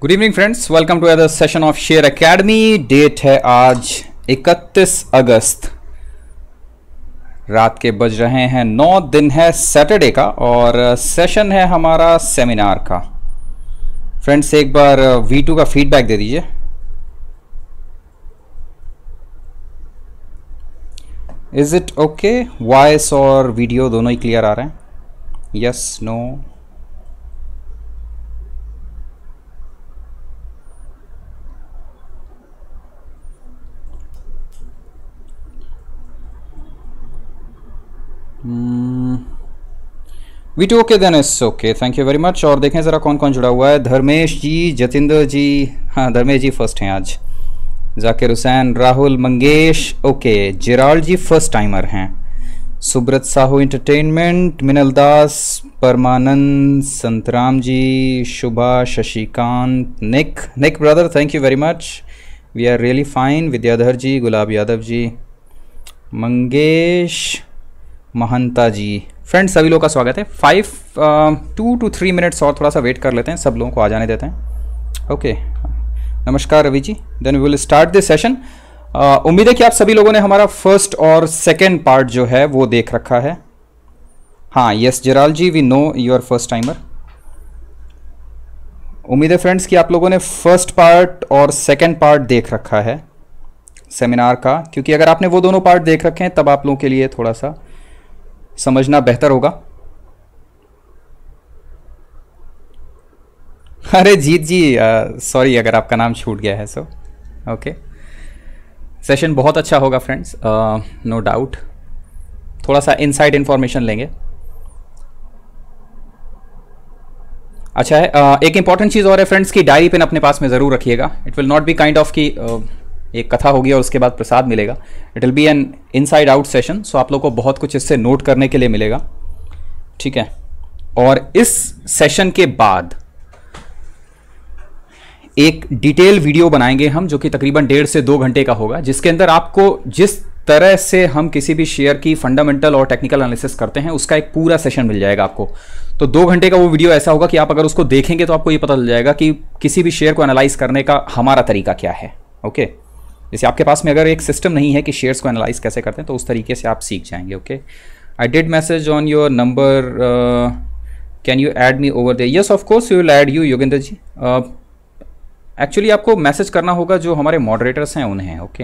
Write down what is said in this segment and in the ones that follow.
Good evening friends, welcome to other session of Share Academy. Date है आज 31 अगस्त, रात के बज रहे हैं 9, दिन है सैटरडे का और सेशन है हमारा सेमिनार का। फ्रेंड्स एक बार V2 का फीडबैक दे दीजिए। Is it okay? वॉइस और वीडियो दोनों ही क्लियर आ रहे हैं? Yes, no? V2 okay, then it's okay, thank you very much. और देखें ज़रा कौन कौन जुड़ा हुआ है। धर्मेश जी, जतिंदर जी, हाँ धर्मेश जी फर्स्ट हैं आज। Zakir Hussain, Rahul, Mangesh okay. Jiral ji first timer हैं। Subrata Sahu entertainment, Minal Das, Paramanand, Santram ji, Shubha, Shashikant, Nick brother thank you very much, we are really fine. Vidyadhar ji, Gulab Yadav ji, Mangesh, Mahanta ji. Friends सभी लोगों का स्वागत है। 2 to 3 मिनट्स और थोड़ा सा वेट कर लेते हैं, सब लोगों को आ जाने देते हैं। ओके, नमस्कार Ravi ji, then we will start this session. उम्मीद है कि आप सभी लोगों ने हमारा फर्स्ट और सेकंड पार्ट जो है वो देख रखा है। हाँ yes Jiral ji, we know you are first timer. उम्मीद है फ्रेंड्स कि आप लोगों ने फर्स्ट पार्ट और सेकंड पार्ट देख रखा है सेमिनार का, क्योंकि अगर आपने वो दोनों पार्ट देख रखे हैं तब आप लोगों के लिए थोड़ा सा समझना बेहतर होगा। अरे जीत जी, सॉरी अगर आपका नाम छूट गया है। सो ओके, सेशन बहुत अच्छा होगा फ्रेंड्स, नो डाउट। थोड़ा सा इनसाइड इंफॉर्मेशन लेंगे। अच्छा है, एक इंपॉर्टेंट चीज़ और है फ्रेंड्स की डायरी पेन अपने पास में ज़रूर रखिएगा। It will not be kind of की एक कथा होगी और उसके बाद प्रसाद मिलेगा। It will be an inside out session, so आप लोग को बहुत कुछ इससे नोट करने के लिए मिलेगा, ठीक है। और इस सेशन के बाद एक डिटेल वीडियो बनाएंगे हम, जो कि तकरीबन 1.5 से 2 घंटे का होगा, जिसके अंदर आपको जिस तरह से हम किसी भी शेयर की फंडामेंटल और टेक्निकल एनालिसिस करते हैं उसका एक पूरा सेशन मिल जाएगा आपको। तो 2 घंटे का वो वीडियो ऐसा होगा कि आप अगर उसको देखेंगे तो आपको ये पता चल जाएगा कि किसी भी शेयर को एनालाइज करने का हमारा तरीका क्या है। ओके, जैसे आपके पास में अगर एक सिस्टम नहीं है कि शेयर्स को एनालाइज कैसे करते हैं, तो उस तरीके से आप सीख जाएंगे। Okay, I did message on your number, can you add me over there? Yes of course we will add you Yogendra ji. Actually आपको मैसेज करना होगा जो हमारे मॉडरेटर्स हैं उन्हें। Okay,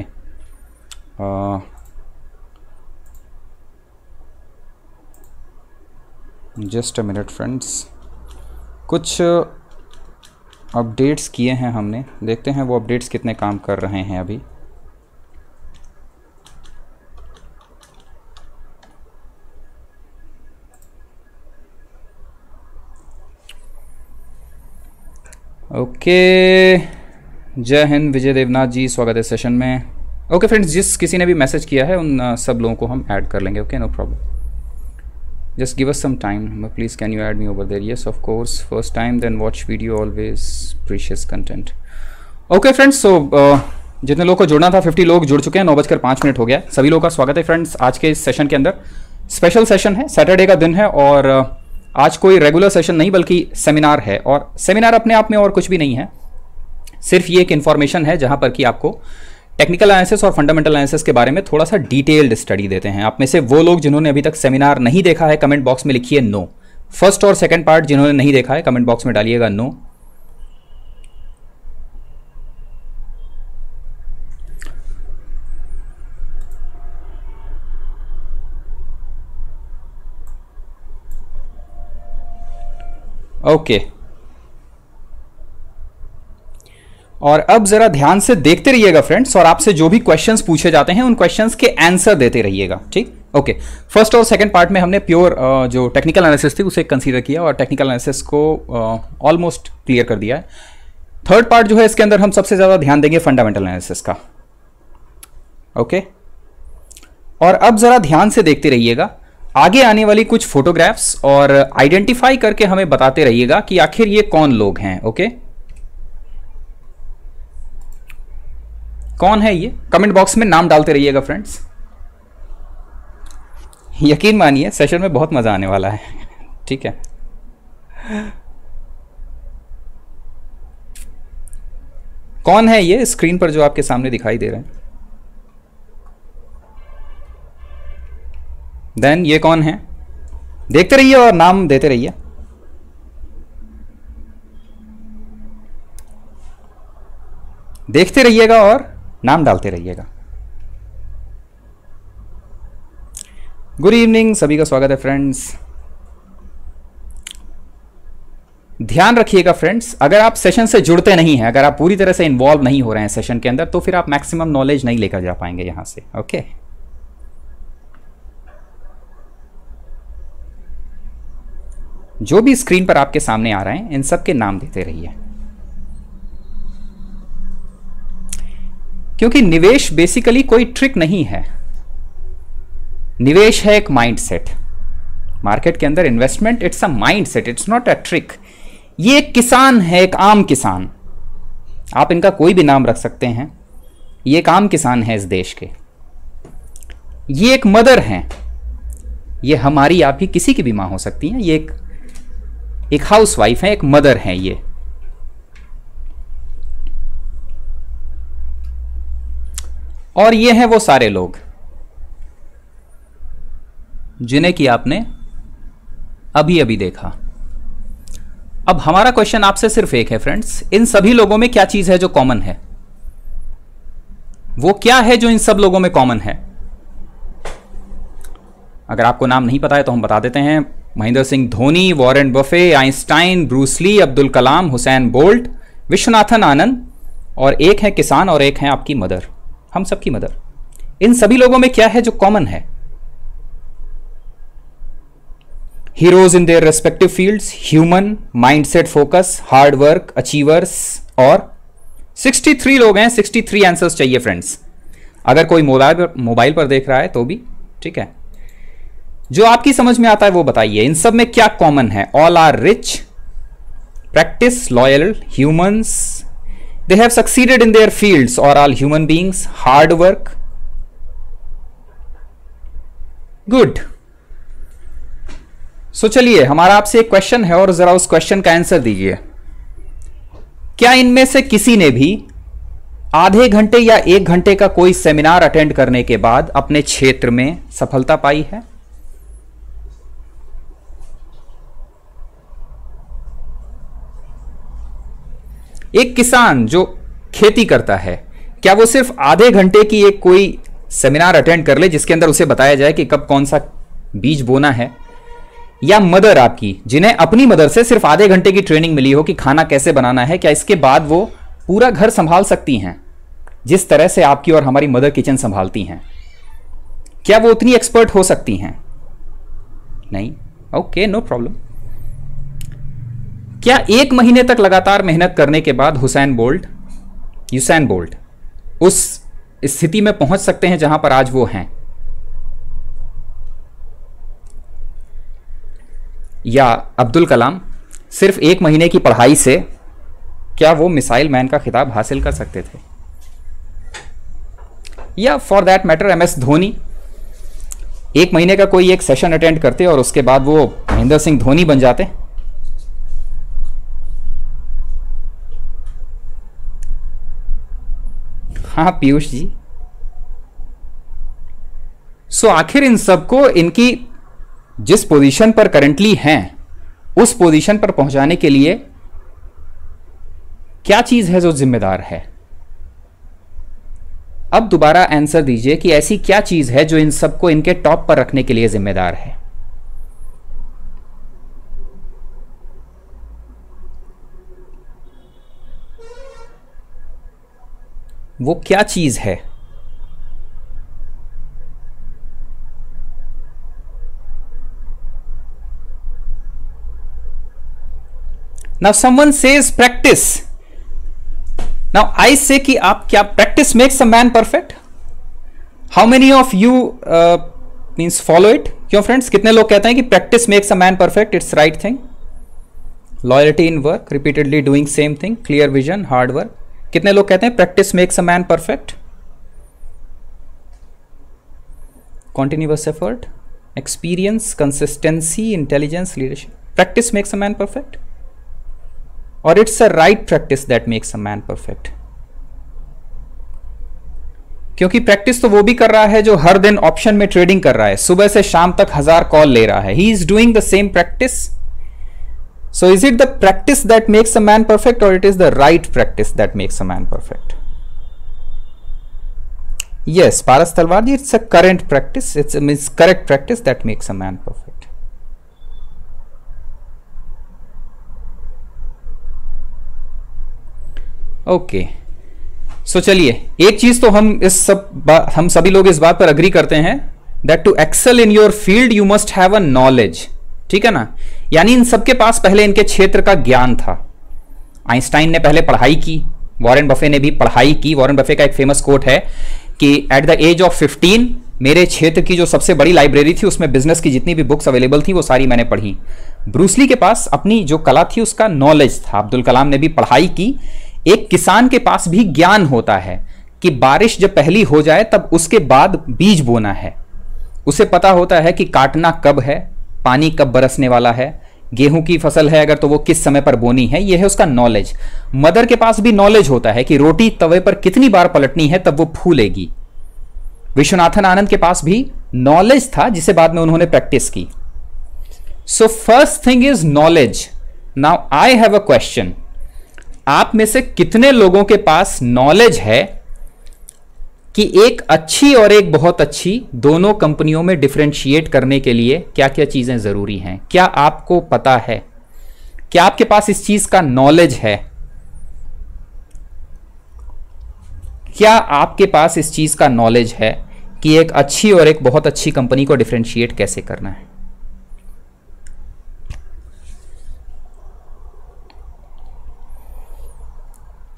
just a minute friends, कुछ अपडेट्स किए हैं हमने, देखते हैं वो अपडेट्स कितने काम कर रहे हैं अभी। ओके, जय हिंद विजय देवनाथ जी, स्वागत है सेशन में। ओके फ्रेंड्स, जिस किसी ने भी मैसेज किया है उन सब लोगों को हम ऐड कर लेंगे। Okay, no problem, just give us some time, please can you add me over there? Yes of course, first time then watch video, always precious content. Okay friends, so जितने लोगों को जुड़ना था 50 लोग जुड़ चुके हैं। 9:05 हो गया है। सभी लोगों का स्वागत है फ्रेंड्स आज के इस सेशन के अंदर। स्पेशल सेशन है, सैटरडे का दिन है और आज कोई रेगुलर सेशन नहीं बल्कि सेमिनार है। और सेमिनार अपने आप में और कुछ भी नहीं है, सिर्फ ये एक इन्फॉर्मेशन है जहां पर कि आपको टेक्निकल एनालिसिस और फंडामेंटल एनालिसिस के बारे में थोड़ा सा डिटेल्ड स्टडी देते हैं। आप में से वो लोग जिन्होंने अभी तक सेमिनार नहीं देखा है, कमेंट बॉक्स में लिखिए नो। फर्स्ट और सेकंड पार्ट जिन्होंने नहीं देखा है कमेंट बॉक्स में डालिएगा नो। ओके, और अब जरा ध्यान से देखते रहिएगा फ्रेंड्स, और आपसे जो भी क्वेश्चंस पूछे जाते हैं उन क्वेश्चंस के आंसर देते रहिएगा, ठीक? ओके, फर्स्ट और सेकंड पार्ट में हमने प्योर जो टेक्निकल एनालिसिस थी उसे कंसीडर किया और टेक्निकल एनालिसिस को ऑलमोस्ट क्लियर कर दिया है। थर्ड पार्ट जो है इसके अंदर हम सबसे ज्यादा ध्यान देंगे फंडामेंटल एनालिसिस का। ओके, और अब जरा ध्यान से देखते रहिएगा आगे आने वाली कुछ फोटोग्राफ्स और आइडेंटिफाई करके हमें बताते रहिएगा कि आखिर ये कौन लोग हैं। ओके, कौन है ये? कमेंट बॉक्स में नाम डालते रहिएगा फ्रेंड्स। यकीन मानिए सेशन में बहुत मजा आने वाला है, ठीक है। कौन है ये स्क्रीन पर जो आपके सामने दिखाई दे रहे हैं? देन ये कौन है? देखते रहिए और नाम देते रहिए। देखते रहिएगा और नाम डालते रहिएगा। गुड इवनिंग, सभी का स्वागत है फ्रेंड्स। ध्यान रखिएगा फ्रेंड्स, अगर आप सेशन से जुड़ते नहीं हैं, अगर आप पूरी तरह से इन्वॉल्व नहीं हो रहे हैं सेशन के अंदर, तो फिर आप मैक्सिमम नॉलेज नहीं लेकर जा पाएंगे यहां से। ओके, जो भी स्क्रीन पर आपके सामने आ रहे हैं इन सब के नाम देते रहिए, क्योंकि निवेश बेसिकली कोई ट्रिक नहीं है। निवेश है एक माइंडसेट। मार्केट के अंदर investment it's a mindset, it's not a trick. ये एक किसान है, एक आम किसान, आप इनका कोई भी नाम रख सकते हैं। ये एक आम किसान है इस देश के। ये एक मदर हैं, ये हमारी आप ही किसी की भी मां हो सकती हैं। ये एक हाउस वाइफ है, एक मदर है ये। और ये हैं वो सारे लोग जिन्हें कि आपने अभी अभी देखा। अब हमारा क्वेश्चन आपसे सिर्फ एक है फ्रेंड्स, इन सभी लोगों में क्या चीज है जो कॉमन है? वो क्या है जो इन सब लोगों में कॉमन है? अगर आपको नाम नहीं पता है तो हम बता देते हैं। Mahendra Singh Dhoni, Warren Buffett, Einstein, Bruce Lee, Abdul Kalam, Usain Bolt, Viswanathan Anand, और एक है किसान और एक है आपकी मदर, हम सबकी मदर। इन सभी लोगों में क्या है जो कॉमन है? Heroes in their respective fields, human, mindset, focus, hard work, achievers, और 63 लोग हैं। 63 आंसर्स चाहिए फ्रेंड्स। अगर कोई मोबाइल पर देख रहा है तो भी ठीक है, जो आपकी समझ में आता है वो बताइए। इन सब में क्या कॉमन है? All are rich, practice, loyal, humans, they have succeeded in their fields, or all human beings, hard work, good। सो चलिए, हमारा आपसे एक क्वेश्चन है और जरा उस क्वेश्चन का आंसर दीजिए। क्या इनमें से किसी ने भी आधे घंटे या 1 घंटे का कोई सेमिनार अटेंड करने के बाद अपने क्षेत्र में सफलता पाई है? एक किसान जो खेती करता है, क्या वो सिर्फ आधे घंटे की एक कोई सेमिनार अटेंड कर ले जिसके अंदर उसे बताया जाए कि कब कौन सा बीज बोना है? या मदर आपकी, जिन्हें अपनी मदर से सिर्फ आधे घंटे की ट्रेनिंग मिली हो कि खाना कैसे बनाना है, क्या इसके बाद वो पूरा घर संभाल सकती हैं जिस तरह से आपकी और हमारी मदर किचन संभालती हैं? क्या वो उतनी एक्सपर्ट हो सकती हैं? नहीं। Okay, no problem. क्या 1 महीने तक लगातार मेहनत करने के बाद यूसैन बोल्ट उस स्थिति में पहुंच सकते हैं जहां पर आज वो हैं? या अब्दुल कलाम सिर्फ 1 महीने की पढ़ाई से क्या वो मिसाइल मैन का खिताब हासिल कर सकते थे? या for that matter MS Dhoni 1 महीने का कोई एक सेशन अटेंड करते और उसके बाद वो महेंद्र सिंह धोनी बन जाते? हाँ पीयूष जी। सो आखिर इन सबको इनकी जिस पोजीशन पर करंटली हैं उस पोजीशन पर पहुंचाने के लिए क्या चीज है जो जिम्मेदार है? अब दोबारा आंसर दीजिए कि ऐसी क्या चीज है जो इन सबको इनके टॉप पर रखने के लिए जिम्मेदार है? वो क्या चीज है? Now someone says practice. Now I say कि आप क्या practice makes a man perfect? How many of you means follow it? क्यों फ्रेंड्स, कितने लोग कहते हैं कि practice makes a man perfect? It's right thing. Loyalty in work, repeatedly doing same thing, clear vision, hard work. कितने लोग कहते हैं practice makes a man perfect? Continuous effort, experience, consistency, intelligence, leadership. Practice makes a man perfect? Or it's a right practice that makes a man perfect? क्योंकि practice तो वो भी कर रहा है जो हर दिन ऑप्शन में ट्रेडिंग कर रहा है, सुबह से शाम तक 1000 कॉल ले रहा है. He is doing the same practice. So is it the practice that makes a man perfect और it is the right practice that makes a man perfect? Yes, Paras Talwarji, it's a current practice. It's correct practice that makes a man perfect. Okay. So चलिए, एक चीज तो हम सभी लोग इस बात पर अग्री करते हैं that to excel in your field you must have a knowledge. ठीक है ना? यानी इन सबके पास पहले इनके क्षेत्र का ज्ञान था. आइंस्टाइन ने पहले पढ़ाई की, वॉरेन बफे ने भी पढ़ाई की. वॉरेन बफे का एक फेमस कोट है कि एट द एज ऑफ 15 मेरे क्षेत्र की जो सबसे बड़ी लाइब्रेरी थी उसमें बिजनेस की जितनी भी बुक्स अवेलेबल थी वो सारी मैंने पढ़ी. ब्रूसली के पास अपनी जो कला थी उसका नॉलेज था. अब्दुल कलाम ने भी पढ़ाई की. एक किसान के पास भी ज्ञान होता है कि बारिश जब पहली हो जाए तब उसके बाद बीज बोना है. उसे पता होता है कि काटना कब है, पानी कब बरसने वाला है, गेहूं की फसल है अगर तो वो किस समय पर बोनी है. यह है उसका नॉलेज. मदर के पास भी नॉलेज होता है कि रोटी तवे पर कितनी बार पलटनी है तब वो फूलेगी. विश्वनाथन आनंद के पास भी नॉलेज था जिसे बाद में उन्होंने प्रैक्टिस की. सो first thing is knowledge. Now I have a question. आप में से कितने लोगों के पास नॉलेज है कि एक अच्छी और एक बहुत अच्छी दोनों कंपनियों में डिफरेंशिएट करने के लिए क्या क्या चीजें जरूरी हैं? क्या आपको पता है? क्या आपके पास इस चीज का नॉलेज है? क्या आपके पास इस चीज का नॉलेज है कि एक अच्छी और एक बहुत अच्छी कंपनी को डिफरेंशिएट कैसे करना है?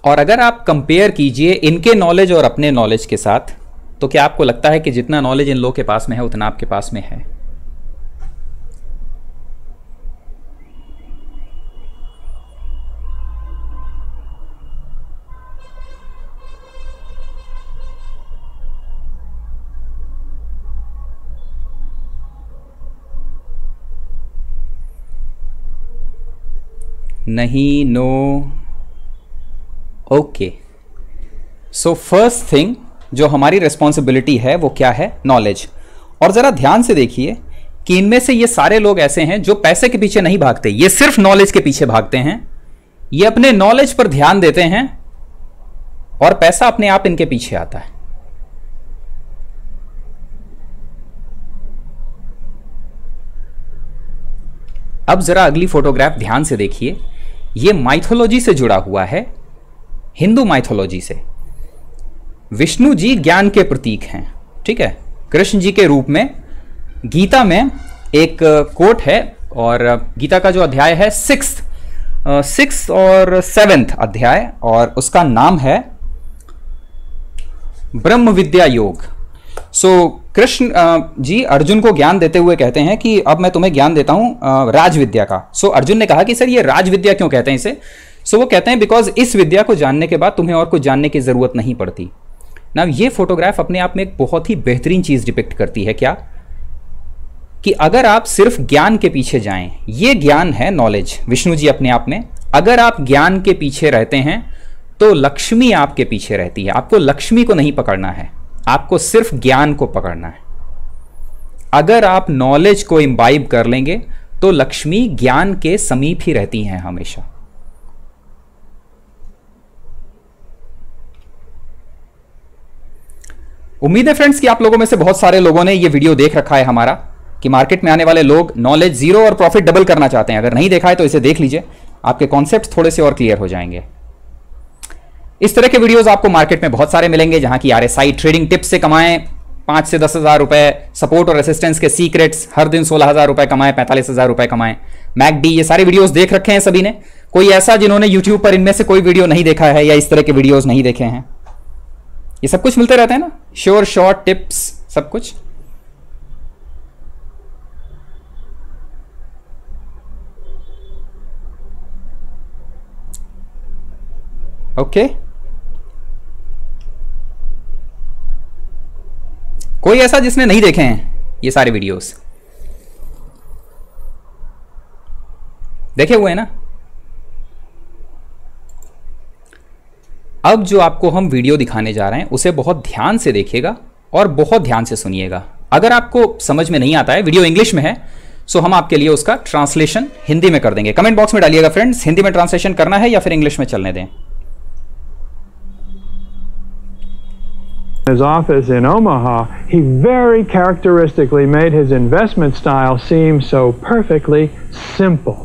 और अगर आप कंपेयर कीजिए इनके नॉलेज और अपने नॉलेज के साथ, तो क्या आपको लगता है कि जितना नॉलेज इन लोगों के पास में है उतना आपके पास में है? नहीं, no. Okay. So first thing जो हमारी रिस्पॉन्सिबिलिटी है वो क्या है? नॉलेज. और जरा ध्यान से देखिए कि इनमें से ये सारे लोग ऐसे हैं जो पैसे के पीछे नहीं भागते, ये सिर्फ नॉलेज के पीछे भागते हैं. ये अपने नॉलेज पर ध्यान देते हैं और पैसा अपने आप इनके पीछे आता है. अब जरा अगली फोटोग्राफ ध्यान से देखिए. ये माइथोलॉजी से जुड़ा हुआ है, हिंदू माइथोलॉजी से. विष्णु जी ज्ञान के प्रतीक हैं, ठीक है, कृष्ण जी के रूप में. गीता में एक कोट है और गीता का जो अध्याय है 6th और 7th अध्याय, और उसका नाम है ब्रह्म विद्या योग. सो कृष्ण जी अर्जुन को ज्ञान देते हुए कहते हैं कि अब मैं तुम्हें ज्ञान देता हूं राज विद्या का. सो अर्जुन ने कहा कि सर ये राज विद्या क्यों कहते हैं इसे? सो वो कहते हैं बिकॉज इस विद्या को जानने के बाद तुम्हें और कुछ जानने की जरूरत नहीं पड़ती. ना ये फोटोग्राफ अपने आप में एक बहुत ही बेहतरीन चीज डिपिक्ट करती है. क्या? कि अगर आप सिर्फ ज्ञान के पीछे जाएं, ये ज्ञान है नॉलेज, विष्णु जी अपने आप में. अगर आप ज्ञान के पीछे रहते हैं तो लक्ष्मी आपके पीछे रहती है. आपको लक्ष्मी को नहीं पकड़ना है, आपको सिर्फ ज्ञान को पकड़ना है. अगर आप नॉलेज को इम्बाइब कर लेंगे तो लक्ष्मी ज्ञान के समीप ही रहती हैं हमेशा. उम्मीद है फ्रेंड्स कि आप लोगों में से बहुत सारे लोगों ने ये वीडियो देख रखा है हमारा, कि मार्केट में आने वाले लोग नॉलेज जीरो और प्रॉफिट डबल करना चाहते हैं. अगर नहीं देखा है तो इसे देख लीजिए, आपके कॉन्सेप्ट थोड़े से और क्लियर हो जाएंगे. इस तरह के वीडियोस आपको मार्केट में बहुत सारे मिलेंगे, जहां की RSI ट्रेडिंग टिप्स से कमाएं 5 से 10,000 रुपए, सपोर्ट और रेसिस्टेंस के सीक्रेट्स, हर दिन 16,000 रुपए कमाएं, 45,000 रुपए कमाएं, मैकडी, ये सारे वीडियोस देख रखे हैं सभी ने. कोई ऐसा जिन्होंने यूट्यूब पर इनमें से कोई वीडियो नहीं देखा है या इस तरह के वीडियोस नहीं देखे हैं? ये सब कुछ मिलते रहते हैं ना, श्योर शॉर्ट टिप्स, सब कुछ. ओके. कोई ऐसा जिसने नहीं देखे हैं ये सारे वीडियोस? देखे हुए हैं ना? अब जो आपको हम वीडियो दिखाने जा रहे हैं उसे बहुत ध्यान से देखिएगा और बहुत ध्यान से सुनिएगा। अगर आपको समझ में नहीं आता है, वीडियो इंग्लिश में है, सो हम आपके लिए उसका ट्रांसलेशन हिंदी में कर देंगे। कमेंट बॉक्स में डालिएगा फ्रेंड्स, हिंदी में ट्रांसलेशन करना है या फिर इंग्लिश में चलने दें। His office in Omaha, he very characteristically made his investment style seem so perfectly simple.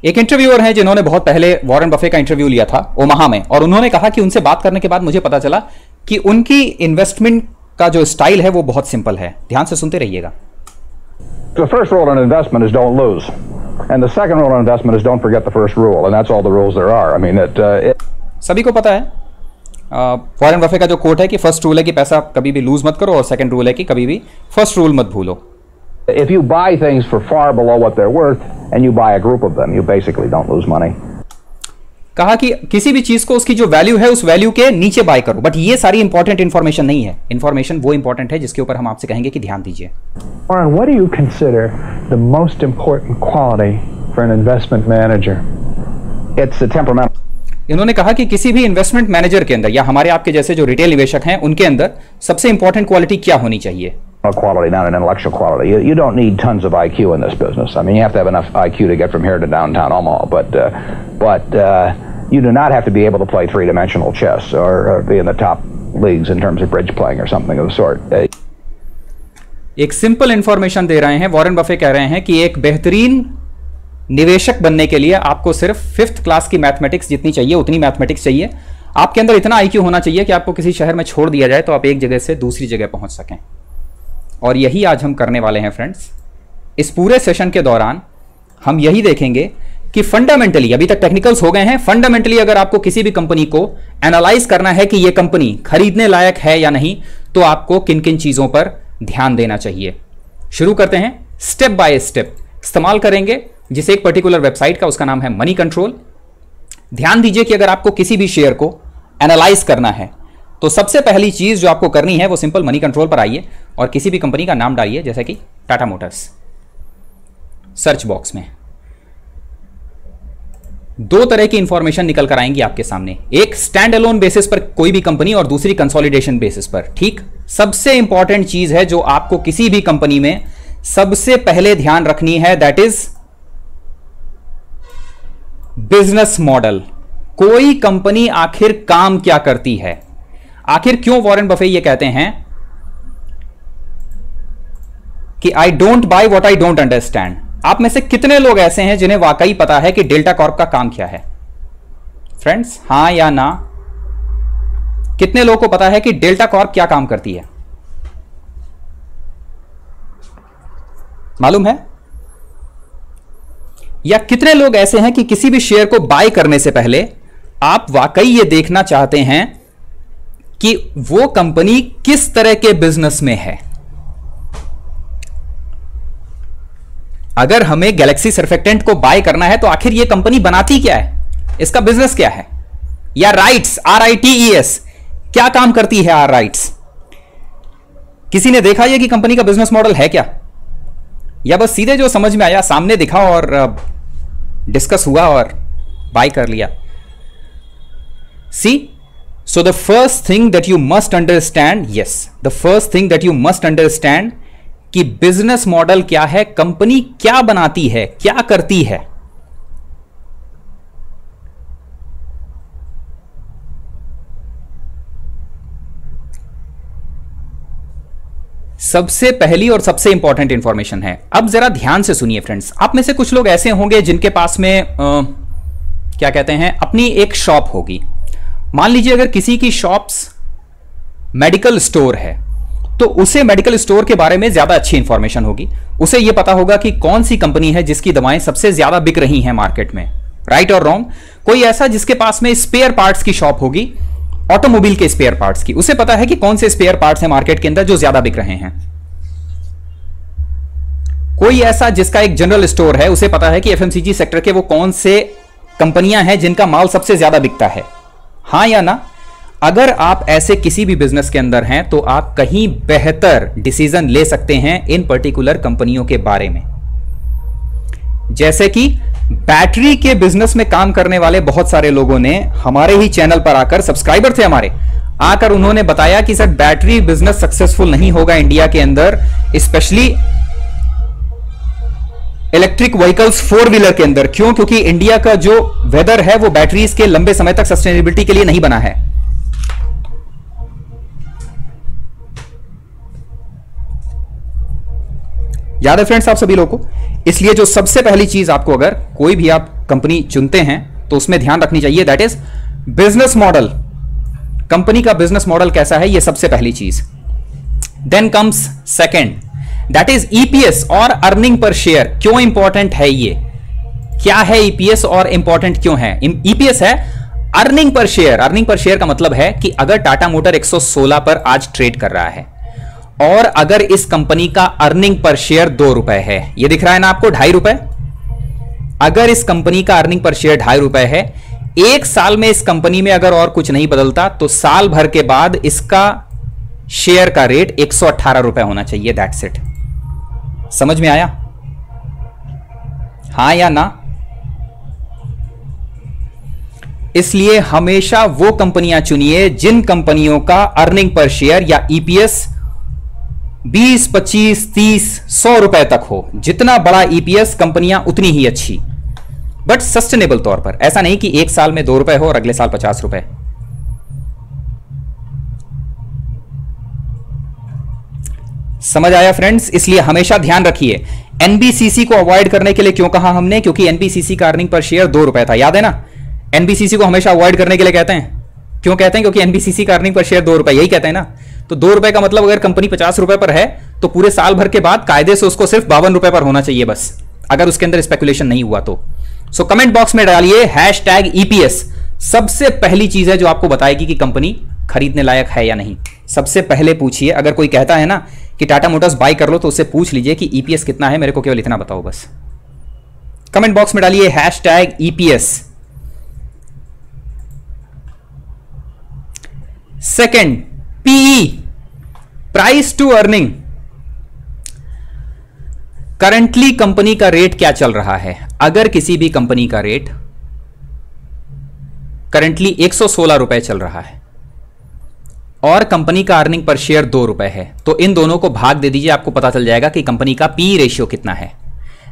एक इंटरव्यूअर है जिन्होंने बहुत पहले वॉरेन बफे का इंटरव्यू लिया था ओमाहा में, और उन्होंने कहा कि उनसे बात करने के बाद मुझे पता चला कि उनकी इन्वेस्टमेंट का जो स्टाइल है वो बहुत सिंपल है। ध्यान से सुनते रहिएगा। The first rule in investment is don't lose, and the second rule in investment is don't forget the first rule, and that's all the rules there are. I mean, सभी को पता है वॉरेन बफे का जो coat है कि first rule है कि पैसा कभी भी लूज मत करो, और सेकंड रूल है कि कभी भी फर्स्ट रूल मत भूलो। If you buy things for far below what they're worth and you buy a group of them, you basically don't lose money. कहा कि किसी भी चीज को उसकी जो वैल्यू है उस वैल्यू के नीचे बाय करो, बट ये सारी इंपॉर्टेंट इंफॉर्मेशन नहीं है। इंफॉर्मेशन वो इंपॉर्टेंट है जिसके ऊपर हम आपसे कहेंगे कि ध्यान दीजिए। Warren, what do you consider the most important quality for an investment manager? It's the temperament. इन्होंने कहा कि किसी भी इन्वेस्टमेंट मैनेजर के अंदर या हमारे आपके जैसे जो रिटेल निवेशक हैं उनके अंदर सबसे इंपॉर्टेंट क्वालिटी क्या होनी चाहिए? Quality, not an intellectual quality. You don't need tons of IQ in this business. I mean, you have to have enough IQ to get from here to downtown Omaha, but you do not have to be able to play three-dimensional chess or be in the top leagues in terms of bridge playing or something of the sort. एक simple information दे रहे हैं। Warren Buffett कह रहे हैं कि एक बेहतरीन निवेशक बनने के लिए आपको सिर्फ 5th क्लास की मैथमेटिक्स जितनी चाहिए उतनी मैथमेटिक्स चाहिए। आपके अंदर इतना IQ होना चाहिए कि आपको किसी शहर में छोड़ दिया जाए तो आप एक जगह से दूसरी जगह पहुंच सकें। और यही आज हम करने वाले हैं फ्रेंड्स। इस पूरे सेशन के दौरान हम यही देखेंगे कि फंडामेंटली, अभी तक टेक्निकल्स हो गए हैं, फंडामेंटली अगर आपको किसी भी कंपनी को एनालाइज करना है कि यह कंपनी खरीदने लायक है या नहीं, तो आपको किन किन चीजों पर ध्यान देना चाहिए। शुरू करते हैं। स्टेप बाय स्टेप इस्तेमाल करेंगे जिस एक पर्टिकुलर वेबसाइट का, उसका नाम है मनी कंट्रोल। ध्यान दीजिए कि अगर आपको किसी भी शेयर को एनालाइज करना है तो सबसे पहली चीज जो आपको करनी है वो सिंपल मनी कंट्रोल पर आइए और किसी भी कंपनी का नाम डालिए, जैसे कि टाटा मोटर्स। सर्च बॉक्स में 2 तरह की इंफॉर्मेशन निकल कर आएंगी आपके सामने, एक स्टैंड अलोन बेसिस पर कोई भी कंपनी और दूसरी कंसोलिडेशन बेसिस पर। ठीक, सबसे इंपॉर्टेंट चीज है जो आपको किसी भी कंपनी में सबसे पहले ध्यान रखनी है, दैट इज बिजनेस मॉडल। कोई कंपनी आखिर काम क्या करती है? आखिर क्यों वॉरेन बफे ये कहते हैं कि I don't by what I don't understand? आप में से कितने लोग ऐसे हैं जिन्हें वाकई पता है कि डेल्टा कॉर्प का काम क्या है? फ्रेंड्स, हां या ना? कितने लोगों को पता है कि डेल्टा कॉर्प क्या काम करती है? मालूम है? या कितने लोग ऐसे हैं कि किसी भी शेयर को बाय करने से पहले आप वाकई ये देखना चाहते हैं कि वो कंपनी किस तरह के बिजनेस में है? अगर हमें गैलेक्सी सर्फेक्टेंट को बाय करना है तो आखिर ये कंपनी बनाती क्या है, इसका बिजनेस क्या है? या राइट्स, RITES क्या काम करती है? राइट्स किसी ने देखा ये कि कंपनी का बिजनेस मॉडल है क्या, या बस सीधे जो समझ में आया सामने दिखा और डिस्कस हुआ और बाय कर लिया? सी, so the first thing that you must understand, yes, the first thing that you must understand कि बिजनेस मॉडल क्या है, कंपनी क्या बनाती है, क्या करती है। सबसे पहली और सबसे इंपॉर्टेंट इंफॉर्मेशन है। अब जरा ध्यान से सुनिए फ्रेंड्स। आप में से कुछ लोग ऐसे होंगे जिनके पास में क्या कहते हैं, अपनी एक शॉप होगी। मान लीजिए अगर किसी की शॉप्स मेडिकल स्टोर है तो उसे मेडिकल स्टोर के बारे में ज्यादा अच्छी इंफॉर्मेशन होगी। उसे यह पता होगा कि कौन सी कंपनी है जिसकी दवाएं सबसे ज्यादा बिक रही हैं मार्केट में, राइट और रॉन्ग। कोई ऐसा जिसके पास में स्पेयर पार्ट्स की शॉप होगी, ऑटोमोबाइल के स्पेयर पार्ट्स की, उसे पता है कि कौन से स्पेयर पार्ट्स हैं मार्केट के अंदर जो ज्यादा बिक रहे हैं। कोई ऐसा जिसका एक जनरल स्टोर है, उसे पता है कि FMCG सेक्टर के वो कौन से कंपनियां हैं जिनका माल सबसे ज्यादा बिकता है। हां या ना? अगर आप ऐसे किसी भी बिजनेस के अंदर हैं तो आप कहीं बेहतर डिसीजन ले सकते हैं इन पर्टिकुलर कंपनियों के बारे में। जैसे कि बैटरी के बिजनेस में काम करने वाले बहुत सारे लोगों ने हमारे ही चैनल पर आकर, सब्सक्राइबर थे हमारे, आकर उन्होंने बताया कि सर बैटरी बिजनेस सक्सेसफुल नहीं होगा इंडिया के अंदर, स्पेशली इलेक्ट्रिक व्हीकल्स 4 व्हीलर के अंदर। क्यों? क्योंकि इंडिया का जो वेदर है वो बैटरीज के लंबे समय तक सस्टेनेबिलिटी के लिए नहीं बना है। याद है फ्रेंड्स आप सभी लोगों को? इसलिए जो सबसे पहली चीज आपको, अगर कोई भी आप कंपनी चुनते हैं तो उसमें ध्यान रखनी चाहिए, that is business model. Company का बिजनेस मॉडल कैसा है, यह सबसे पहली चीज। Then comes second, that is EPS और अर्निंग पर शेयर। क्यों इंपॉर्टेंट है ये? क्या है ईपीएस और इंपॉर्टेंट क्यों है? ईपीएस है earning per share. Earning per share का मतलब है कि अगर टाटा मोटर 116 पर आज ट्रेड कर रहा है और अगर इस कंपनी का अर्निंग पर शेयर 2 रुपए है, ये दिख रहा है ना आपको, 2.5 रुपए। अगर इस कंपनी का अर्निंग पर शेयर 2.5 रुपए है, एक साल में इस कंपनी में अगर और कुछ नहीं बदलता तो साल भर के बाद इसका शेयर का रेट 118 रुपए होना चाहिए। That's it. समझ में आया? हां या ना? इसलिए हमेशा वो कंपनियां चुनिए जिन कंपनियों का अर्निंग पर शेयर या ईपीएस 20, 25, 30, 100 रुपए तक हो। जितना बड़ा ईपीएस कंपनियां उतनी ही अच्छी, बट सस्टेनेबल तौर पर। ऐसा नहीं कि एक साल में 2 रुपए हो और अगले साल 50 रुपए। समझ आया फ्रेंड्स? इसलिए हमेशा ध्यान रखिए। एनबीसीसी को अवॉइड करने के लिए क्यों कहा हमने? क्योंकि एनबीसीसी का अर्निंग पर शेयर 2 रुपए था, याद है ना? एनबीसीसी को हमेशा अवॉइड करने के लिए कहते हैं। क्यों कहते हैं? क्योंकि एनबीसीसी का अर्निंग पर शेयर 2 रुपए, यही कहते हैं ना। तो 2 रुपए का मतलब अगर कंपनी 50 रुपए पर है तो पूरे साल भर के बाद कायदे से उसको सिर्फ 52 रुपए पर होना चाहिए बस, अगर उसके अंदर स्पेकुलेशन नहीं हुआ तो। सो कमेंट बॉक्स में डालिए #EPS। सबसे पहली चीज है जो आपको बताएगी कि कंपनी खरीदने लायक है या नहीं। सबसे पहले पूछिए, अगर कोई कहता है ना कि टाटा मोटर्स बाय कर लो तो उससे पूछ लीजिए कि ईपीएस कितना है, मेरे को केवल इतना बताओ बस। कमेंट बॉक्स में डालिए #EPS। Second, PE, price to earning. Currently company का रेट क्या चल रहा है? अगर किसी भी कंपनी का रेट करंटली 116 रुपए चल रहा है और कंपनी का अर्निंग पर शेयर 2 रुपए है, तो इन दोनों को भाग दे दीजिए, आपको पता चल जाएगा कि कंपनी का पी रेशियो कितना है।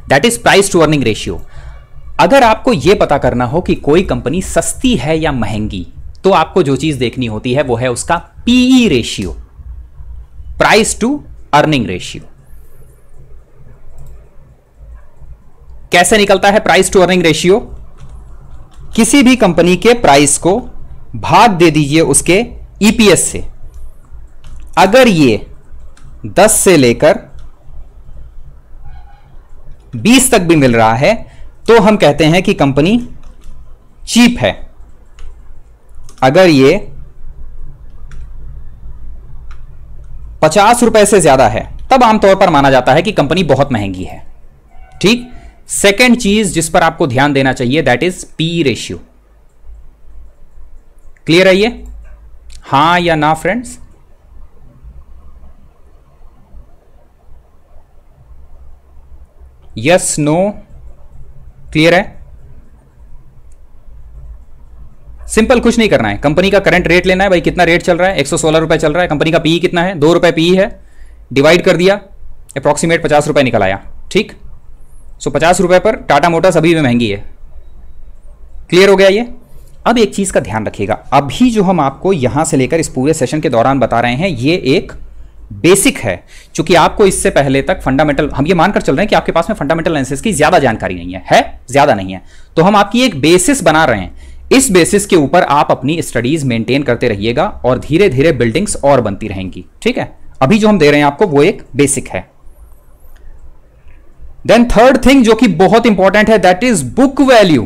That is price to earning ratio. अगर आपको यह पता करना हो कि कोई कंपनी सस्ती है या महंगी, तो आपको जो चीज देखनी होती है वो है उसका PE ratio, price to earning ratio. कैसे निकलता है प्राइस टू अर्निंग रेशियो? किसी भी कंपनी के प्राइस को भाग दे दीजिए उसके ईपीएस से। अगर ये 10 से लेकर 20 तक भी मिल रहा है तो हम कहते हैं कि कंपनी चीप है। अगर ये 50 रुपए से ज्यादा है तब आमतौर पर माना जाता है कि कंपनी बहुत महंगी है। ठीक। सेकेंड चीज जिस पर आपको ध्यान देना चाहिए that is P ratio. Clear है ये? हां या ना फ्रेंड्स? Yes, no? क्लियर है? सिंपल, कुछ नहीं करना है। कंपनी का करंट रेट लेना है भाई, कितना रेट चल रहा है? 116 रुपए चल रहा है। कंपनी का पीई कितना है? 2 रुपए पीई है, डिवाइड कर दिया, अप्रॉक्सीमेट 50 रुपए निकल आया। ठीक। सो 50 रुपए पर टाटा मोटर्स अभी भी महंगी है। क्लियर हो गया ये? अब एक चीज का ध्यान रखिएगा, अभी जो हम आपको यहां से लेकर इस पूरे सेशन के दौरान बता रहे हैं ये एक बेसिक है, क्योंकि आपको इससे पहले तक फंडामेंटल, हम ये मानकर चल रहे हैं कि आपके पास में फंडामेंटल एनालिसिस की ज्यादा जानकारी नहीं है ज्यादा नहीं है, तो हम आपकी एक बेसिस बना रहे हैं। इस बेसिस के ऊपर आप अपनी स्टडीज मेंटेन करते रहिएगा और धीरे धीरे बिल्डिंग्स और बनती रहेंगी। ठीक है, अभी जो हम दे रहे हैं आपको वो एक बेसिक है। देन थर्ड थिंग जो कि बहुत इंपॉर्टेंट है that is book value,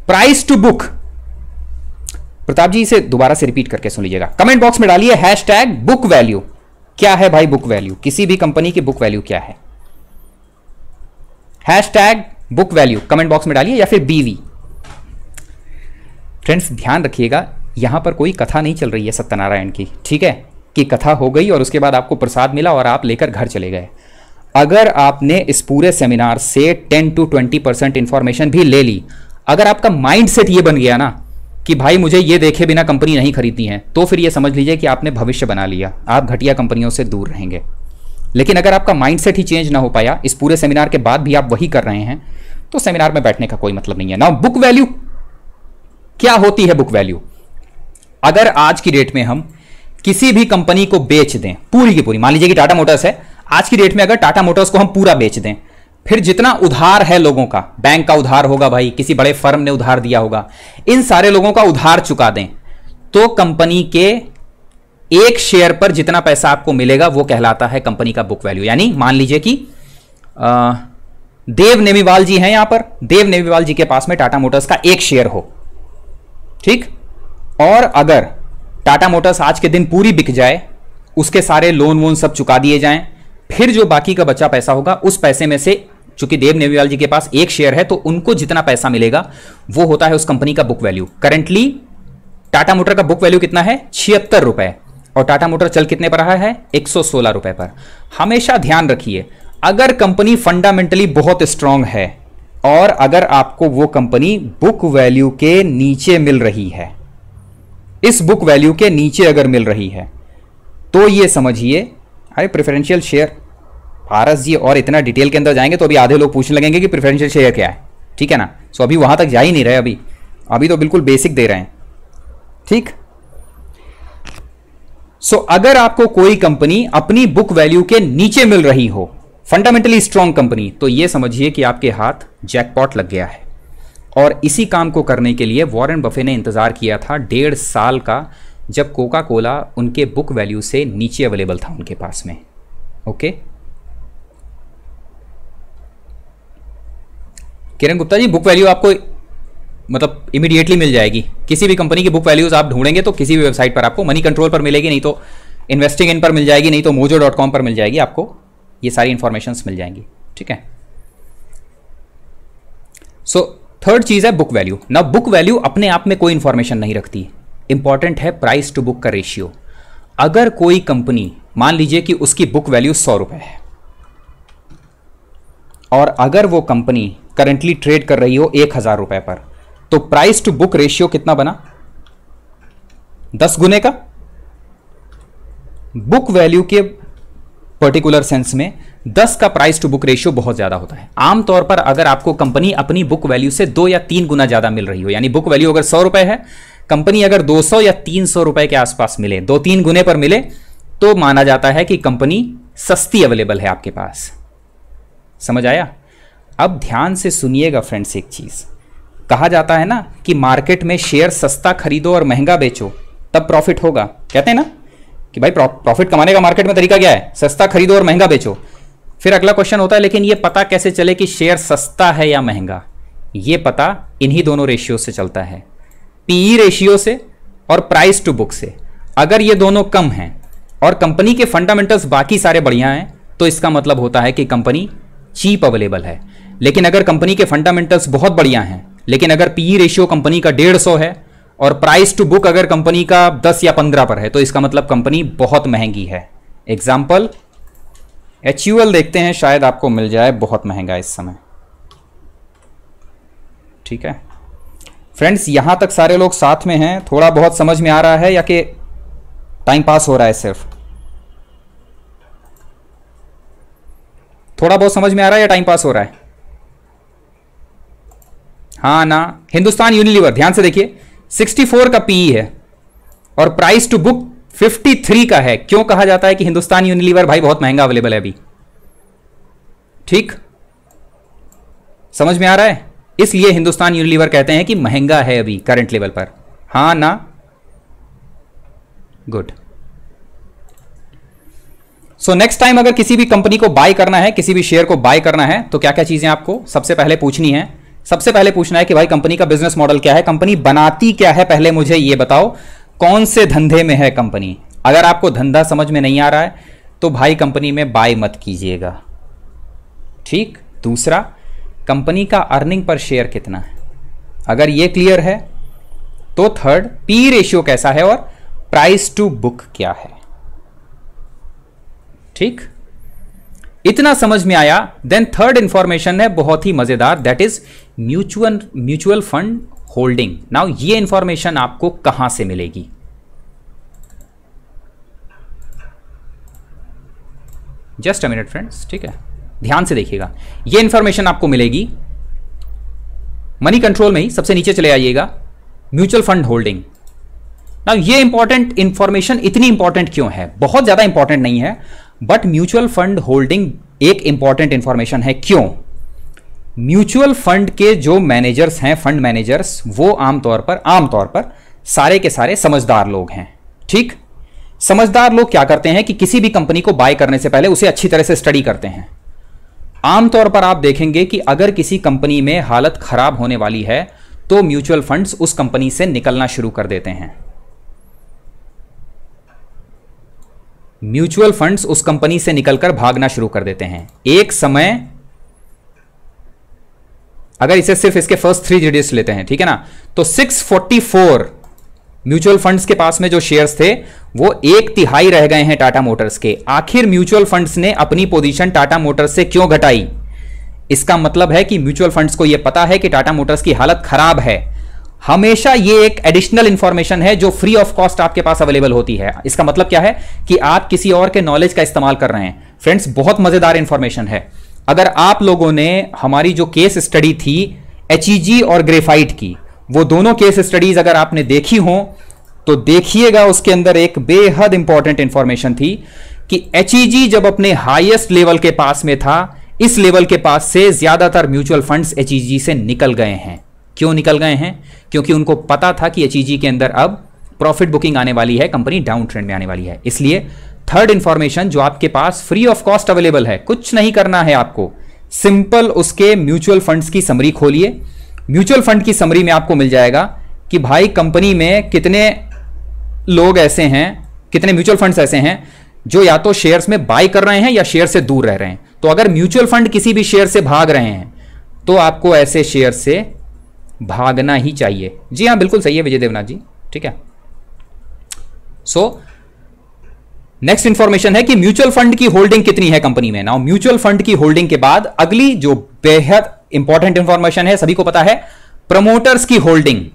price to book. Pratap ji इसे दोबारा से रिपीट करके सुन लीजिएगा। कमेंट बॉक्स में डालिए #बुक वैल्यू। क्या है भाई बुक वैल्यू? किसी भी कंपनी की बुक वैल्यू क्या है? #बुक वैल्यू कमेंट बॉक्स में डालिए या फिर बीवी। फ्रेंड्स ध्यान रखिएगा, यहां पर कोई कथा नहीं चल रही है सत्यनारायण की। ठीक है, कि कथा हो गई और उसके बाद आपको प्रसाद मिला और आप लेकर घर चले गए। अगर आपने इस पूरे सेमिनार से 10 to 20% इंफॉर्मेशन भी ले ली, अगर आपका माइंड सेट ये बन गया ना कि भाई मुझे ये देखे बिना कंपनी नहीं खरीदनी है, तो फिर ये समझ लीजिए कि आपने भविष्य बना लिया, आप घटिया कंपनियों से दूर रहेंगे। लेकिन अगर आपका माइंड सेट ही चेंज ना हो पाया, इस पूरे सेमिनार के बाद भी आप वही कर रहे हैं, तो सेमिनार में बैठने का कोई मतलब नहीं है। नाउ बुक वैल्यू क्या होती है? बुक वैल्यू, अगर आज की डेट में हम किसी भी कंपनी को बेच दें पूरी की पूरी, मान लीजिए कि टाटा मोटर्स है, आज की डेट में अगर टाटा मोटर्स को हम पूरा बेच दें, फिर जितना उधार है लोगों का, बैंक का उधार होगा भाई, किसी बड़े फर्म ने उधार दिया होगा, इन सारे लोगों का उधार चुका दें, तो कंपनी के एक शेयर पर जितना पैसा आपको मिलेगा वो कहलाता है कंपनी का बुक वैल्यू। यानी मान लीजिए कि देव नेमीवाल जी हैं यहां पर, देव नेमीवाल जी के पास में टाटा मोटर्स का एक शेयर हो, ठीक, और अगर टाटा मोटर्स आज के दिन पूरी बिक जाए, उसके सारे लोन वोन सब चुका दिए जाएं, फिर जो बाकी का बचा पैसा होगा, उस पैसे में से चूंकि देव नेमीवाल जी के पास एक शेयर है, तो उनको जितना पैसा मिलेगा वो होता है उस कंपनी का book value. Currently Tata motor का बुक वैल्यू कितना है? 76 रुपए, और टाटा मोटर चल कितने पर रहा है? 116 रुपए पर। हमेशा ध्यान रखिए, अगर कंपनी फंडामेंटली बहुत स्ट्रांग है और अगर आपको वो कंपनी बुक वैल्यू के नीचे मिल रही है, इस बुक वैल्यू के नीचे अगर मिल रही है, तो ये समझिए अरे प्रेफरेंशियल शेयर, पारस जी और इतना डिटेल के अंदर जाएंगे तो अभी आधे लोग पूछने लगेंगे कि प्रेफरेंशियल शेयर क्या है, ठीक है ना। सो अभी वहां तक जा ही नहीं रहे, अभी तो बिल्कुल बेसिक दे रहे हैं, ठीक। सो अगर आपको कोई कंपनी अपनी बुक वैल्यू के नीचे मिल रही हो, फंडामेंटली स्ट्रांग कंपनी, तो यह समझिए कि आपके हाथ जैकपॉट लग गया है। और इसी काम को करने के लिए वॉरेन बफे ने इंतजार किया था 1.5 साल का, जब कोका कोला उनके बुक वैल्यू से नीचे अवेलेबल था उनके पास में। ओके, किरण गुप्ता जी, बुक वैल्यू आपको मतलब इमीडिएटली मिल जाएगी। किसी भी कंपनी की बुक वैल्यूज आप ढूंढेंगे तो किसी भी वेबसाइट पर आपको मनी कंट्रोल पर मिलेगी, नहीं तो इन्वेस्टिंग इन पर मिल जाएगी, नहीं तो mojo.com पर मिल जाएगी, आपको ये सारी इंफॉर्मेशंस मिल जाएंगी, ठीक है। सो थर्ड चीज है बुक वैल्यू। ना बुक वैल्यू अपने आप में कोई इंफॉर्मेशन नहीं रखती, इंपॉर्टेंट है प्राइस टू बुक का रेशियो। अगर कोई कंपनी मान लीजिए कि उसकी बुक वैल्यू 100 रुपए है और अगर वो कंपनी करंटली ट्रेड कर रही हो 1000 रुपए पर, तो प्राइस टू बुक रेशियो कितना बना? 10 गुने का। बुक वैल्यू के पर्टिकुलर सेंस में 10 का प्राइस टू बुक रेशियो बहुत ज्यादा होता है। आमतौर पर अगर आपको कंपनी अपनी बुक वैल्यू से 2 या 3 गुना ज्यादा मिल रही हो, यानी बुक वैल्यू अगर 100 रुपए है, कंपनी अगर 200 या 300 रुपए के आसपास मिले, 2-3 गुने पर मिले, तो माना जाता है कि कंपनी सस्ती अवेलेबल है आपके पास। समझ आया? अब ध्यान से सुनिएगा फ्रेंड्स, एक चीज कहा जाता है ना कि मार्केट में शेयर सस्ता खरीदो और महंगा बेचो तब प्रॉफिट होगा। कहते हैं ना कि भाई प्रॉफिट कमाने का मार्केट में तरीका क्या है? सस्ता खरीदो और महंगा बेचो। फिर अगला क्वेश्चन होता है लेकिन ये पता कैसे चले कि शेयर सस्ता है या महंगा? ये पता इन्हीं दोनों रेशियो से चलता है, पीई रेशियो से और प्राइस टू बुक से। अगर ये दोनों कम हैं और कंपनी के फंडामेंटल्स बाकी सारे बढ़िया हैं, तो इसका मतलब होता है कि कंपनी चीप अवेलेबल है। लेकिन अगर कंपनी के फंडामेंटल्स बहुत बढ़िया हैं, लेकिन अगर पीई रेशियो कंपनी का 150 है और प्राइस टू बुक अगर कंपनी का 10 या 15 पर है, तो इसका मतलब कंपनी बहुत महंगी है। एग्जाम्पल HUL देखते हैं, शायद आपको मिल जाए, बहुत महंगा इस समय, ठीक है फ्रेंड्स। यहां तक सारे लोग साथ में हैं, थोड़ा बहुत समझ में आ रहा है या कि टाइम पास हो रहा है? सिर्फ थोड़ा बहुत समझ में आ रहा है या टाइम पास हो रहा है? हाँ ना। हिंदुस्तान यूनिलीवर ध्यान से देखिए, 64 का पीई है और प्राइस टू बुक 53 का है। क्यों कहा जाता है कि हिंदुस्तान यूनिलीवर भाई बहुत महंगा अवेलेबल है अभी? ठीक, समझ में आ रहा है? इसलिए हिंदुस्तान यूनिलीवर कहते हैं कि महंगा है अभी करंट लेवल पर। हाँ ना, गुड। सो नेक्स्ट टाइम अगर किसी भी कंपनी को बाय करना है, किसी भी शेयर को बाय करना है, तो क्या क्या चीजें आपको सबसे पहले पूछनी है? सबसे पहले पूछना है कि भाई कंपनी का बिजनेस मॉडल क्या है, कंपनी बनाती क्या है, पहले मुझे ये बताओ, कौन से धंधे में है कंपनी। अगर आपको धंधा समझ में नहीं आ रहा है तो भाई कंपनी में बाय मत कीजिएगा, ठीक। दूसरा, कंपनी का अर्निंग पर शेयर कितना है, अगर ये क्लियर है तो थर्ड, पी रेशियो कैसा है और प्राइस टू बुक क्या है, ठीक। इतना समझ में आया। देन थर्ड इंफॉर्मेशन है बहुत ही मजेदार, that is mutual fund holding. Now ये इंफॉर्मेशन आपको कहां से मिलेगी? जस्ट अ मिनट फ्रेंड्स, ठीक है, ध्यान से देखिएगा। ये इंफॉर्मेशन आपको मिलेगी मनी कंट्रोल में ही, सबसे नीचे चले आइएगा, म्यूचुअल फंड होल्डिंग। नाउ ये इंपॉर्टेंट इंफॉर्मेशन इतनी इंपॉर्टेंट क्यों है? बहुत ज्यादा इंपॉर्टेंट नहीं है, बट म्यूचुअल फंड होल्डिंग एक इंपॉर्टेंट इंफॉर्मेशन है। क्यों? म्यूचुअल फंड के जो मैनेजर्स हैं, फंड मैनेजर्स, वो आमतौर पर सारे के सारे समझदार लोग हैं। ठीक, समझदार लोग क्या करते हैं कि किसी भी कंपनी को बाय करने से पहले उसे अच्छी तरह से स्टडी करते हैं। आमतौर पर आप देखेंगे कि अगर किसी कंपनी में हालत खराब होने वाली है तो म्यूचुअल फंड्स उस कंपनी से निकलना शुरू कर देते हैं। म्यूचुअल फंड्स उस कंपनी से निकलकर भागना शुरू कर देते हैं। एक समय, अगर इसे सिर्फ इसके फर्स्ट 3 डिजिट्स लेते हैं, ठीक है ना, तो 644 म्यूचुअल फंड्स के पास में जो शेयर्स थे वो 1/3 रह गए हैं टाटा मोटर्स के। आखिर म्यूचुअल फंड्स ने अपनी पोजीशन टाटा मोटर्स से क्यों घटाई? इसका मतलब है कि म्यूचुअल फंड्स को यह पता है कि टाटा मोटर्स की हालत खराब है। हमेशा ये एक एडिशनल इंफॉर्मेशन है जो फ्री ऑफ कॉस्ट आपके पास अवेलेबल होती है। इसका मतलब क्या है कि आप किसी और के नॉलेज का इस्तेमाल कर रहे हैं। फ्रेंड्स, बहुत मजेदार इंफॉर्मेशन है। अगर आप लोगों ने हमारी जो केस स्टडी थी HEG और ग्रेफाइट की, वो दोनों केस स्टडीज अगर आपने देखी हो तो देखिएगा, उसके अंदर एक बेहद इंपॉर्टेंट इंफॉर्मेशन थी कि HEG जब अपने हाईएस्ट लेवल के पास में था, इस लेवल के पास से ज्यादातर म्यूचुअल फंड्स HEG से निकल गए हैं। क्यों निकल गए हैं? क्योंकि उनको पता था कि HEG के अंदर अब प्रॉफिट बुकिंग आने वाली है, कंपनी डाउन ट्रेंड में आने वाली है। इसलिए थर्ड इंफॉर्मेशन जो आपके पास फ्री ऑफ कॉस्ट अवेलेबल है, कुछ नहीं करना है आपको, सिंपल उसके म्यूचुअल फंड्स की समरी खोलिए। म्यूचुअल फंड की समरी में आपको मिल जाएगा कि भाई कंपनी में कितने लोग ऐसे हैं, कितने म्यूचुअल फंड्स ऐसे हैं जो या तो शेयर्स में बाय कर रहे हैं या शेयर से दूर रह रहे हैं। तो अगर म्यूचुअल फंड किसी भी शेयर से भाग रहे हैं तो आपको ऐसे शेयर से भागना ही चाहिए। जी हाँ, बिल्कुल सही है विजय देवनाथ जी, ठीक है। सो नेक्स्ट इंफॉर्मेशन है कि म्यूचुअल फंड की होल्डिंग कितनी है कंपनी में। नाउ म्यूचुअल फंड की होल्डिंग के बाद अगली जो बेहद इंपॉर्टेंट इंफॉर्मेशन है, सभी को पता है, प्रमोटर्स की होल्डिंग।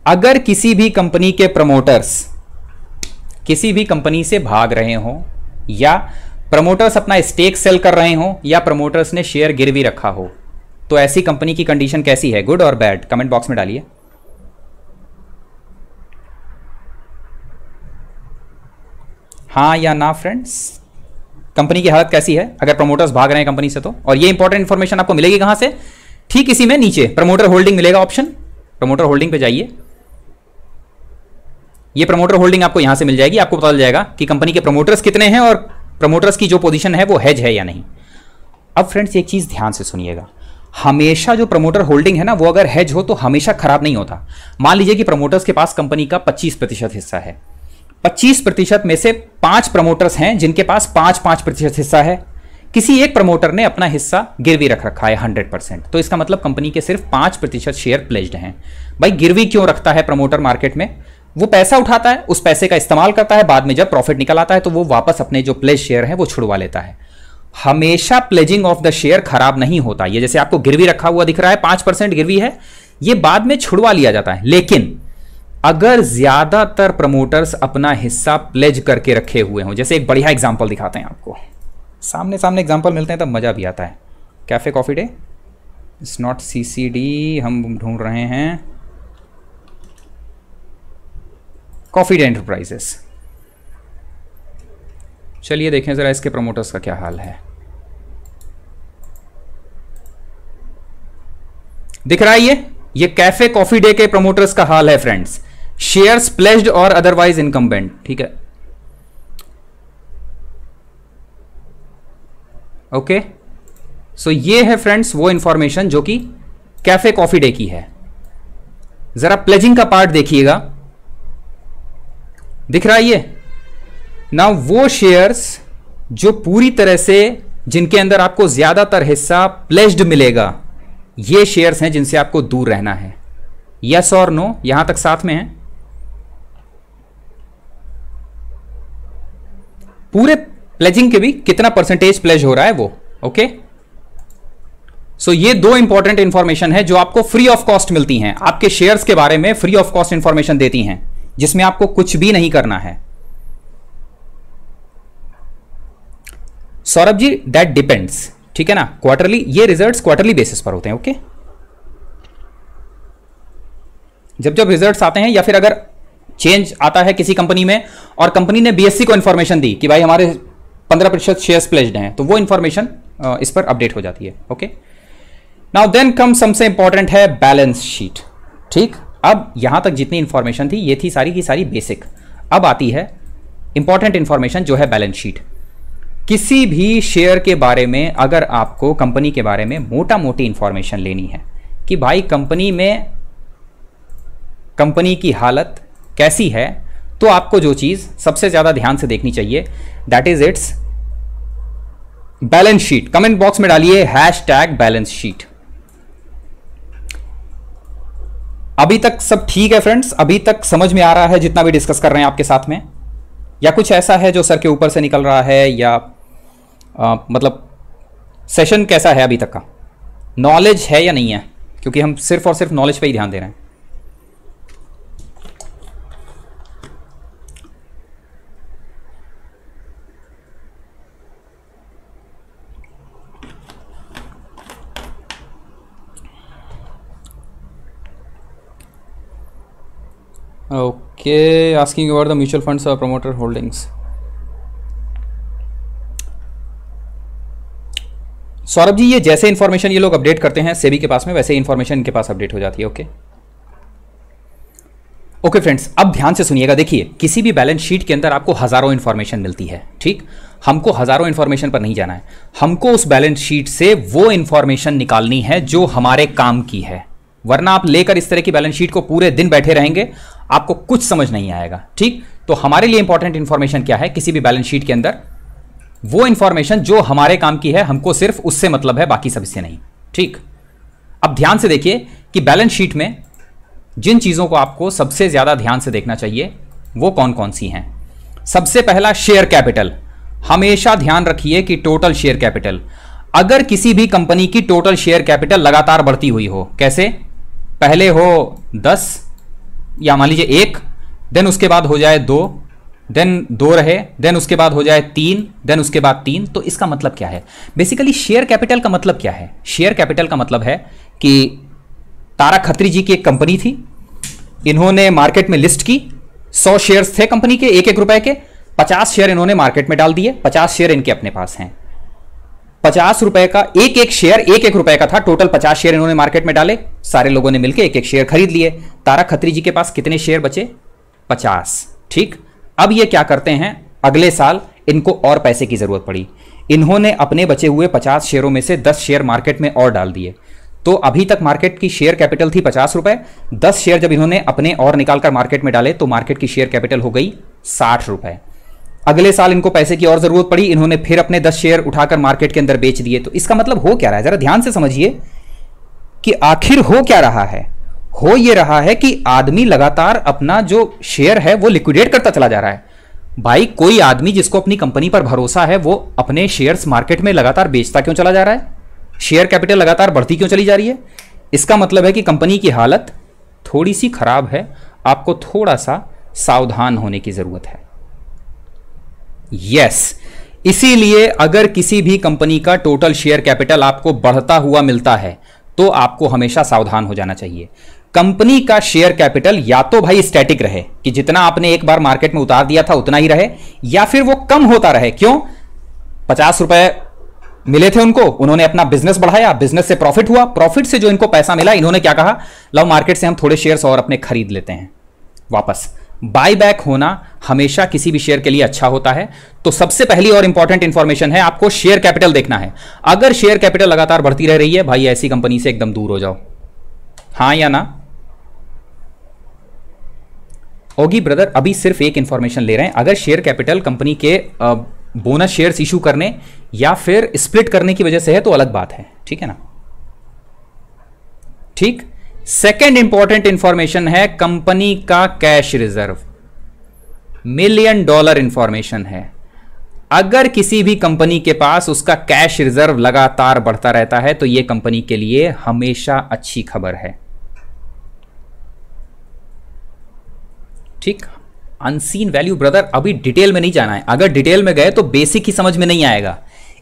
अगर किसी भी कंपनी के प्रमोटर्स किसी भी कंपनी से भाग रहे हो, या प्रमोटर्स अपना स्टेक सेल कर रहे हो, या प्रमोटर्स ने शेयर गिरवी रखा हो, तो ऐसी कंपनी की कंडीशन कैसी है? गुड और बैड? कमेंट बॉक्स में डालिए। हाँ या ना फ्रेंड्स, कंपनी की हालत कैसी है अगर प्रमोटर्स भाग रहे हैं कंपनी से तो? और ये इंपॉर्टेंट इंफॉर्मेशन आपको मिलेगी कहां से? ठीक इसी में नीचे प्रमोटर होल्डिंग मिलेगा ऑप्शन, प्रमोटर होल्डिंग पे जाइए। ये प्रमोटर होल्डिंग आपको यहां से मिल जाएगी। आपको पता चल जाएगा कि कंपनी के प्रमोटर्स कितने हैं और प्रमोटर्स की जो पोजीशन है वो हेज है या नहीं। अब फ्रेंड्स एक चीज ध्यान से सुनिएगा, हमेशा जो प्रमोटर होल्डिंग है ना, वो अगर हेज हो तो हमेशा खराब नहीं होता। मान लीजिए कि प्रमोटर्स के पास कंपनी का 25% हिस्सा है, 25% में से 5 प्रमोटर्स हैं जिनके पास 5-5% हिस्सा है। किसी एक प्रमोटर ने अपना हिस्सा गिरवी रख रखा है 100%, तो इसका मतलब कंपनी के सिर्फ 5% शेयर प्लेज्ड हैं। भाई गिरवी क्यों रखता है प्रमोटर मार्केट में? वो पैसा उठाता है, उस पैसे का इस्तेमाल करता है, बाद में जब प्रॉफिट निकल आता है तो वो वापस अपने जो प्लेज शेयर हैं वो छुड़वा लेता है। हमेशा प्लेजिंग ऑफ द शेयर खराब नहीं होता। ये जैसे आपको गिरवी रखा हुआ दिख रहा है, 5% गिरवी है, ये बाद में छुड़वा लिया जाता है। लेकिन अगर ज्यादातर प्रमोटर्स अपना हिस्सा प्लेज करके रखे हुए हों, जैसे एक बढ़िया एग्जांपल दिखाते हैं आपको, सामने सामने एग्जांपल मिलते हैं तब मजा भी आता है। Cafe coffee day, it's not CCD, हम ढूंढ रहे हैं कॉफी डे एंटरप्राइजेस। चलिए देखें जरा इसके प्रमोटर्स का क्या हाल है। दिख रहा है ये कैफे कॉफी डे के प्रमोटर्स का हाल है फ्रेंड्स। शेयर्स प्लेज्ड और अदरवाइज इनकम्बेंट, ठीक है, ओके। सो ये है फ्रेंड्स वो इंफॉर्मेशन जो कि कैफे कॉफी डे की है। जरा प्लेजिंग का पार्ट देखिएगा, दिख रहा है ये ना, वो शेयर्स जो पूरी तरह से, जिनके अंदर आपको ज्यादातर हिस्सा प्लेज्ड मिलेगा, ये शेयर्स हैं जिनसे आपको दूर रहना है। यस और नो यहां तक साथ में है? प्लेजिंग के भी कितना परसेंटेज प्लेज हो रहा है वो। ओके, सो ये दो इंपॉर्टेंट इंफॉर्मेशन है जो आपको फ्री ऑफ कॉस्ट मिलती हैं, आपके शेयर्स के बारे में फ्री ऑफ कॉस्ट इंफॉर्मेशन देती हैं, जिसमें आपको कुछ भी नहीं करना है। सौरभ जी, दैट डिपेंड्स, ठीक है ना, क्वार्टरली, ये रिजल्ट्स क्वार्टरली बेसिस पर होते हैं। ओके, जब जब रिजल्ट्स आते हैं या फिर अगर चेंज आता है किसी कंपनी में और कंपनी ने बीएससी को इंफॉर्मेशन दी कि भाई हमारे 15% शेयर्स प्लेज्ड हैं, तो वो इंफॉर्मेशन इस पर अपडेट हो जाती है। ओके, नाउ देन कम सबसे इंपॉर्टेंट है बैलेंस शीट। ठीक, अब यहां तक जितनी इंफॉर्मेशन थी ये थी सारी की सारी बेसिक। अब आती है इंपॉर्टेंट इंफॉर्मेशन जो है बैलेंस शीट। किसी भी शेयर के बारे में अगर आपको कंपनी के बारे में मोटा मोटी इंफॉर्मेशन लेनी है कि भाई कंपनी में कंपनी की हालत कैसी है, तो आपको जो चीज सबसे ज्यादा ध्यान से देखनी चाहिए that is it's balance sheet. Comment box में डालिए #बैलेंस शीट। अभी तक सब ठीक है फ्रेंड्स? अभी तक समझ में आ रहा है जितना भी डिस्कस कर रहे हैं आपके साथ में, या कुछ ऐसा है जो सर के ऊपर से निकल रहा है, या मतलब सेशन कैसा है अभी तक का? नॉलेज है या नहीं है? क्योंकि हम सिर्फ और सिर्फ नॉलेज पे ही ध्यान दे रहे हैं। Okay, asking about the mutual funds or promoter holdings. Saurabh ji, ये जैसे इंफॉर्मेशन ये लोग अपडेट करते हैं सेबी के पास में, वैसे इंफॉर्मेशन इनके पास अपडेट हो जाती है। ओके ओके फ्रेंड्स, अब ध्यान से सुनिएगा। देखिए, किसी भी बैलेंस शीट के अंदर आपको हजारों इंफॉर्मेशन मिलती है। ठीक, हमको हजारों इंफॉर्मेशन पर नहीं जाना है, हमको उस बैलेंस शीट से वो इंफॉर्मेशन निकालनी है जो हमारे काम की है। वरना आप लेकर इस तरह की बैलेंस शीट को पूरे दिन बैठे रहेंगे, आपको कुछ समझ नहीं आएगा। ठीक, तो हमारे लिए इंपॉर्टेंट इंफॉर्मेशन क्या है किसी भी बैलेंस शीट के अंदर? वो इंफॉर्मेशन जो हमारे काम की है, हमको सिर्फ उससे मतलब है, बाकी सब इससे नहीं। ठीक, अब ध्यान से देखिए कि बैलेंस शीट में जिन चीजों को आपको सबसे ज्यादा ध्यान से देखना चाहिए वो कौन कौन सी हैं। सबसे पहला शेयर कैपिटल। हमेशा ध्यान रखिए कि टोटल शेयर कैपिटल, अगर किसी भी कंपनी की टोटल शेयर कैपिटल लगातार बढ़ती हुई हो, कैसे? पहले हो 10 या मान लीजिए 1, देन उसके बाद हो जाए 2, देन 2 रहे, देन उसके बाद हो जाए 3, देन उसके बाद 3, तो इसका मतलब क्या है? बेसिकली शेयर कैपिटल का मतलब क्या है? शेयर कैपिटल का मतलब है कि तारा खत्री जी की एक कंपनी थी, इन्होंने मार्केट में लिस्ट की, 100 शेयर्स थे कंपनी के 1-1 रुपए के, 50 शेयर इन्होंने मार्केट में डाल दिए, 50 शेयर इनके अपने पास हैं। 50 रुपए का एक शेयर 1-1 रुपए का था, टोटल 50 शेयर इन्होंने मार्केट में डाले, सारे लोगों ने मिलकर 1-1 शेयर खरीद लिए। तारा खत्री जी के पास कितने शेयर बचे? 50। ठीक, अब ये क्या करते हैं, अगले साल इनको और पैसे की जरूरत पड़ी, इन्होंने अपने बचे हुए 50 शेयरों में से 10 शेयर मार्केट में और डाल दिए। तो अभी तक मार्केट की शेयर कैपिटल थी 50 रुपए, 10 शेयर जब इन्होंने अपने और निकालकर मार्केट में डाले तो मार्केट की शेयर कैपिटल हो गई 60 रुपए। अगले साल इनको पैसे की और जरूरत पड़ी, इन्होंने फिर अपने 10 शेयर उठाकर मार्केट के अंदर बेच दिए। तो इसका मतलब हो क्या रहा है? जरा ध्यान से समझिए कि आखिर हो क्या रहा है। हो ये रहा है कि आदमी लगातार अपना जो शेयर है वो लिक्विडेट करता चला जा रहा है। भाई, कोई आदमी जिसको अपनी कंपनी पर भरोसा है वो अपने शेयर्स मार्केट में लगातार बेचता क्यों चला जा रहा है? शेयर कैपिटल लगातार बढ़ती क्यों चली जा रही है? इसका मतलब है कि कंपनी की हालत थोड़ी सी खराब है, आपको थोड़ा सा सावधान होने की जरूरत है। यस, इसीलिए अगर किसी भी कंपनी का टोटल शेयर कैपिटल आपको बढ़ता हुआ मिलता है तो आपको हमेशा सावधान हो जाना चाहिए। कंपनी का शेयर कैपिटल या तो भाई स्टैटिक रहे कि जितना आपने एक बार मार्केट में उतार दिया था उतना ही रहे, या फिर वो कम होता रहे। क्यों? 50 रुपए मिले थे उनको, उन्होंने अपना बिजनेस बढ़ाया, बिजनेस से प्रॉफिट हुआ, प्रॉफिट से जो इनको पैसा मिला इन्होंने क्या कहा, लो मार्केट से हम थोड़े शेयर्स और अपने खरीद लेते हैं वापस। बाय बैक होना हमेशा किसी भी शेयर के लिए अच्छा होता है। तो सबसे पहली और इंपॉर्टेंट इंफॉर्मेशन है, आपको शेयर कैपिटल देखना है। अगर शेयर कैपिटल लगातार बढ़ती रह रही है, भाई ऐसी कंपनी से एकदम दूर हो जाओ। हां या ना? ओगी ब्रदर, अभी सिर्फ एक इंफॉर्मेशन ले रहे हैं। अगर शेयर कैपिटल कंपनी के बोनस शेयर्स इशू करने या फिर स्प्लिट करने की वजह से है तो अलग बात है, ठीक है ना? ठीक, सेकेंड इंपॉर्टेंट इंफॉर्मेशन है कंपनी का कैश रिजर्व। $1 मिलियन इंफॉर्मेशन है। अगर किसी भी कंपनी के पास उसका कैश रिजर्व लगातार बढ़ता रहता है तो यह कंपनी के लिए हमेशा अच्छी खबर है। ठीक, अनसीन वैल्यू ब्रदर, अभी डिटेल में नहीं जाना है। अगर डिटेल में गए तो बेसिक ही समझ में नहीं आएगा,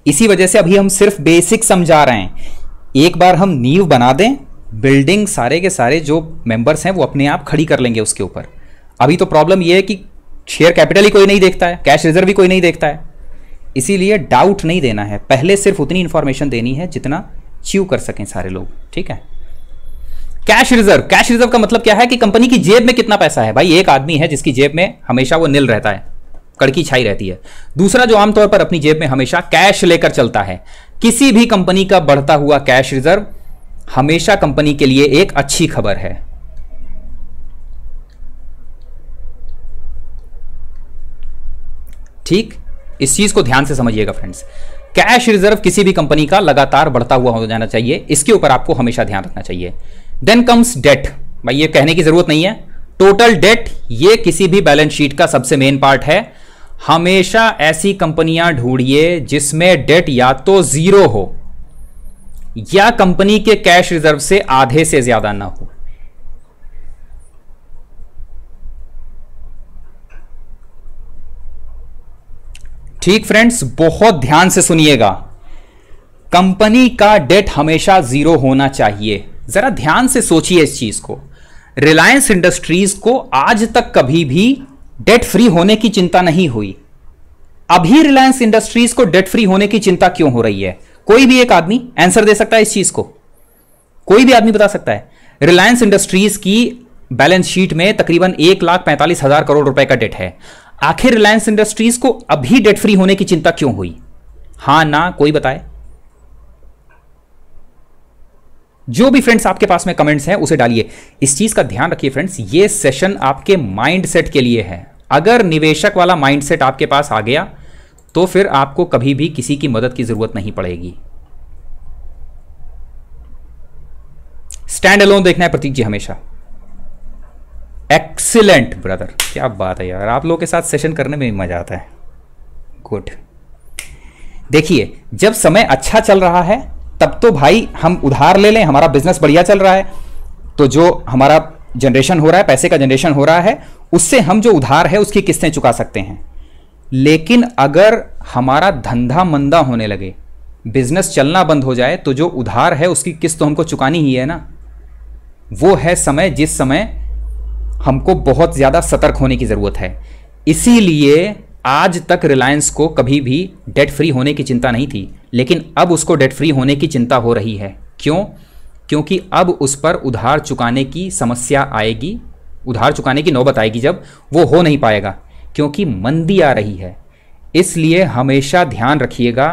इसी वजह से अभी हम सिर्फ बेसिक समझा रहे हैं। एक बार हम नींव बना दें, बिल्डिंग सारे के सारे जो मेंबर्स हैं वो अपने आप खड़ी कर लेंगे उसके ऊपर। अभी तो प्रॉब्लम यह है कि शेयर कैपिटल ही कोई नहीं देखता है, कैश रिजर्व भी कोई नहीं देखता है, इसीलिए डाउट नहीं देना है। पहले सिर्फ उतनी इंफॉर्मेशन देनी है जितना च्यू कर सकें सारे लोग। ठीक है, कैश रिजर्व, कैश रिजर्व का मतलब क्या है कि कंपनी की जेब में कितना पैसा है। भाई एक आदमी है जिसकी जेब में हमेशा वो नील रहता है, कड़की छाई रहती है। दूसरा जो आमतौर पर अपनी जेब में हमेशा कैश लेकर चलता है। किसी भी कंपनी का बढ़ता हुआ कैश रिजर्व हमेशा कंपनी के लिए एक अच्छी खबर है। ठीक, इस चीज को ध्यान से समझिएगा फ्रेंड्स। कैश रिजर्व किसी भी कंपनी का लगातार बढ़ता हुआ हो जाना चाहिए, इसके ऊपर आपको हमेशा ध्यान रखना चाहिए। देन कम्स डेट, भाई ये कहने की जरूरत नहीं है। टोटल डेट ये किसी भी बैलेंस शीट का सबसे मेन पार्ट है। हमेशा ऐसी कंपनियां ढूंढिए जिसमें डेट या तो जीरो हो या कंपनी के कैश रिजर्व से आधे से ज्यादा ना हो। ठीक फ्रेंड्स, बहुत ध्यान से सुनिएगा। कंपनी का डेट हमेशा जीरो होना चाहिए। जरा ध्यान से सोचिए इस चीज को। रिलायंस इंडस्ट्रीज को आज तक कभी भी डेट फ्री होने की चिंता नहीं हुई। अभी रिलायंस इंडस्ट्रीज को डेट फ्री होने की चिंता क्यों हो रही है? कोई भी एक आदमी आंसर दे सकता है इस चीज को? कोई भी आदमी बता सकता है? रिलायंस इंडस्ट्रीज की बैलेंस शीट में तकरीबन 1,45,000 करोड़ रुपए का डेट है। आखिर रिलायंस इंडस्ट्रीज को अभी डेट फ्री होने की चिंता क्यों हुई? हां ना, कोई बताए? जो भी फ्रेंड्स आपके पास में कमेंट्स हैं उसे डालिए। इस चीज का ध्यान रखिए फ्रेंड्स, ये सेशन आपके माइंडसेट के लिए है। अगर निवेशक वाला माइंडसेट आपके पास आ गया तो फिर आपको कभी भी किसी की मदद की जरूरत नहीं पड़ेगी। स्टैंड अलोन देखना है प्रतीक जी हमेशा। एक्सीलेंट ब्रदर, क्या बात है यार, आप लोगों के साथ सेशन करने में भी मजा आता है। गुड। देखिए, जब समय अच्छा चल रहा है तब तो भाई हम उधार ले लें, हमारा बिजनेस बढ़िया चल रहा है तो जो हमारा जनरेशन हो रहा है, पैसे का जनरेशन हो रहा है, उससे हम जो उधार है उसकी किस्तें चुका सकते हैं। लेकिन अगर हमारा धंधा मंदा होने लगे, बिजनेस चलना बंद हो जाए, तो जो उधार है उसकी किस्त तो हमको चुकानी ही है ना। वो है समय जिस समय हमको बहुत ज्यादा सतर्क होने की जरूरत है। इसीलिए आज तक रिलायंस को कभी भी डेट फ्री होने की चिंता नहीं थी, लेकिन अब उसको डेट फ्री होने की चिंता हो रही है। क्यों? क्योंकि अब उस पर उधार चुकाने की समस्या आएगी, उधार चुकाने की नौबत आएगी जब वो हो नहीं पाएगा, क्योंकि मंदी आ रही है। इसलिए हमेशा ध्यान रखिएगा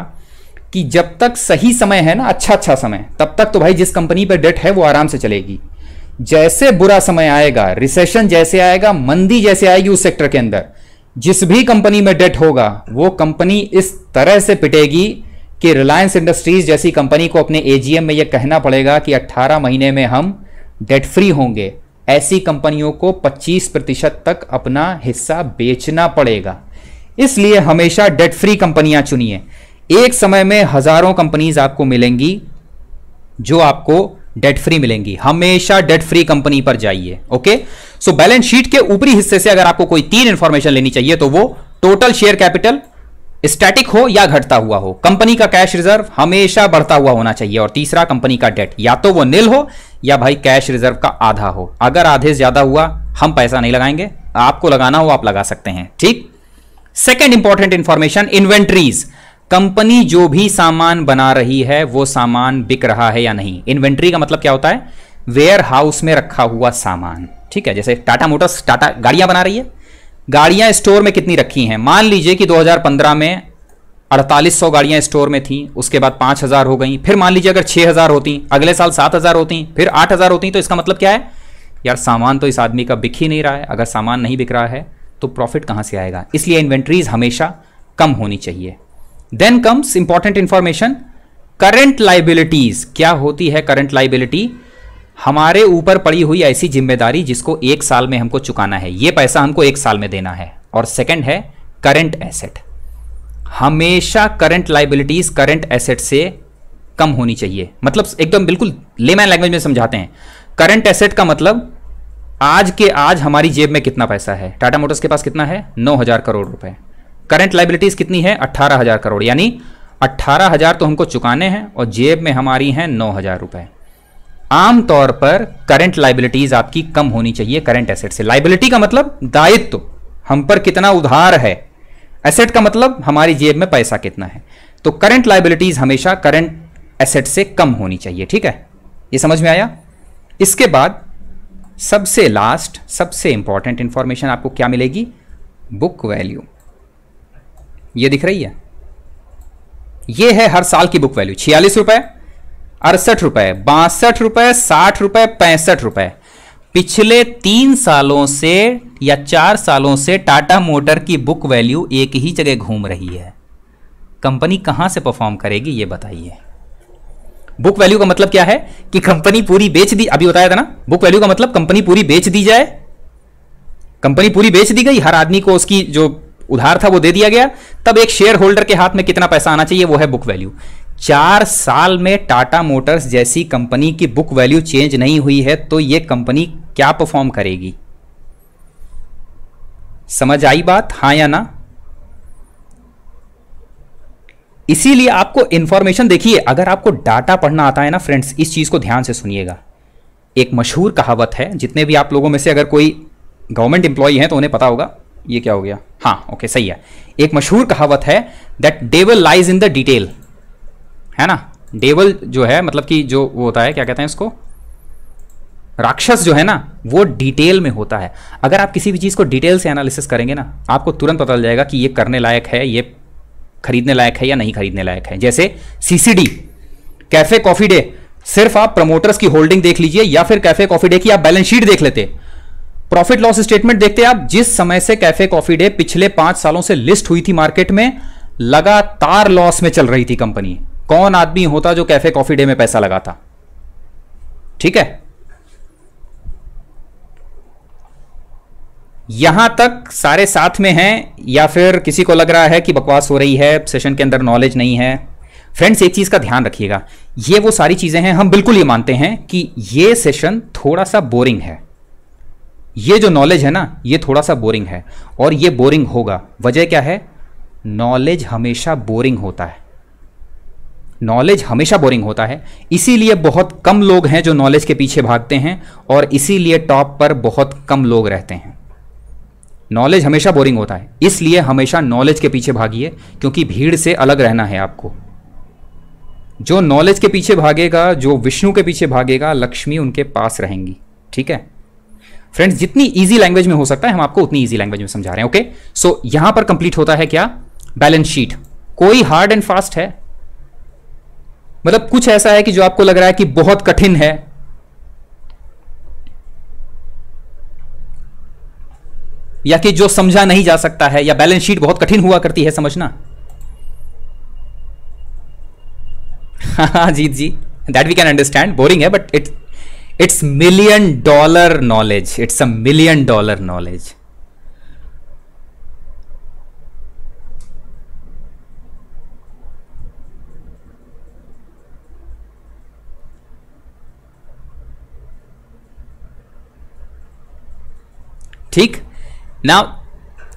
कि जब तक सही समय है ना, अच्छा समय, तब तक तो भाई जिस कंपनी पर डेट है वो आराम से चलेगी। जैसे बुरा समय आएगा, रिसेशन जैसे आएगा, मंदी जैसे आएगी उस सेक्टर के अंदर, जिस भी कंपनी में डेट होगा वो कंपनी इस तरह से पिटेगी कि रिलायंस इंडस्ट्रीज जैसी कंपनी को अपने एजीएम में यह कहना पड़ेगा कि 18 महीने में हम डेट फ्री होंगे। ऐसी कंपनियों को 25% तक अपना हिस्सा बेचना पड़ेगा। इसलिए हमेशा डेट फ्री कंपनियां चुनिए। एक समय में हजारों कंपनीज आपको मिलेंगी जो आपको डेट फ्री मिलेंगी। हमेशा डेट फ्री कंपनी पर जाइए। ओके, सो बैलेंस शीट के ऊपरी हिस्से से अगर आपको कोई 3 इंफॉर्मेशन लेनी चाहिए तो वो टोटल शेयर कैपिटल स्टैटिक हो या घटता हुआ हो, कंपनी का कैश रिजर्व हमेशा बढ़ता हुआ होना चाहिए, और तीसरा कंपनी का डेट या तो वो नील हो या भाई कैश रिजर्व का आधा हो। अगर आधे से ज्यादा हुआ हम पैसा नहीं लगाएंगे, आपको लगाना हो आप लगा सकते हैं। ठीक। Second important information, inventories. Company जो भी सामान बना रही है वो सामान बिक रहा है या नहीं। इन्वेंट्री का मतलब क्या होता है? वेयर हाउस में रखा हुआ सामान। ठीक है, जैसे टाटा मोटर्स, टाटा गाड़ियां बना रही है, गाड़ियां स्टोर में कितनी रखी हैं? मान लीजिए कि 2015 में 4800 गाड़ियां स्टोर में थी, उसके बाद 5000 हो गई, फिर मान लीजिए अगर 6000 होती, अगले साल 7000 होती, फिर 8000 होती, तो इसका मतलब क्या है यार, सामान तो इस आदमी का बिक ही नहीं रहा है। अगर सामान नहीं बिक रहा है तो प्रॉफिट कहां से आएगा? इसलिए इन्वेंट्रीज हमेशा कम होनी चाहिए। Then comes important information, current liabilities. क्या होती है करंट लाइबिलिटी? हमारे ऊपर पड़ी हुई ऐसी जिम्मेदारी जिसको 1 साल में हमको चुकाना है, ये पैसा हमको 1 साल में देना है। और सेकंड है करंट एसेट। हमेशा करंट लाइबिलिटीज करंट एसेट से कम होनी चाहिए। मतलब एकदम बिल्कुल लेमैन लैंग्वेज में समझाते हैं, करंट एसेट का मतलब आज के आज हमारी जेब में कितना पैसा है। टाटा मोटर्स के पास कितना है? 9,000 करोड़ रुपए। करंट लाइबिलिटीज कितनी है? 18,000 करोड़। यानी 18,000 तो हमको चुकाने हैं और जेब में हमारी हैं 9,000 रुपए। आमतौर पर करंट लाइबिलिटीज आपकी कम होनी चाहिए करंट एसेट से। लाइबिलिटी का मतलब दायित्व, हम पर कितना उधार है। एसेट का मतलब हमारी जेब में पैसा कितना है। तो करंट लाइबिलिटीज हमेशा करंट एसेट से कम होनी चाहिए। ठीक है, ये समझ में आया। इसके बाद सबसे लास्ट सबसे इंपॉर्टेंट इंफॉर्मेशन आपको क्या मिलेगी? Book value. ये दिख रही है, ये है हर साल की बुक वैल्यू। 46 रुपए, 68 रुपए, 62 रुपए, 60 रुपए, 65 रुपए। पिछले 3 सालों से या 4 सालों से टाटा मोटर की बुक वैल्यू एक ही जगह घूम रही है। कंपनी कहां से परफॉर्म करेगी ये बताइए। बुक वैल्यू का मतलब क्या है कि कंपनी पूरी बेच दी, अभी बताया था ना। बुक वैल्यू का मतलब कंपनी पूरी बेच दी जाए, कंपनी पूरी बेच दी गई, हर आदमी को उसकी जो उधार था वो दे दिया गया, तब एक शेयर होल्डर के हाथ में कितना पैसा आना चाहिए, वो है बुक वैल्यू। 4 साल में टाटा मोटर्स जैसी कंपनी की बुक वैल्यू चेंज नहीं हुई है तो ये कंपनी क्या परफॉर्म करेगी? समझ आई बात, हां या ना? इसीलिए आपको इंफॉर्मेशन, देखिए अगर आपको डाटा पढ़ना आता है ना फ्रेंड्स, इस चीज को ध्यान से सुनिएगा। एक मशहूर कहावत है, जितने भी आप लोगों में से अगर कोई गवर्नमेंट इंप्लॉई हैं तो उन्हें पता होगा। ये क्या हो गया? हाँ ओके सही है। एक मशहूर कहावत है that devil lies in the detail, है ना। डेविल जो है मतलब कि जो वो होता है, क्या कहते हैं इसको, राक्षस जो है ना, वो डिटेल में होता है। अगर आप किसी भी चीज को डिटेल से एनालिसिस करेंगे ना, आपको तुरंत पता चल जाएगा कि ये करने लायक है, ये खरीदने लायक है या नहीं खरीदने लायक है। जैसे सीसीडी, कैफे कॉफी डे, सिर्फ आप प्रमोटर्स की होल्डिंग देख लीजिए या फिर कैफे कॉफी डे की आप बैलेंस शीट देख लेते, प्रॉफिट लॉस स्टेटमेंट देखते आप। जिस समय से कैफे कॉफी डे पिछले 5 सालों से लिस्ट हुई थी मार्केट में, लगातार लॉस में चल रही थी कंपनी। कौन आदमी होता जो कैफे कॉफी डे में पैसा लगाता? ठीक है, यहां तक सारे साथ में हैं, या फिर किसी को लग रहा है कि बकवास हो रही है, सेशन के अंदर नॉलेज नहीं है? फ्रेंड्स एक चीज का ध्यान रखिएगा, ये वो सारी चीजें हैं, हम बिल्कुल ये मानते हैं कि ये सेशन थोड़ा सा बोरिंग है। ये जो नॉलेज है ना, ये थोड़ा सा बोरिंग है, और ये बोरिंग होगा। वजह क्या है? नॉलेज हमेशा बोरिंग होता है, नॉलेज हमेशा बोरिंग होता है। इसीलिए बहुत कम लोग हैं जो नॉलेज के पीछे भागते हैं, और इसीलिए टॉप पर बहुत कम लोग रहते हैं। नॉलेज हमेशा बोरिंग होता है, इसलिए हमेशा नॉलेज के पीछे भागिए, क्योंकि भीड़ से अलग रहना है आपको। जो नॉलेज के पीछे भागेगा, जो विष्णु के पीछे भागेगा, लक्ष्मी उनके पास रहेंगी। ठीक है फ्रेंड्स, जितनी इजी लैंग्वेज में हो सकता है हम आपको उतनी इजी लैंग्वेज में समझा रहे हैं। ओके, सो यहां पर कंप्लीट होता है क्या? Balance sheet. कोई हार्ड एंड फास्ट है? मतलब कुछ ऐसा है कि जो आपको लग रहा है कि बहुत कठिन है? या कि जो समझा नहीं जा सकता है, या बैलेंस शीट बहुत कठिन हुआ करती है समझना? हाँ Jeet ji, that we can understand, boring है, but it's $1 million knowledge, it's a $1 million knowledge. ठीक, नाउ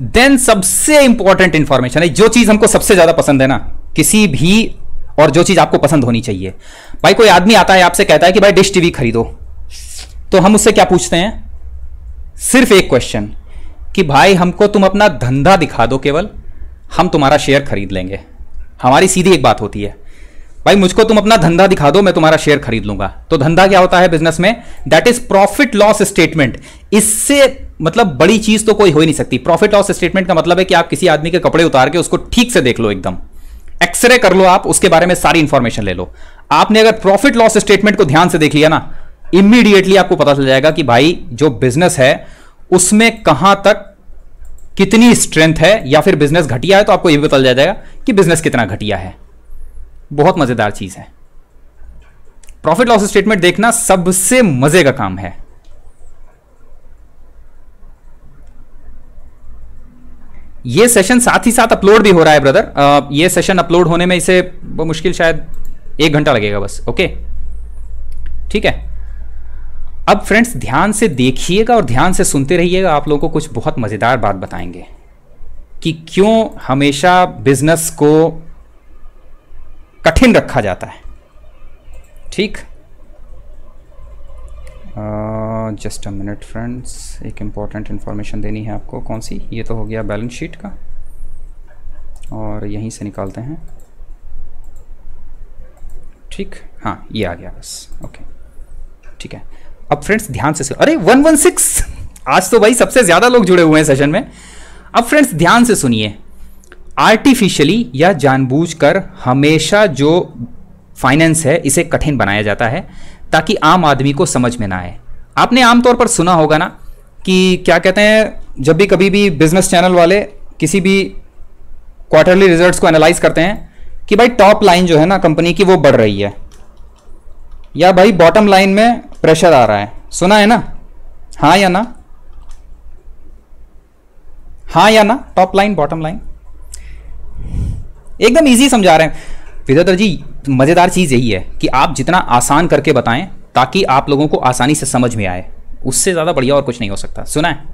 देन सबसे इंपॉर्टेंट इंफॉर्मेशन है, जो चीज हमको सबसे ज्यादा पसंद है ना किसी भी, और जो चीज आपको पसंद होनी चाहिए। भाई कोई आदमी आता है आपसे कहता है कि भाई डिश टीवी खरीदो, तो हम उससे क्या पूछते हैं? सिर्फ एक क्वेश्चन कि भाई हमको तुम अपना धंधा दिखा दो, केवल हम तुम्हारा शेयर खरीद लेंगे। हमारी सीधी एक बात होती है, भाई मुझको तुम अपना धंधा दिखा दो, मैं तुम्हारा शेयर खरीद लूंगा। तो धंधा क्या होता है बिजनेस में? That is profit loss statement. इससे मतलब बड़ी चीज तो कोई हो ही नहीं सकती। प्रॉफिट लॉस स्टेटमेंट का मतलब है कि आप किसी आदमी के कपड़े उतार के उसको ठीक से देख लो, एकदम एक्सरे कर लो, आप उसके बारे में सारी इंफॉर्मेशन ले लो। आपने अगर प्रॉफिट लॉस स्टेटमेंट को ध्यान से देख लिया ना, इमीडिएटली आपको पता चल जाएगा कि भाई जो बिजनेस है उसमें कहां तक कितनी स्ट्रेंथ है, या फिर बिजनेस घटिया है तो आपको यह भी पता चल जाएगा कि बिजनेस कितना घटिया है। बहुत मजेदार चीज है, प्रॉफिट लॉस स्टेटमेंट देखना सबसे मजे का काम है। ये सेशन साथ ही साथ अपलोड भी हो रहा है ब्रदर। ये सेशन अपलोड होने में इसे वो मुश्किल शायद 1 घंटा लगेगा बस। ओके ठीक है। अब फ्रेंड्स ध्यान से देखिएगा और ध्यान से सुनते रहिएगा, आप लोगों को कुछ बहुत मजेदार बात बताएंगे कि क्यों हमेशा बिजनेस को कठिन रखा जाता है। ठीक, जस्ट अ मिनट फ्रेंड्स, एक इंपॉर्टेंट इंफॉर्मेशन देनी है आपको। कौन सी? ये तो हो गया बैलेंस शीट का, और यहीं से निकालते हैं। ठीक, हाँ ये आ गया बस। ओके ठीक है। अब फ्रेंड्स ध्यान से अरे 116, आज तो भाई सबसे ज्यादा लोग जुड़े हुए हैं सेशन में। अब फ्रेंड्स ध्यान से सुनिए, आर्टिफिशियली या जानबूझकर हमेशा जो फाइनेंस है इसे कठिन बनाया जाता है ताकि आम आदमी को समझ में ना आए। आपने आमतौर पर सुना होगा ना कि क्या कहते हैं, जब भी कभी भी बिजनेस चैनल वाले किसी भी क्वार्टरली रिजल्ट्स को एनालाइज करते हैं कि भाई टॉप लाइन जो है ना कंपनी की वो बढ़ रही है, या भाई बॉटम लाइन में प्रेशर आ रहा है। सुना है ना? हाँ या ना? हाँ या ना? टॉप लाइन बॉटम लाइन एकदम इजी समझा रहे हैं विद्याधर जी। मजेदार चीज यही है कि आप जितना आसान करके बताएं ताकि आप लोगों को आसानी से समझ में आए, उससे ज्यादा बढ़िया और कुछ नहीं हो सकता। सुना है?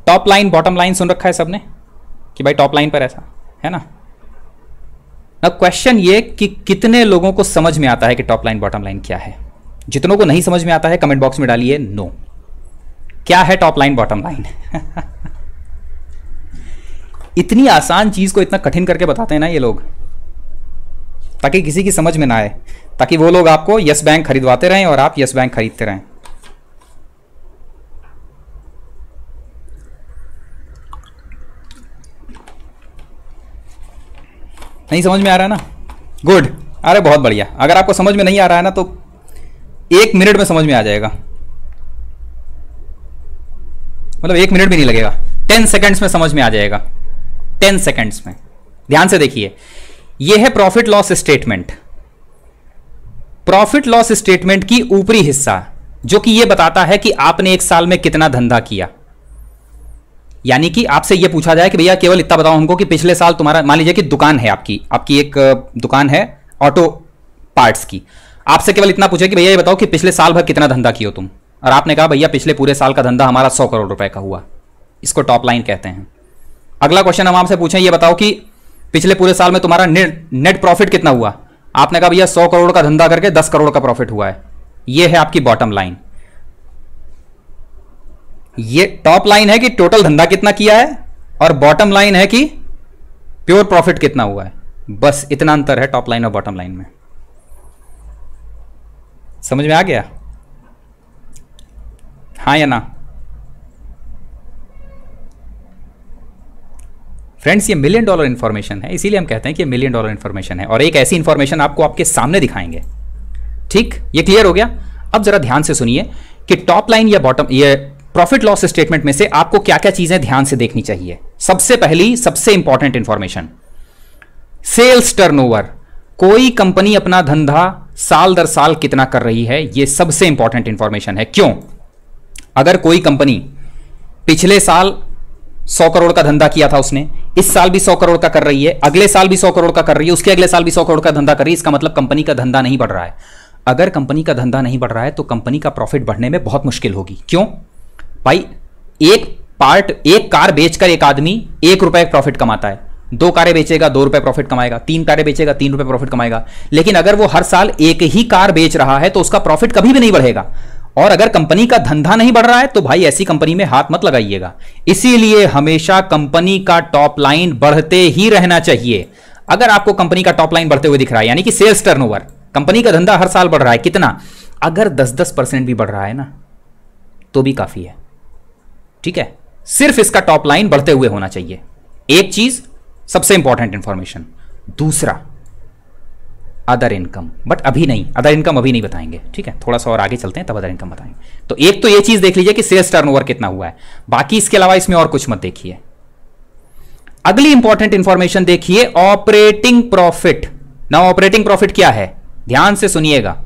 टॉप लाइन बॉटम लाइन सुन रखा है सबने कि भाई टॉप लाइन पर ऐसा है ना। अब क्वेश्चन ये कि कितने लोगों को समझ में आता है कि टॉप लाइन बॉटम लाइन क्या है? जितनों को नहीं समझ में आता है कमेंट बॉक्स में डालिए नो। क्या है टॉप लाइन बॉटम लाइन? इतनी आसान चीज को इतना कठिन करके बताते हैं ना ये लोग, ताकि किसी की समझ में ना आए, ताकि वो लोग आपको यस बैंक खरीदवाते रहें और आप यस बैंक खरीदते रहें। नहीं समझ में आ रहा है ना? गुड, अरे बहुत बढ़िया। अगर आपको समझ में नहीं आ रहा है ना तो 1 मिनट में समझ में आ जाएगा, मतलब 1 मिनट भी नहीं लगेगा, 10 सेकेंड्स में समझ में आ जाएगा। 10 सेकेंड्स में। ध्यान से देखिए, यह है profit loss statement. Profit loss statement की ऊपरी हिस्सा जो कि यह बताता है कि आपने 1 साल में कितना धंधा किया। यानी कि आपसे यह पूछा जाए कि भैया केवल इतना बताओ हमको कि पिछले साल तुम्हारा, मान लीजिए कि दुकान है आपकी एक दुकान है ऑटो पार्ट्स की, आपसे केवल इतना पूछे कि भैया ये बताओ कि पिछले साल भर कितना धंधा किया तुम, और आपने कहा भैया पिछले पूरे साल का धंधा हमारा 100 करोड़ रुपए का हुआ। इसको टॉप लाइन कहते हैं। अगला क्वेश्चन हम आपसे पूछें, ये बताओ कि पिछले पूरे साल में तुम्हारा नेट प्रॉफिट कितना हुआ, आपने कहा भैया 100 करोड़ का धंधा करके 10 करोड़ का प्रॉफिट हुआ है। यह है आपकी बॉटम लाइन। ये टॉप लाइन है कि टोटल धंधा कितना किया है, और बॉटम लाइन है कि प्योर प्रॉफिट कितना हुआ है। बस इतना अंतर है टॉप लाइन और बॉटम लाइन में। समझ में आ गया? हाँ या ना? फ्रेंड्स ये $1 मिलियन इंफॉर्मेशन है, इसीलिए हम कहते हैं कि ये $1 मिलियन इंफॉर्मेशन है, और एक ऐसी इंफॉर्मेशन आपको आपके सामने दिखाएंगे। ठीक, ये क्लियर हो गया? अब जरा ध्यान से सुनिए कि टॉप लाइन या बॉटम, ये प्रॉफिट लॉस स्टेटमेंट में से आपको क्या क्या चीजें ध्यान से देखनी चाहिए। सबसे पहली, सबसे इंपॉर्टेंट इंफॉर्मेशन, सेल्स टर्नओवर। कोई कंपनी अपना धंधा साल दर साल कितना कर रही है, यह सबसे इंपॉर्टेंट इंफॉर्मेशन है। क्यों? अगर कोई कंपनी पिछले साल 100 करोड़ का धंधा किया था उसने, इस साल भी 100 करोड़ का कर रही है, अगले साल भी 100 करोड़ का कर रही है, उसके अगले साल भी 100 करोड़ का धंधा कर रही है, इसका मतलब कंपनी का धंधा नहीं बढ़ रहा है। अगर कंपनी का धंधा नहीं बढ़ रहा है तो कंपनी का प्रॉफिट बढ़ने में बहुत मुश्किल होगी। क्यों भाई? एक कार बेचकर एक आदमी ₹1 प्रॉफिट कमाता है, 2 कारें बेचेगा ₹2 प्रॉफिट कमाएगा, 3 कारें बेचेगा ₹3 प्रॉफिट कमाएगा। लेकिन अगर वो हर साल एक ही कार बेच रहा है तो उसका प्रॉफिट कभी भी नहीं बढ़ेगा। और अगर कंपनी का धंधा नहीं बढ़ रहा है तो भाई ऐसी कंपनी में हाथ मत लगाइएगा। इसीलिए हमेशा कंपनी का टॉप लाइन बढ़ते ही रहना चाहिए। अगर आपको कंपनी का टॉप लाइन बढ़ते हुए दिख रहा है, यानी कि सेल्स टर्नओवर, कंपनी का धंधा हर साल बढ़ रहा है, कितना? अगर 10% भी बढ़ रहा है ना तो भी काफी है। ठीक है, सिर्फ इसका टॉप लाइन बढ़ते हुए होना चाहिए। एक चीज, सबसे इंपॉर्टेंट इंफॉर्मेशन। दूसरा, अदर इनकम, बट अभी नहीं, अदर इनकम अभी नहीं बताएंगे। ठीक है, थोड़ा सा और आगे चलते हैं तब अदर इनकम बताएंगे। तो एक तो ये चीज देख लीजिए कि सेल्स टर्नओवर कितना हुआ है, बाकी इसके अलावा इसमें और कुछ मत देखिए। अगली इंपॉर्टेंट इंफॉर्मेशन देखिए, ऑपरेटिंग प्रॉफिट। ना ऑपरेटिंग प्रॉफिट क्या है, ध्यान से सुनिएगा।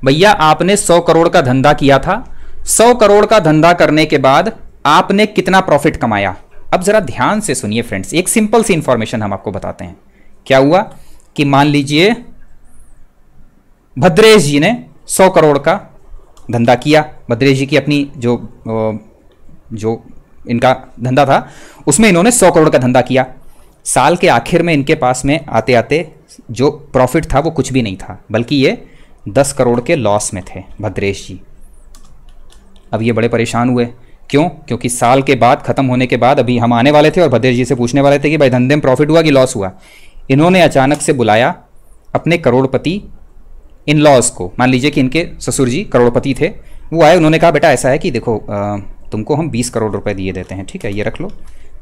भैया आपने 100 करोड़ का धंधा किया था, 100 करोड़ का धंधा करने के बाद आपने कितना प्रॉफिट कमाया, अब जरा ध्यान से सुनिए फ्रेंड्स, एक सिंपल सी इंफॉर्मेशन हम आपको बताते हैं। क्या हुआ कि मान लीजिए भद्रेश जी ने 100 करोड़ का धंधा किया। भद्रेश जी की अपनी जो इनका धंधा था उसमें इन्होंने 100 करोड़ का धंधा किया। साल के आखिर में इनके पास में आते आते जो प्रॉफिट था वो कुछ भी नहीं था, बल्कि ये 10 करोड़ के लॉस में थे भद्रेश जी। अब ये बड़े परेशान हुए। क्यों? क्योंकि साल के बाद खत्म होने के बाद अभी हम आने वाले थे और भद्रेश जी से पूछने वाले थे कि भाई धंधे में प्रॉफिट हुआ कि लॉस हुआ। इन्होंने अचानक से बुलाया अपने करोड़पति इन लॉस को। मान लीजिए कि इनके ससुर जी करोड़पति थे, वो आए, उन्होंने कहा बेटा ऐसा है कि देखो तुमको हम 20 करोड़ रुपए दिए देते हैं, ठीक है, ये रख लो।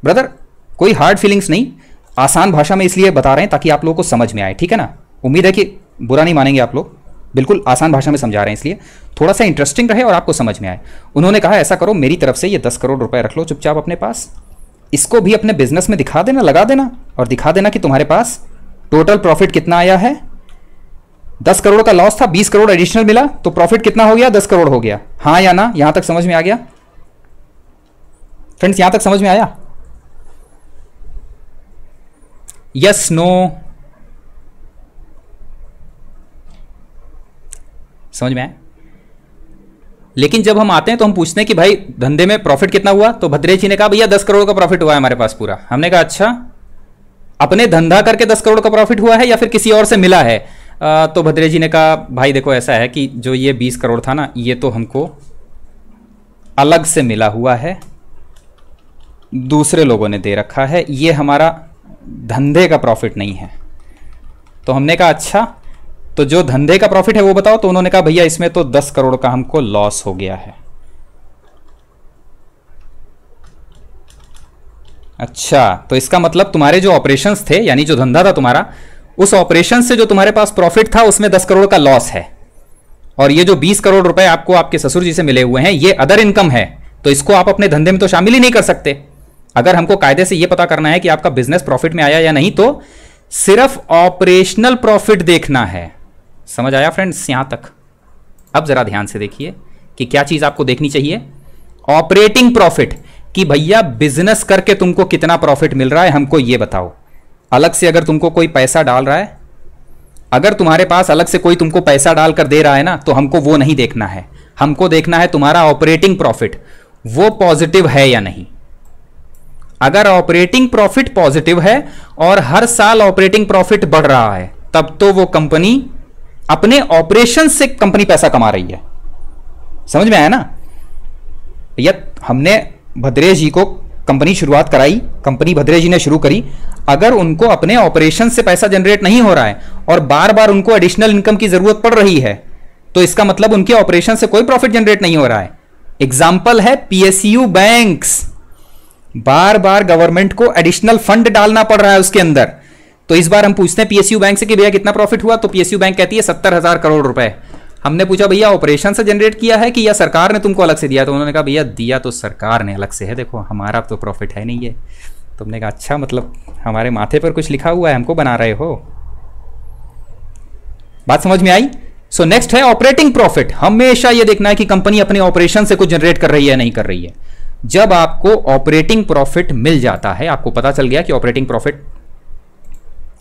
ब्रदर कोई हार्ड फीलिंग्स नहीं, आसान भाषा में इसलिए बता रहे हैं ताकि आप लोगों को समझ में आए, ठीक है ना। उम्मीद है कि बुरा नहीं मानेंगे आप लोग, बिल्कुल आसान भाषा में समझा रहे हैं इसलिए थोड़ा सा इंटरेस्टिंग रहे और आपको समझ में आए। उन्होंने कहा ऐसा करो, मेरी तरफ से ये 10 करोड़ रुपए रख लो चुपचाप अपने पास, इसको भी अपने बिजनेस में दिखा देना, लगा देना और दिखा देना कि तुम्हारे पास टोटल प्रॉफिट कितना आया है। 10 करोड़ का लॉस था, 20 करोड़ एडिशनल मिला, तो प्रॉफिट कितना हो गया? 10 करोड़ हो गया। हाँ या ना? यहां तक समझ में आ गया फ्रेंड्स? यहां तक समझ में आया? Yes no? समझ में आया? लेकिन जब हम आते हैं तो हम पूछते हैं कि भाई धंधे में प्रॉफिट कितना हुआ, तो भद्रेश जी ने कहा भैया 10 करोड़ का प्रॉफिट हुआ है हमारे पास पूरा। हमने कहा अच्छा, अपने धंधा करके 10 करोड़ का प्रॉफिट हुआ है या फिर किसी और से मिला है? तो भद्रेश जी ने कहा भाई देखो ऐसा है कि जो ये 20 करोड़ था ना, ये तो हमको अलग से मिला हुआ है, दूसरे लोगों ने दे रखा है, ये हमारा धंधे का प्रॉफिट नहीं है। तो हमने कहा अच्छा, तो जो धंधे का प्रॉफिट है वो बताओ। तो उन्होंने कहा भैया इसमें तो 10 करोड़ का हमको लॉस हो गया है। अच्छा, तो इसका मतलब तुम्हारे जो ऑपरेशंस थे, यानी जो धंधा था तुम्हारा, उस ऑपरेशन से जो तुम्हारे पास प्रॉफिट था उसमें 10 करोड़ का लॉस है, और ये जो 20 करोड़ रुपए आपको आपके ससुर जी से मिले हुए हैं ये अदर इनकम है, तो इसको आप अपने धंधे में तो शामिल ही नहीं कर सकते। अगर हमको कायदे से ये पता करना है कि आपका बिजनेस प्रॉफिट में आया या नहीं, तो सिर्फ ऑपरेशनल प्रॉफिट देखना है। समझ आया फ्रेंड्स यहां तक? अब जरा ध्यान से देखिए कि क्या चीज आपको देखनी चाहिए। ऑपरेटिंग प्रॉफिट, कि भैया बिजनेस करके तुमको कितना प्रॉफिट मिल रहा है हमको ये बताओ। अलग से अगर तुमको कोई पैसा डाल रहा है, अगर तुम्हारे पास अलग से कोई तुमको पैसा डालकर दे रहा है ना, तो हमको वो नहीं देखना है। हमको देखना है तुम्हारा ऑपरेटिंग प्रॉफिट वो पॉजिटिव है या नहीं। अगर ऑपरेटिंग प्रॉफिट पॉजिटिव है और हर साल ऑपरेटिंग प्रॉफिट बढ़ रहा है, तब तो वो कंपनी अपने ऑपरेशन से कंपनी पैसा कमा रही है। समझ में आया ना? या हमने भद्रेश जी को कंपनी शुरुआत कराई, कंपनी भद्रेश जी ने शुरू करी, अगर उनको अपने ऑपरेशन से पैसा जनरेट नहीं हो रहा है और बार बार उनको एडिशनल इनकम की जरूरत पड़ रही है, तो इसका मतलब उनके ऑपरेशन से कोई प्रॉफिट जनरेट नहीं हो रहा है। एग्जाम्पल है पीएसयू बैंक्स, बार बार गवर्नमेंट को एडिशनल फंड डालना पड़ रहा है उसके अंदर। तो इस बार हम पूछते हैं पीएसयू बैंक से कि भैया कितना प्रॉफिट हुआ, तो पीएसयू बैंक कहती है 70,000 करोड़ रुपए। हमने पूछा भैया ऑपरेशन से जनरेट किया है कि या सरकार ने तुमको अलग से दिया? तो उन्होंने कहा भैया दिया तो सरकार ने अलग से है, देखो हमारा तो प्रॉफिट है नहीं है। तुमने कहा अच्छा, मतलब हमारे माथे पर कुछ लिखा हुआ है, हमको बना रहे हो। बात समझ में आई? सो नेक्स्ट है ऑपरेटिंग प्रॉफिट। हमेशा यह देखना है कि कंपनी अपने ऑपरेशन से कुछ जनरेट कर रही है नहीं कर रही है। जब आपको ऑपरेटिंग प्रॉफिट मिल जाता है, आपको पता चल गया कि ऑपरेटिंग प्रॉफिट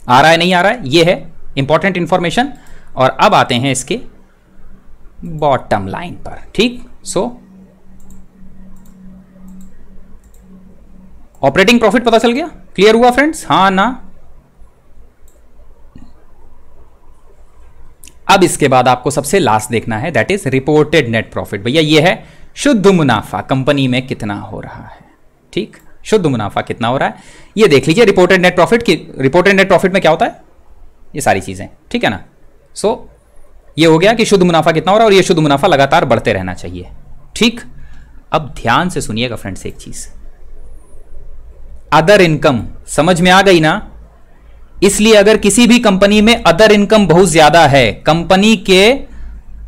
आ रहा है नहीं आ रहा है, यह है इंपॉर्टेंट इंफॉर्मेशन। और अब आते हैं इसके बॉटम लाइन पर, ठीक। सो ऑपरेटिंग प्रॉफिट पता चल गया, क्लियर हुआ फ्रेंड्स? हाँ ना? अब इसके बाद आपको सबसे लास्ट देखना है, that is reported net profit. भैया ये है शुद्ध मुनाफा, कंपनी में कितना हो रहा है, ठीक। शुद्ध मुनाफा कितना हो रहा है ये देख लीजिए। रिपोर्टेड नेट प्रॉफिट की, रिपोर्टेड नेट प्रॉफिट में क्या होता है, ये सारी चीजें, ठीक है ना। सो ये हो गया कि शुद्ध मुनाफा कितना हो रहा है, और ये शुद्ध मुनाफा लगातार बढ़ते रहना चाहिए, ठीक। अब ध्यान से सुनिएगा फ्रेंड्स एक चीज, अदर इनकम समझ में आ गई ना? इसलिए अगर किसी भी कंपनी में अदर इनकम बहुत ज्यादा है, कंपनी के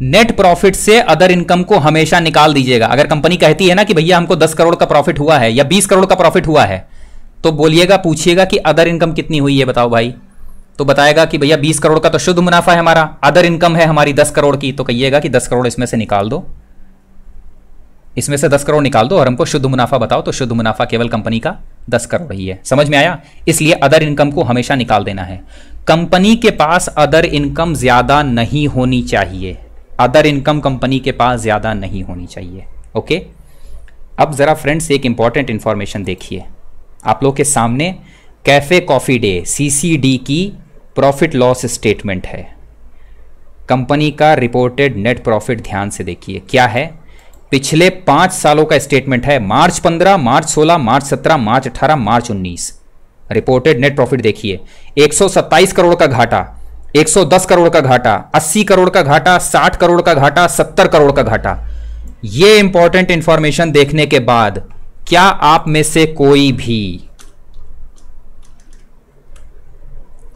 नेट प्रॉफिट से अदर इनकम को हमेशा निकाल दीजिएगा। अगर कंपनी कहती है ना कि भैया हमको 10 करोड़ का प्रॉफिट हुआ है या 20 करोड़ का प्रॉफिट हुआ है, तो बोलिएगा, पूछिएगा कि अदर इनकम कितनी हुई है बताओ भाई। तो बताएगा कि भैया 20 करोड़ का तो शुद्ध मुनाफा है हमारा, अदर इनकम है हमारी 10 करोड़ की। तो कहिएगा कि 10 करोड़ इसमें से निकाल दो, इसमें से 10 करोड़ निकाल दो और हमको शुद्ध मुनाफा बताओ। तो शुद्ध मुनाफा केवल कंपनी का 10 करोड़ ही है। समझ में आया? इसलिए अदर इनकम को हमेशा निकाल देना है। कंपनी के पास अदर इनकम ज्यादा नहीं होनी चाहिए, अदर इनकम कंपनी के पास ज्यादा नहीं होनी चाहिए। ओके, अब जरा फ्रेंड्स एक इंपॉर्टेंट इंफॉर्मेशन देखिए, आप लोग के सामने कैफे कॉफी डे CCD की प्रॉफिट लॉस स्टेटमेंट है। कंपनी का रिपोर्टेड नेट प्रॉफिट ध्यान से देखिए क्या है। पिछले 5 सालों का स्टेटमेंट है, मार्च 15, मार्च 16, मार्च 17, मार्च 18, मार्च 19। रिपोर्टेड नेट प्रॉफिट देखिए, 127 करोड़ का घाटा, 110 करोड़ का घाटा, 80 करोड़ का घाटा, 60 करोड़ का घाटा, 70 करोड़ का घाटा। यह इंपॉर्टेंट इंफॉर्मेशन देखने के बाद क्या आप में से कोई भी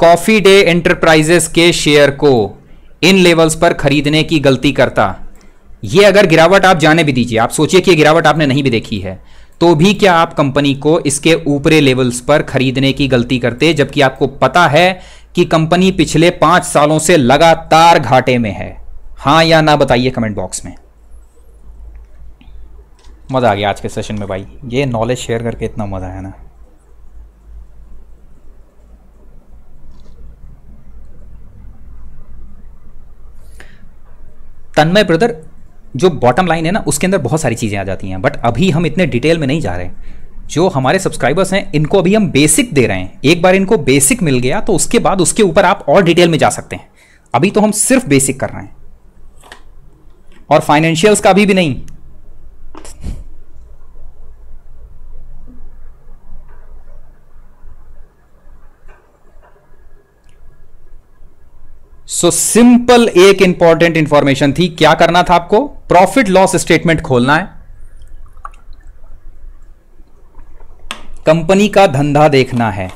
कॉफी डे एंटरप्राइजेस के शेयर को इन लेवल्स पर खरीदने की गलती करता? ये अगर गिरावट आप जाने भी दीजिए, आप सोचिए कि गिरावट आपने नहीं भी देखी है, तो भी क्या आप कंपनी को इसके ऊपरी लेवल्स पर खरीदने की गलती करते, जबकि आपको पता है कि कंपनी पिछले 5 सालों से लगातार घाटे में है? हां या ना बताइए कमेंट बॉक्स में। मजा आ गया आज के सेशन में भाई, ये नॉलेज शेयर करके इतना मजा आया ना। तन्मय ब्रदर, जो बॉटम लाइन है ना उसके अंदर बहुत सारी चीज़ें आ जाती हैं, बट अभी हम इतने डिटेल में नहीं जा रहे। जो हमारे सब्सक्राइबर्स हैं इनको अभी हम बेसिक दे रहे हैं, एक बार इनको बेसिक मिल गया तो उसके बाद उसके ऊपर आप और डिटेल में जा सकते हैं। अभी तो हम सिर्फ बेसिक कर रहे हैं, और फाइनेंशियल्स का अभी भी नहीं। सो सिंपल एक इंपॉर्टेंट इंफॉर्मेशन थी, क्या करना था आपको? प्रॉफिट लॉस स्टेटमेंट खोलना है, कंपनी का धंधा देखना है।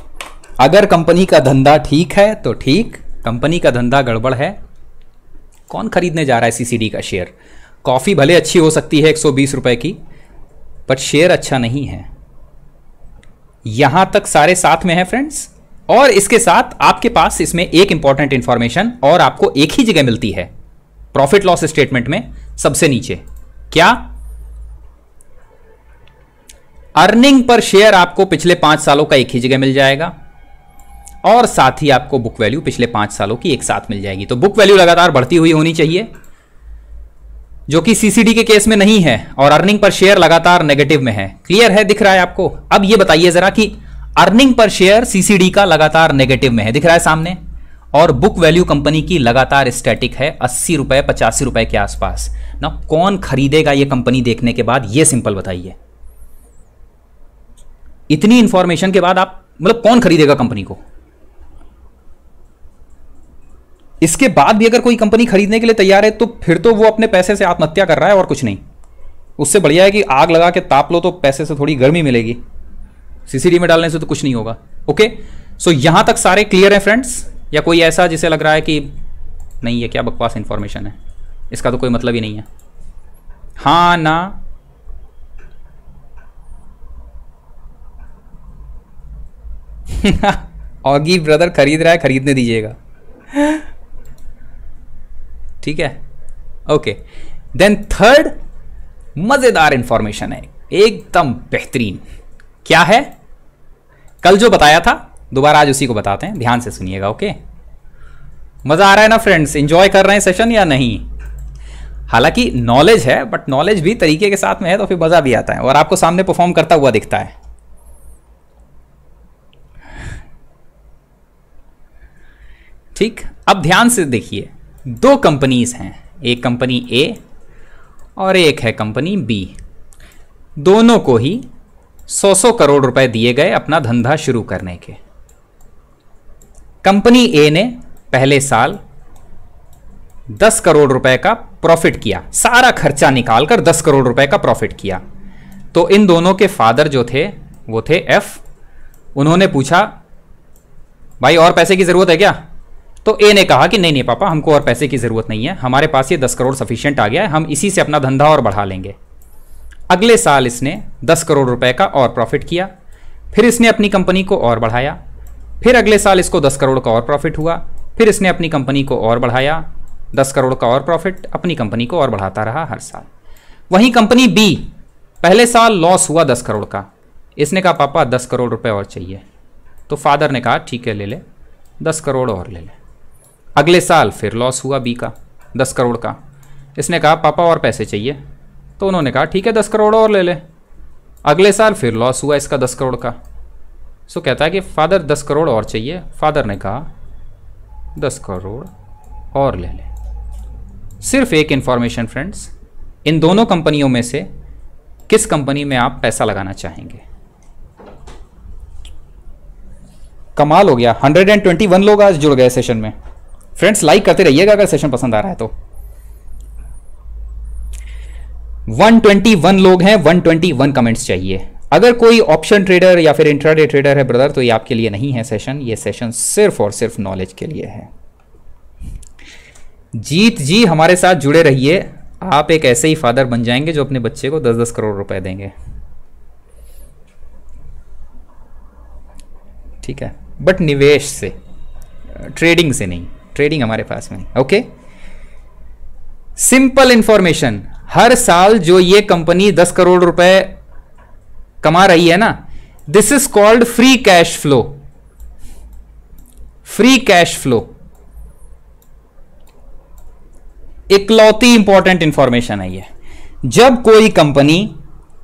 अगर कंपनी का धंधा ठीक है तो ठीक, कंपनी का धंधा गड़बड़ है, कौन खरीदने जा रहा है CCD का शेयर? कॉफी भले अच्छी हो सकती है 120 रुपए की, बट शेयर अच्छा नहीं है। यहां तक सारे साथ में है फ्रेंड्स। और इसके साथ आपके पास इसमें एक इंपॉर्टेंट इंफॉर्मेशन और आपको एक ही जगह मिलती है प्रॉफिट लॉस स्टेटमेंट में, सबसे नीचे। क्या? अर्निंग पर शेयर आपको पिछले 5 सालों का एक ही जगह मिल जाएगा, और साथ ही आपको बुक वैल्यू पिछले 5 सालों की एक साथ मिल जाएगी। तो बुक वैल्यू लगातार बढ़ती हुई होनी चाहिए, जो कि CCD के केस में नहीं है, और अर्निंग पर शेयर लगातार नेगेटिव में है। क्लियर है? दिख रहा है आपको? अब ये बताइए जरा कि अर्निंग पर शेयर CCD का लगातार नेगेटिव में है, दिख रहा है सामने, और बुक वैल्यू कंपनी की लगातार स्टैटिक है 80 रुपए 85 रुपए के आसपास ना। कौन खरीदेगा ये कंपनी देखने के बाद? ये सिंपल बताइए। इतनी इंफॉर्मेशन के बाद आप मतलब कौन खरीदेगा कंपनी को? इसके बाद भी अगर कोई कंपनी खरीदने के लिए तैयार है तो फिर तो वो अपने पैसे से आत्महत्या कर रहा है और कुछ नहीं। उससे बढ़िया है कि आग लगा के ताप लो तो पैसे से थोड़ी गर्मी मिलेगी, CCD में डालने से तो कुछ नहीं होगा। ओके, सो यहां तक सारे क्लियर हैं फ्रेंड्स? या कोई ऐसा जिसे लग रहा है कि नहीं ये क्या बकवास इंफॉर्मेशन है, इसका तो कोई मतलब ही नहीं है? हाँ ना? ऑगी ब्रदर खरीद रहा है, खरीदने दीजिएगा। ठीक है, ओके। देन थर्ड मजेदार इंफॉर्मेशन है, एकदम बेहतरीन। क्या है? कल जो बताया था दोबारा आज उसी को बताते हैं, ध्यान से सुनिएगा। ओके, मजा आ रहा है ना फ्रेंड्स? एंजॉय कर रहे हैं सेशन या नहीं? हालांकि नॉलेज है, बट नॉलेज भी तरीके के साथ में है तो फिर मजा भी आता है, और आपको सामने परफॉर्म करता हुआ दिखता है। ठीक, अब ध्यान से देखिए, 2 कंपनीज हैं, एक कंपनी A और एक है कंपनी B। दोनों को ही 100 करोड़ रुपए दिए गए अपना धंधा शुरू करने के। कंपनी A ने पहले साल 10 करोड़ रुपए का प्रॉफिट किया, सारा खर्चा निकालकर 10 करोड़ रुपए का प्रॉफिट किया। तो इन दोनों के फादर जो थे वो थे F। उन्होंने पूछा भाई और पैसे की जरूरत है क्या? तो A ने कहा कि नहीं नहीं पापा, हमको और पैसे की जरूरत नहीं है, हमारे पास ये 10 करोड़ सफिशिएंट आ गया है, हम इसी से अपना धंधा और बढ़ा लेंगे। अगले साल इसने 10 करोड़ रुपए का और प्रॉफिट किया, फिर इसने अपनी कंपनी को और बढ़ाया, फिर अगले साल इसको 10 करोड़ का और प्रॉफिट हुआ, फिर इसने अपनी कंपनी को और बढ़ाया, 10 करोड़ का और प्रॉफिट, अपनी कंपनी को और बढ़ाता रहा हर साल। वहीं कंपनी B, पहले साल लॉस हुआ 10 करोड़ का, इसने कहा पापा 10 करोड़ रुपए और चाहिए, तो फादर ने कहा ठीक है ले ले, 10 करोड़ और ले ले। अगले साल फिर लॉस हुआ बी का 10 करोड़ का। इसने कहा पापा और पैसे चाहिए, तो उन्होंने कहा ठीक है 10 करोड़ और ले ले। अगले साल फिर लॉस हुआ इसका 10 करोड़ का। सो कहता है कि फादर 10 करोड़ और चाहिए। फादर ने कहा 10 करोड़ और ले ले। सिर्फ एक इंफॉर्मेशन फ्रेंड्स, इन दोनों कंपनियों में से किस कंपनी में आप पैसा लगाना चाहेंगे? कमाल हो गया, 121 लोग आज जुड़ गए सेशन में। फ्रेंड्स लाइक करते रहिएगा अगर सेशन पसंद आ रहा है तो। 121 लोग हैं, 121 कमेंट्स चाहिए। अगर कोई ऑप्शन ट्रेडर या फिर इंट्राडे ट्रेडर है ब्रदर, तो ये आपके लिए नहीं है सेशन। ये सेशन सिर्फ और सिर्फ नॉलेज के लिए है। जीत जी हमारे साथ जुड़े रहिए, आप एक ऐसे ही फादर बन जाएंगे जो अपने बच्चे को 10-10 करोड़ रुपए देंगे। ठीक है, बट निवेश से, ट्रेडिंग से नहीं। ट्रेडिंग हमारे पास में नहीं। ओके, सिंपल इंफॉर्मेशन, हर साल जो ये कंपनी 10 करोड़ रुपए कमा रही है ना, this is called free cash flow. Free cash flow इकलौती इंपॉर्टेंट इंफॉर्मेशन है ये। जब कोई कंपनी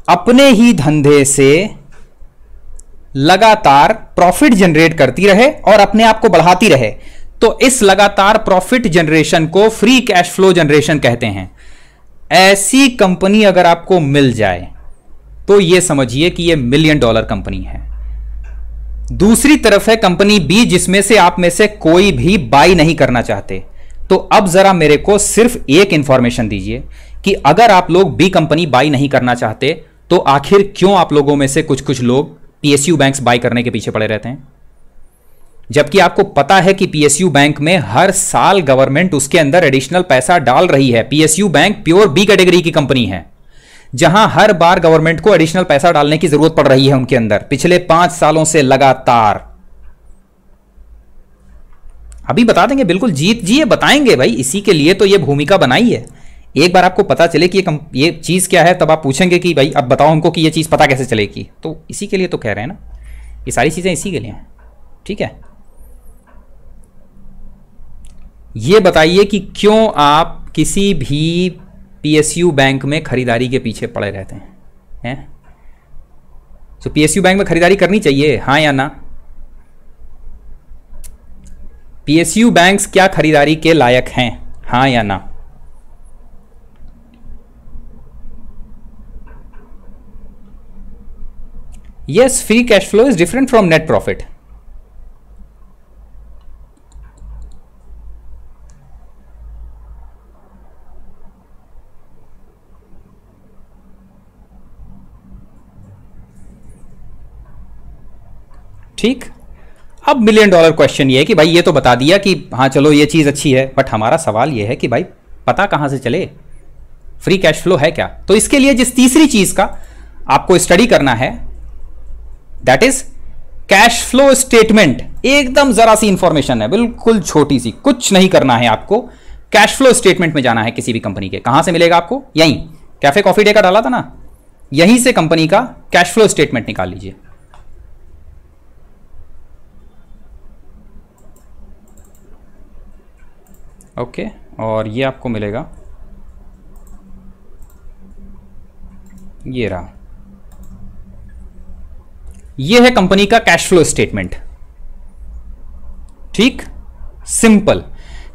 अपने ही धंधे से लगातार प्रॉफिट जनरेट करती रहे और अपने आप को बढ़ाती रहे, तो इस लगातार प्रॉफिट जनरेशन को फ्री कैश फ्लो जनरेशन कहते हैं। ऐसी कंपनी अगर आपको मिल जाए तो यह समझिए कि यह $1 मिलियन कंपनी है। दूसरी तरफ है कंपनी बी, जिसमें से आप में से कोई भी बाई नहीं करना चाहते। तो अब जरा मेरे को सिर्फ एक इंफॉर्मेशन दीजिए कि अगर आप लोग बी कंपनी बाई नहीं करना चाहते, तो आखिर क्यों आप लोगों में से कुछ कुछ लोग पीएसयू बैंक्स बाई करने के पीछे पड़े रहते हैं? जबकि आपको पता है कि पीएसयू बैंक में हर साल गवर्नमेंट उसके अंदर एडिशनल पैसा डाल रही है। PSU bank pure B category की कंपनी है, जहां हर बार गवर्नमेंट को एडिशनल पैसा डालने की जरूरत पड़ रही है उनके अंदर पिछले 5 सालों से लगातार। अभी बता देंगे, बिल्कुल जीत जी ये बताएंगे भाई, इसी के लिए तो ये भूमिका बनाई है। एक बार आपको पता चले कि ये चीज क्या है, तब आप पूछेंगे कि भाई अब बताओ हमको कि ये चीज पता कैसे चलेगी। तो इसी के लिए तो कह रहे हैं ना, ये सारी चीजें इसी के लिए हैं। ठीक है, ये बताइए कि क्यों आप किसी भी पीएसयू बैंक में खरीदारी के पीछे पड़े रहते हैं? तो पीएसयू बैंक में खरीदारी करनी चाहिए, हाँ या ना? पीएसयू बैंक्स क्या खरीदारी के लायक हैं, हाँ या ना? Yes, free cash flow is different from net profit. ठीक, अब $1 मिलियन क्वेश्चन ये है कि भाई ये तो बता दिया कि हाँ चलो ये चीज अच्छी है, बट हमारा सवाल ये है कि भाई पता कहां से चले फ्री कैश फ्लो है क्या? तो इसके लिए जिस तीसरी चीज का आपको स्टडी करना है, that is cash flow statement. एकदम जरा सी इंफॉर्मेशन है, बिल्कुल छोटी सी, कुछ नहीं करना है आपको। कैश फ्लो स्टेटमेंट में जाना है किसी भी कंपनी के। कहां से मिलेगा आपको? यहीं कैफे कॉफी डे का डाला था ना, यहीं से कंपनी का कैश फ्लो स्टेटमेंट निकाल लीजिए। ओके, और ये आपको मिलेगा, ये रहा, ये है कंपनी का कैश फ्लो स्टेटमेंट। ठीक, सिंपल।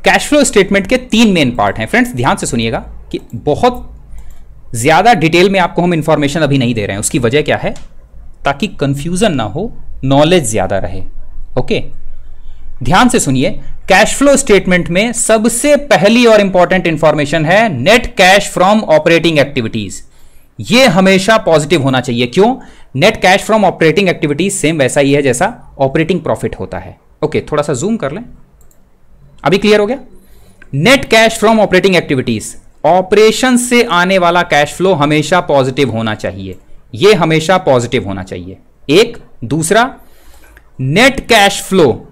कैश फ्लो स्टेटमेंट के 3 मेन पार्ट हैं। फ्रेंड्स ध्यान से सुनिएगा कि बहुत ज्यादा डिटेल में आपको हम इंफॉर्मेशन अभी नहीं दे रहे हैं। उसकी वजह क्या है? ताकि कंफ्यूजन ना हो, नॉलेज ज्यादा रहे। ओके, ध्यान से सुनिए। कैश फ्लो स्टेटमेंट में सबसे पहली और इंपॉर्टेंट इंफॉर्मेशन है net cash from operating activities. ये हमेशा पॉजिटिव होना चाहिए। क्यों? Net cash from operating activities same वैसा ही है जैसा ऑपरेटिंग प्रॉफिट होता है। ओके, थोड़ा सा जूम कर लें, अभी क्लियर हो गया? Net cash from operating activities, operation से आने वाला कैश फ्लो हमेशा पॉजिटिव होना चाहिए। ये हमेशा पॉजिटिव होना चाहिए। एक, दूसरा, नेट कैश फ्लो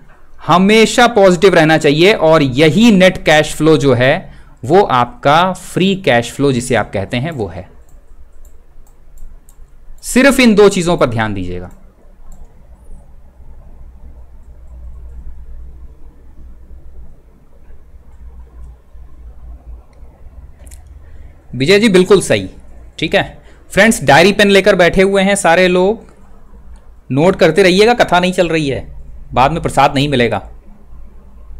हमेशा पॉजिटिव रहना चाहिए, और यही नेट कैश फ्लो जो है वो आपका फ्री कैश फ्लो जिसे आप कहते हैं वो है। सिर्फ इन दो चीजों पर ध्यान दीजिएगा। विजय जी बिल्कुल सही, ठीक है। फ्रेंड्स डायरी पेन लेकर बैठे हुए हैं सारे लोग, नोट करते रहिएगा, कथा नहीं चल रही है, बाद में प्रसाद नहीं मिलेगा,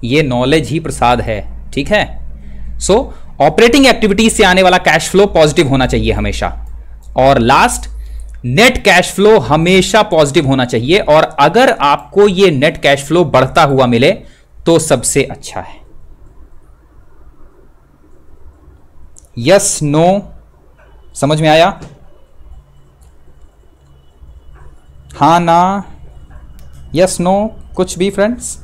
ये नॉलेज ही प्रसाद है, ठीक है। सो ऑपरेटिंग एक्टिविटीज से आने वाला कैश फ्लो पॉजिटिव होना चाहिए हमेशा, और लास्ट नेट कैश फ्लो हमेशा पॉजिटिव होना चाहिए, और अगर आपको ये नेट कैश फ्लो बढ़ता हुआ मिले तो सबसे अच्छा है। यस नो समझ में आया? हाँ ना, यस नो कुछ भी फ्रेंड्स?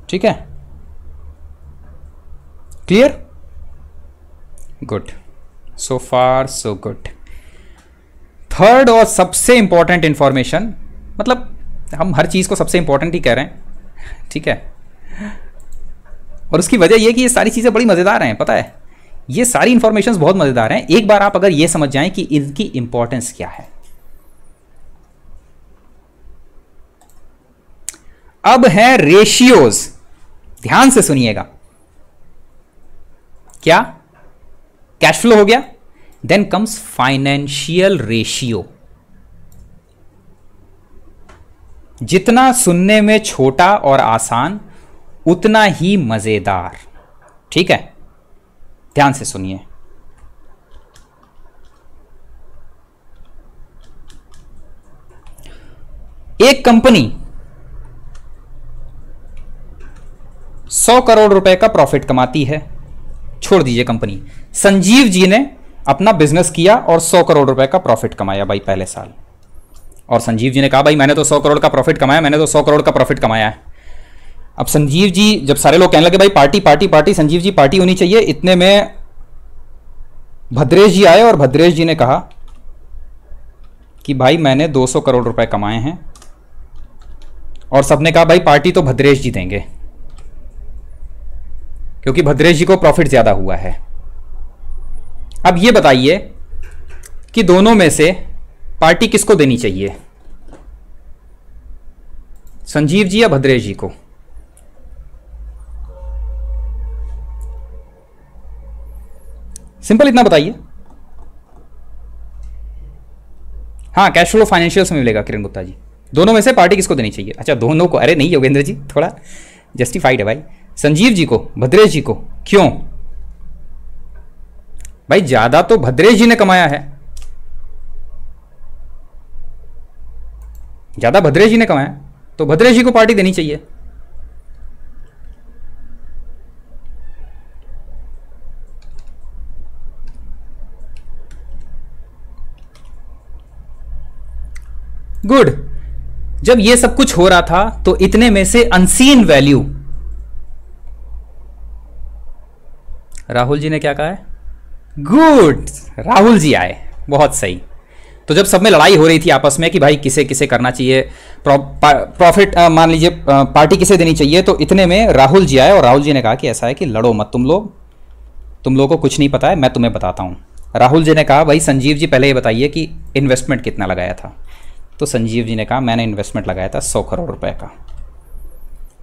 ठीक है, क्लियर, गुड, सो फार सो गुड। थर्ड और सबसे इंपॉर्टेंट इंफॉर्मेशन, मतलब हम हर चीज को सबसे इंपॉर्टेंट ही कह रहे हैं, ठीक है, और उसकी वजह यह कि ये सारी चीजें बड़ी मजेदार हैं, पता है, ये सारी इंफॉर्मेशंस बहुत मजेदार हैं। एक बार आप अगर ये समझ जाएं कि इनकी इंपॉर्टेंस क्या है। अब है रेशियोज, ध्यान से सुनिएगा। क्या? कैश फ्लो हो गया, देन कम्स फाइनेंशियल रेशियो। जितना सुनने में छोटा और आसान उतना ही मजेदार, ठीक है, ध्यान से सुनिए। एक कंपनी 100 करोड़ रुपए का प्रॉफिट कमाती है, छोड़ दीजिए कंपनी, संजीव जी ने अपना बिजनेस किया और 100 करोड़ रुपए का प्रॉफिट कमाया भाई पहले साल, और संजीव जी ने कहा भाई मैंने तो 100 करोड़ का प्रॉफिट कमाया, मैंने तो 100 करोड़ का प्रॉफिट कमाया है। अब संजीव जी, जब सारे लोग कहने लगे भाई party party party, Sanjeev ji party होनी चाहिए, इतने में भद्रेश जी आए और भद्रेश जी ने कहा कि भाई मैंने 200 करोड़ रुपए कमाए हैं, और सबने कहा भाई पार्टी तो भद्रेश जी देंगे क्योंकि भद्रेश जी को प्रॉफिट ज्यादा हुआ है। अब ये बताइए कि दोनों में से पार्टी किसको देनी चाहिए, संजीव जी या भद्रेश जी को? सिंपल इतना बताइए। हाँ, कैश फ्लो फाइनेंशियल्स में मिलेगा किरण गुप्ता जी। दोनों में से पार्टी किसको देनी चाहिए? अच्छा दोनों को, अरे नहीं योगेंद्र जी, थोड़ा जस्टिफाइड है भाई। संजीव जी को, भद्रेश जी को, क्यों भाई? ज्यादा तो भद्रेश जी ने कमाया है, ज्यादा भद्रेश जी ने कमाया, तो भद्रेश जी को पार्टी देनी चाहिए। गुड। जब ये सब कुछ हो रहा था तो इतने में से अनसीन वैल्यू, राहुल जी ने क्या कहा है? गुड, राहुल जी आए, बहुत सही। तो जब सब में लड़ाई हो रही थी आपस में कि भाई किसे किसे करना चाहिए, प्रॉफिट मान लीजिए पार्टी किसे देनी चाहिए, तो इतने में राहुल जी आए और राहुल जी ने कहा कि ऐसा है कि लड़ो मत तुम लोगों को कुछ नहीं पता है, मैं तुम्हें बताता हूं। राहुल जी ने कहा भाई संजीव जी पहले ये बताइए कि इन्वेस्टमेंट कितना लगाया था, तो संजीव जी ने कहा मैंने इन्वेस्टमेंट लगाया था 100 करोड़ रुपए का।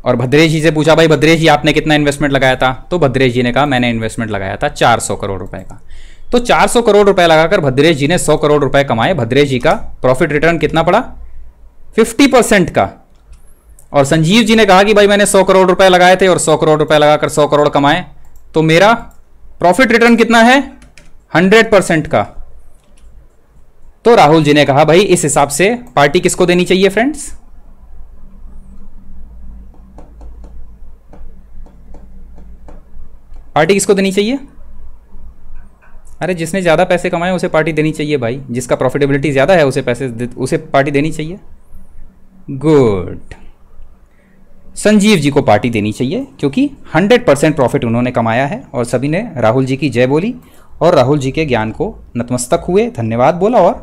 और भद्रेश जी से पूछा भाई भद्रेश जी आपने कितना इन्वेस्टमेंट लगाया था, तो भद्रेश जी ने कहा मैंने इन्वेस्टमेंट लगाया था 400 करोड़ रुपए का। तो 400 करोड़ रुपए लगाकर भद्रेश जी ने 100 करोड़ रुपए कमाए। भद्रेश जी का प्रॉफिट रिटर्न कितना पड़ा? 50% का। और संजीव जी ने कहा कि भाई मैंने 100 करोड़ रुपए लगाए थे और 100 करोड़ रुपए लगाकर 100 करोड़ कमाए, तो मेरा प्रॉफिट रिटर्न कितना है? 100% का। तो राहुल जी ने कहा भाई इस हिसाब से पार्टी किसको देनी चाहिए फ्रेंड्स? पार्टी किसको देनी चाहिए? अरे जिसने ज्यादा पैसे कमाए उसे पार्टी देनी चाहिए भाई, जिसका प्रॉफिटेबिलिटी ज्यादा है उसे पार्टी देनी चाहिए। गुड, संजीव जी को पार्टी देनी चाहिए क्योंकि 100% प्रॉफिट उन्होंने कमाया है। और सभी ने राहुल जी की जय बोली और राहुल जी के ज्ञान को नतमस्तक हुए, धन्यवाद बोला और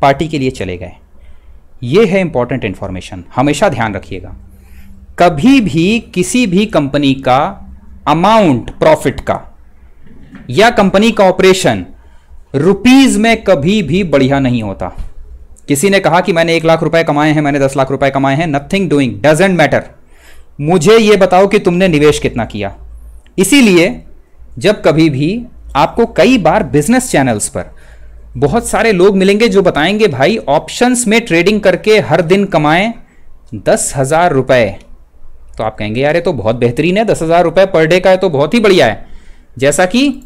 पार्टी के लिए चले गए। ये है इंपॉर्टेंट इंफॉर्मेशन, हमेशा ध्यान रखिएगा। कभी भी किसी भी कंपनी का अमाउंट प्रॉफिट का या कंपनी का ऑपरेशन रुपीज में कभी भी बढ़िया नहीं होता। किसी ने कहा कि मैंने 1 लाख रुपए कमाए हैं, मैंने 10 लाख रुपए कमाए हैं, नथिंग डूइंग, डजेंट मैटर। मुझे यह बताओ कि तुमने निवेश कितना किया। इसीलिए जब कभी भी आपको कई बार बिजनेस चैनल्स पर बहुत सारे लोग मिलेंगे जो बताएंगे भाई ऑप्शंस में ट्रेडिंग करके हर दिन कमाएं 10,000 रुपए, तो आप कहेंगे यार ये तो बहुत बेहतरीन है, 10,000 रुपए पर डे का है तो बहुत ही बढ़िया है। जैसा कि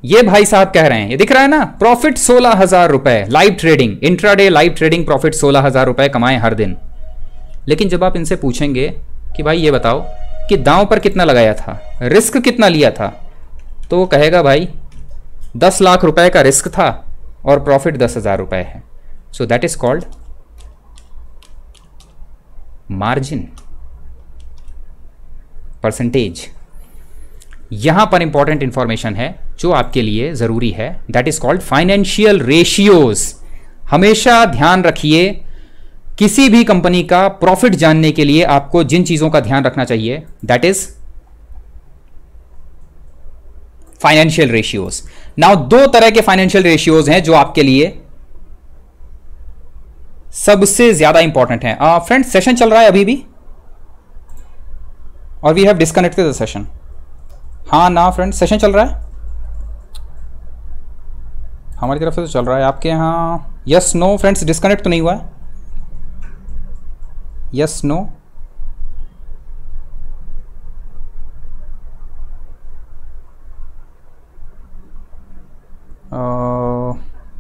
ये भाई साहब कह रहे हैं, ये दिख रहा है ना, प्रॉफिट 16,000 रुपए, live trading, intraday live trading profit 16,000 रुपए कमाए हर दिन। लेकिन जब आप इनसे पूछेंगे कि भाई ये बताओ कि दांव पर कितना लगाया था, रिस्क कितना लिया था, तो वो कहेगा भाई 10 लाख रुपए का रिस्क था और प्रॉफिट 10,000 रुपए है। So that is called margin, percentage. यहां पर इंपॉर्टेंट इंफॉर्मेशन है जो आपके लिए जरूरी है, that is called financial ratios. हमेशा ध्यान रखिए, किसी भी कंपनी का प्रॉफिट जानने के लिए आपको जिन चीजों का ध्यान रखना चाहिए that is financial ratios. Now 2 तरह के फाइनेंशियल रेशियोज हैं जो आपके लिए सबसे ज्यादा इंपॉर्टेंट हैं। फ्रेंड्स सेशन चल रहा है अभी भी और we have disconnected the session. हाँ ना फ्रेंड्स, सेशन चल रहा है हमारी तरफ से तो चल रहा है, आपके यहाँ यस नो फ्रेंड्स, डिस्कनेक्ट तो नहीं हुआ है? यस नो,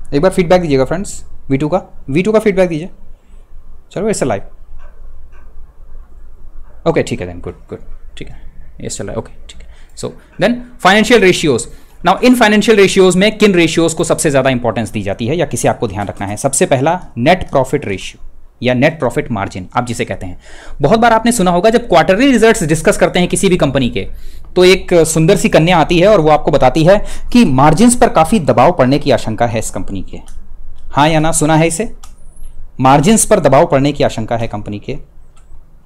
एक बार फीडबैक दीजिएगा फ्रेंड्स, V2 का फीडबैक दीजिए। चलो इट्स लाइव, ओके ठीक है देन, गुड ठीक है, ये चल रहा है, ओके ठीक है। So then financial ratios. Now in financial ratios में किन रेशियोज को सबसे ज्यादा इंपॉर्टेंस दी जाती है या किसे आपको ध्यान रखना है? सबसे पहला नेट प्रॉफिट रेशियो या नेट प्रॉफिट मार्जिन आप जिसे कहते हैं। बहुत बार आपने सुना होगा जब क्वार्टरली रिजल्ट्स डिस्कस करते हैं किसी भी कंपनी के, तो एक सुंदर सी कन्या आती है और वो आपको बताती है कि मार्जिन्स पर काफी दबाव पड़ने की आशंका है इस कंपनी के। हाँ या ना, सुना है इसे? मार्जिन्स पर दबाव पड़ने की आशंका है कंपनी के,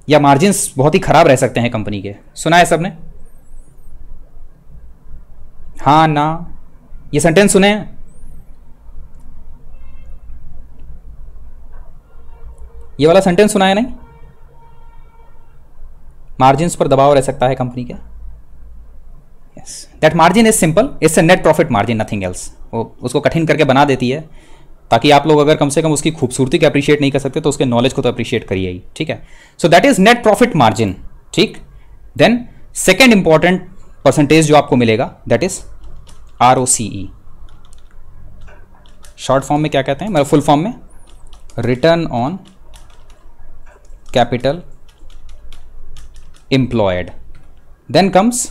या मार्जिन्स बहुत ही खराब रह सकते हैं कंपनी के, सुना है सबने? हाँ ना, ये सेंटेंस सुने हैं? ये वाला सेंटेंस सुना है नहीं? मार्जिन्स पर दबाव रह सकता है कंपनी के। Yes, that margin is simple, it's a net profit margin, nothing else. वो उसको कठिन करके बना देती है ताकि आप लोग अगर कम से कम उसकी खूबसूरती को अप्रिशिएट नहीं कर सकते तो उसके नॉलेज को तो अप्रिशिएट करिए ही, ठीक है। So that is net profit margin, ठीक। देन सेकेंड इंपॉर्टेंट परसेंटेज जो आपको मिलेगा that is ROCE। Short form में क्या कहते हैं, मतलब फुल फॉर्म में return on capital employed. Then comes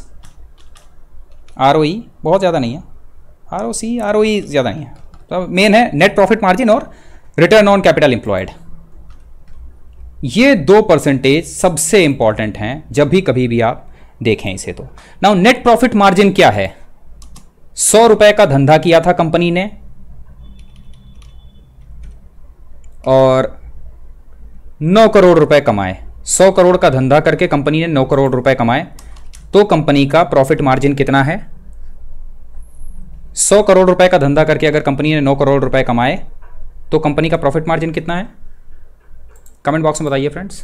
ROE, बहुत ज़्यादा नहीं है, ROE ज़्यादा नहीं है, तो मेन है नेट प्रॉफिट मार्जिन और रिटर्न ऑन कैपिटल एम्प्लॉयड। ये 2 परसेंटेज सबसे इंपॉर्टेंट हैं जब भी कभी भी आप देखें इसे। तो नाउ नेट प्रॉफिट मार्जिन क्या है? 100 रुपए का धंधा किया था कंपनी ने और 9 करोड़ रुपए कमाए। 100 करोड़ का धंधा करके कंपनी ने 9 करोड़ रुपए कमाए, तो कंपनी का प्रॉफिट मार्जिन कितना है? 100 करोड़ रुपए का धंधा करके अगर कंपनी ने 9 करोड़ रुपए कमाए तो कंपनी का प्रॉफिट मार्जिन कितना है? कमेंट बॉक्स में बताइए फ्रेंड्स।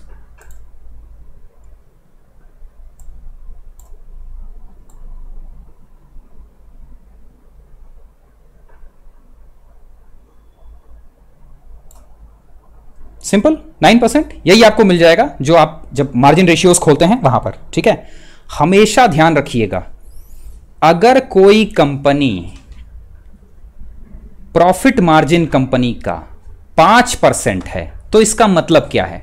सिंपल 9%, यही आपको मिल जाएगा जो आप जब मार्जिन रेशियोज खोलते हैं वहां पर, ठीक है। हमेशा ध्यान रखिएगा, अगर कोई कंपनी प्रॉफिट मार्जिन कंपनी का 5% है तो इसका मतलब क्या है?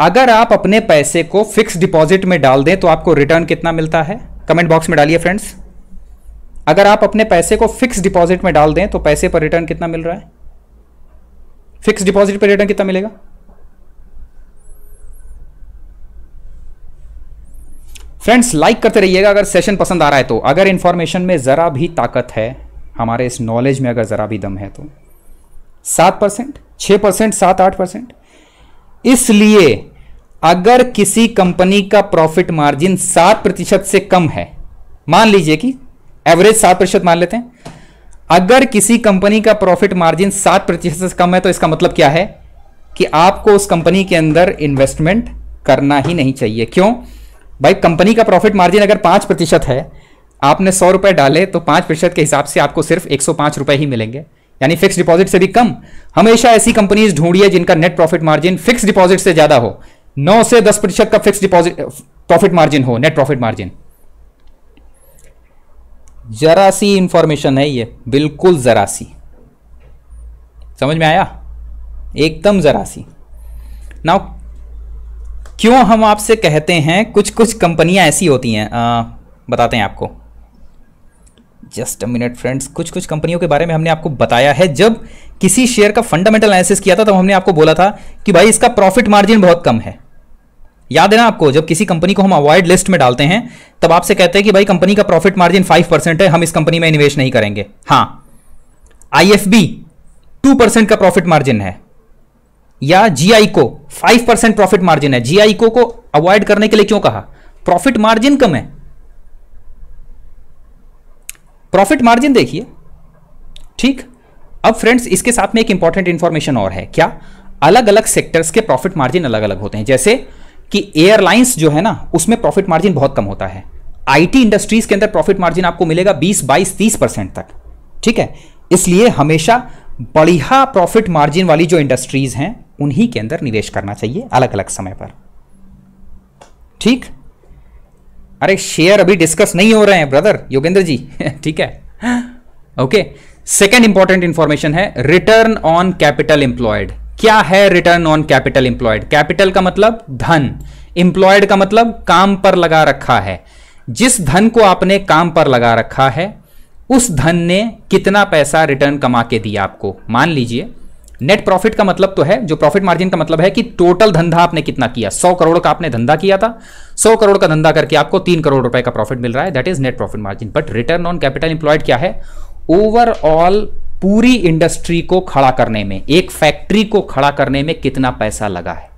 अगर आप अपने पैसे को फिक्स डिपॉजिट में डाल दें तो आपको रिटर्न कितना मिलता है? कमेंट बॉक्स में डालिए फ्रेंड्स। अगर आप अपने पैसे को फिक्स डिपॉजिट में डाल दें तो पैसे पर रिटर्न कितना मिल रहा है? फिक्स डिपॉजिट पर रिटर्न कितना मिलेगा? फ्रेंड्स लाइक करते रहिएगा अगर सेशन पसंद आ रहा है तो। अगर इंफॉर्मेशन में जरा भी ताकत है, हमारे इस नॉलेज में अगर जरा भी दम है तो 7%, 6%, 7-8%। इसलिए अगर किसी कंपनी का प्रॉफिट मार्जिन 7% से कम है मान लीजिए कि एवरेज 7% मान लेते हैं। अगर किसी कंपनी का प्रॉफिट मार्जिन 7% से कम है तो इसका मतलब क्या है कि आपको उस कंपनी के अंदर इन्वेस्टमेंट करना ही नहीं चाहिए। क्यों भाई? कंपनी का प्रॉफिट मार्जिन अगर 5% है, आपने 100 रुपए डाले तो 5% के हिसाब से आपको सिर्फ 105 रुपए ही मिलेंगे, यानी फिक्स डिपॉजिट से भी कम। हमेशा ऐसी कंपनीज ढूंढिए जिनका net profit margin fix deposit से ज्यादा हो। 9 से 10% का फिक्स डिपॉजिट प्रॉफिट मार्जिन हो, नेट प्रॉफिट मार्जिन। जरा सी इंफॉर्मेशन है ये, बिल्कुल जरा सी, समझ में आया? एकदम जरा सी। नाउ क्यों हम आपसे कहते हैं कुछ कुछ कंपनियां ऐसी होती हैं, बताते हैं आपको। जस्ट अ मिनट फ्रेंड्स, कुछ कुछ कंपनियों के बारे में हमने आपको बताया है। जब किसी शेयर का फंडामेंटल एनालिसिस किया था तब हमने आपको बोला था कि भाई इसका प्रॉफिट मार्जिन बहुत कम है। याद है ना आपको? जब किसी कंपनी को हम अवॉइड लिस्ट में डालते हैं तब आपसे कहते हैं कि भाई कंपनी का प्रॉफिट मार्जिन 5% है, हम इस कंपनी में निवेश नहीं करेंगे। हां, IFB 2% का प्रॉफिट मार्जिन है, या GI को 5% प्रॉफिट मार्जिन है। GI को अवॉइड करने के लिए क्यों कहा? प्रॉफिट मार्जिन कम है। प्रॉफिट मार्जिन देखिए, ठीक। अब फ्रेंड्स इसके साथ में एक इंपॉर्टेंट इंफॉर्मेशन और है। क्या? अलग अलग सेक्टर्स के प्रॉफिट मार्जिन अलग अलग होते हैं। जैसे कि एयरलाइंस जो है ना, उसमें प्रॉफिट मार्जिन बहुत कम होता है। IT इंडस्ट्रीज के अंदर प्रॉफिट मार्जिन आपको मिलेगा 20, 22, 30% तक, ठीक है। इसलिए हमेशा बढ़िया प्रॉफिट मार्जिन वाली जो इंडस्ट्रीज हैं उन्हीं के अंदर निवेश करना चाहिए अलग अलग समय पर, ठीक। अरे शेयर अभी डिस्कस नहीं हो रहे हैं ब्रदर योगेंद्र जी ठीक है, ओके। सेकेंड इंपॉर्टेंट इंफॉर्मेशन है रिटर्न ऑन कैपिटल एम्प्लॉयड। क्या है return on capital employed? Capital का मतलब धन, एम्प्लॉयड का मतलब काम पर लगा रखा है। जिस धन को आपने काम पर लगा रखा है उस धन ने कितना पैसा रिटर्न कमा के दिया आपको। मान लीजिए नेट प्रॉफिट का मतलब तो है, जो प्रॉफिट मार्जिन का मतलब है कि टोटल धंधा आपने कितना किया। 100 करोड़ का आपने धंधा किया था, 100 करोड़ का धंधा करके आपको 3 करोड़ रुपए का प्रॉफिट मिल रहा है, that is net profit margin. But return on capital employed क्या है? ओवरऑल पूरी इंडस्ट्री को खड़ा करने में, एक फैक्ट्री को खड़ा करने में कितना पैसा लगा है।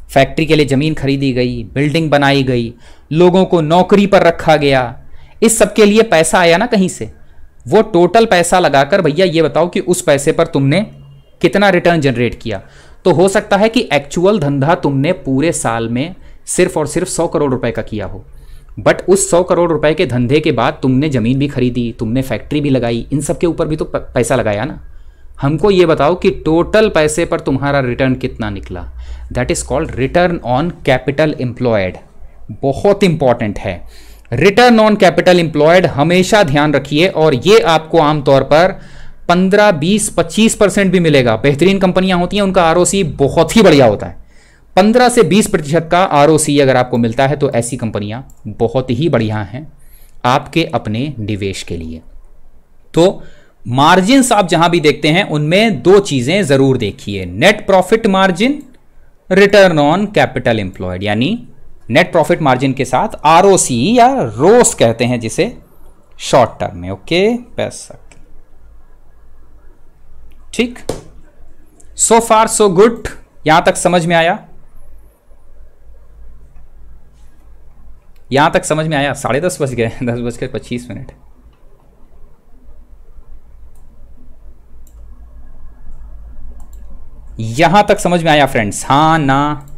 फैक्ट्री के लिए जमीन खरीदी गई, बिल्डिंग बनाई गई, लोगों को नौकरी पर रखा गया, इस सब के लिए पैसा आया ना कहीं से। वो टोटल पैसा लगाकर भैया ये बताओ कि उस पैसे पर तुमने कितना रिटर्न जनरेट किया। तो हो सकता है कि एक्चुअल धंधा तुमने पूरे साल में सिर्फ और सिर्फ 100 करोड़ रुपए का किया हो, बट उस 100 करोड़ रुपए के धंधे के बाद तुमने जमीन भी खरीदी, तुमने फैक्ट्री भी लगाई, इन सब के ऊपर भी तो पैसा लगाया ना। हमको ये बताओ कि टोटल पैसे पर तुम्हारा रिटर्न कितना निकला। That is called return on capital employed. बहुत इंपॉर्टेंट है रिटर्न ऑन कैपिटल एम्प्लॉयड, हमेशा ध्यान रखिए। और ये आपको आमतौर पर 15, 20, 25% भी मिलेगा। बेहतरीन कंपनियां होती हैं उनका ROC बहुत ही बढ़िया होता है। 15 से 20% का ROC अगर आपको मिलता है तो ऐसी कंपनियां बहुत ही बढ़िया हैं आपके अपने निवेश के लिए। तो मार्जिन आप जहां भी देखते हैं उनमें 2 चीजें जरूर देखिए, net profit margin, return on capital employed. यानी नेट प्रॉफिट मार्जिन के साथ ROC या रोस कहते हैं जिसे शॉर्ट टर्म में, ओके पैसा, ठीक। सो फार सो गुड, यहां तक समझ में आया? यहां तक समझ में आया? 10:30 बज गए, 10:25। यहां तक समझ में आया फ्रेंड्स? हाँ ना?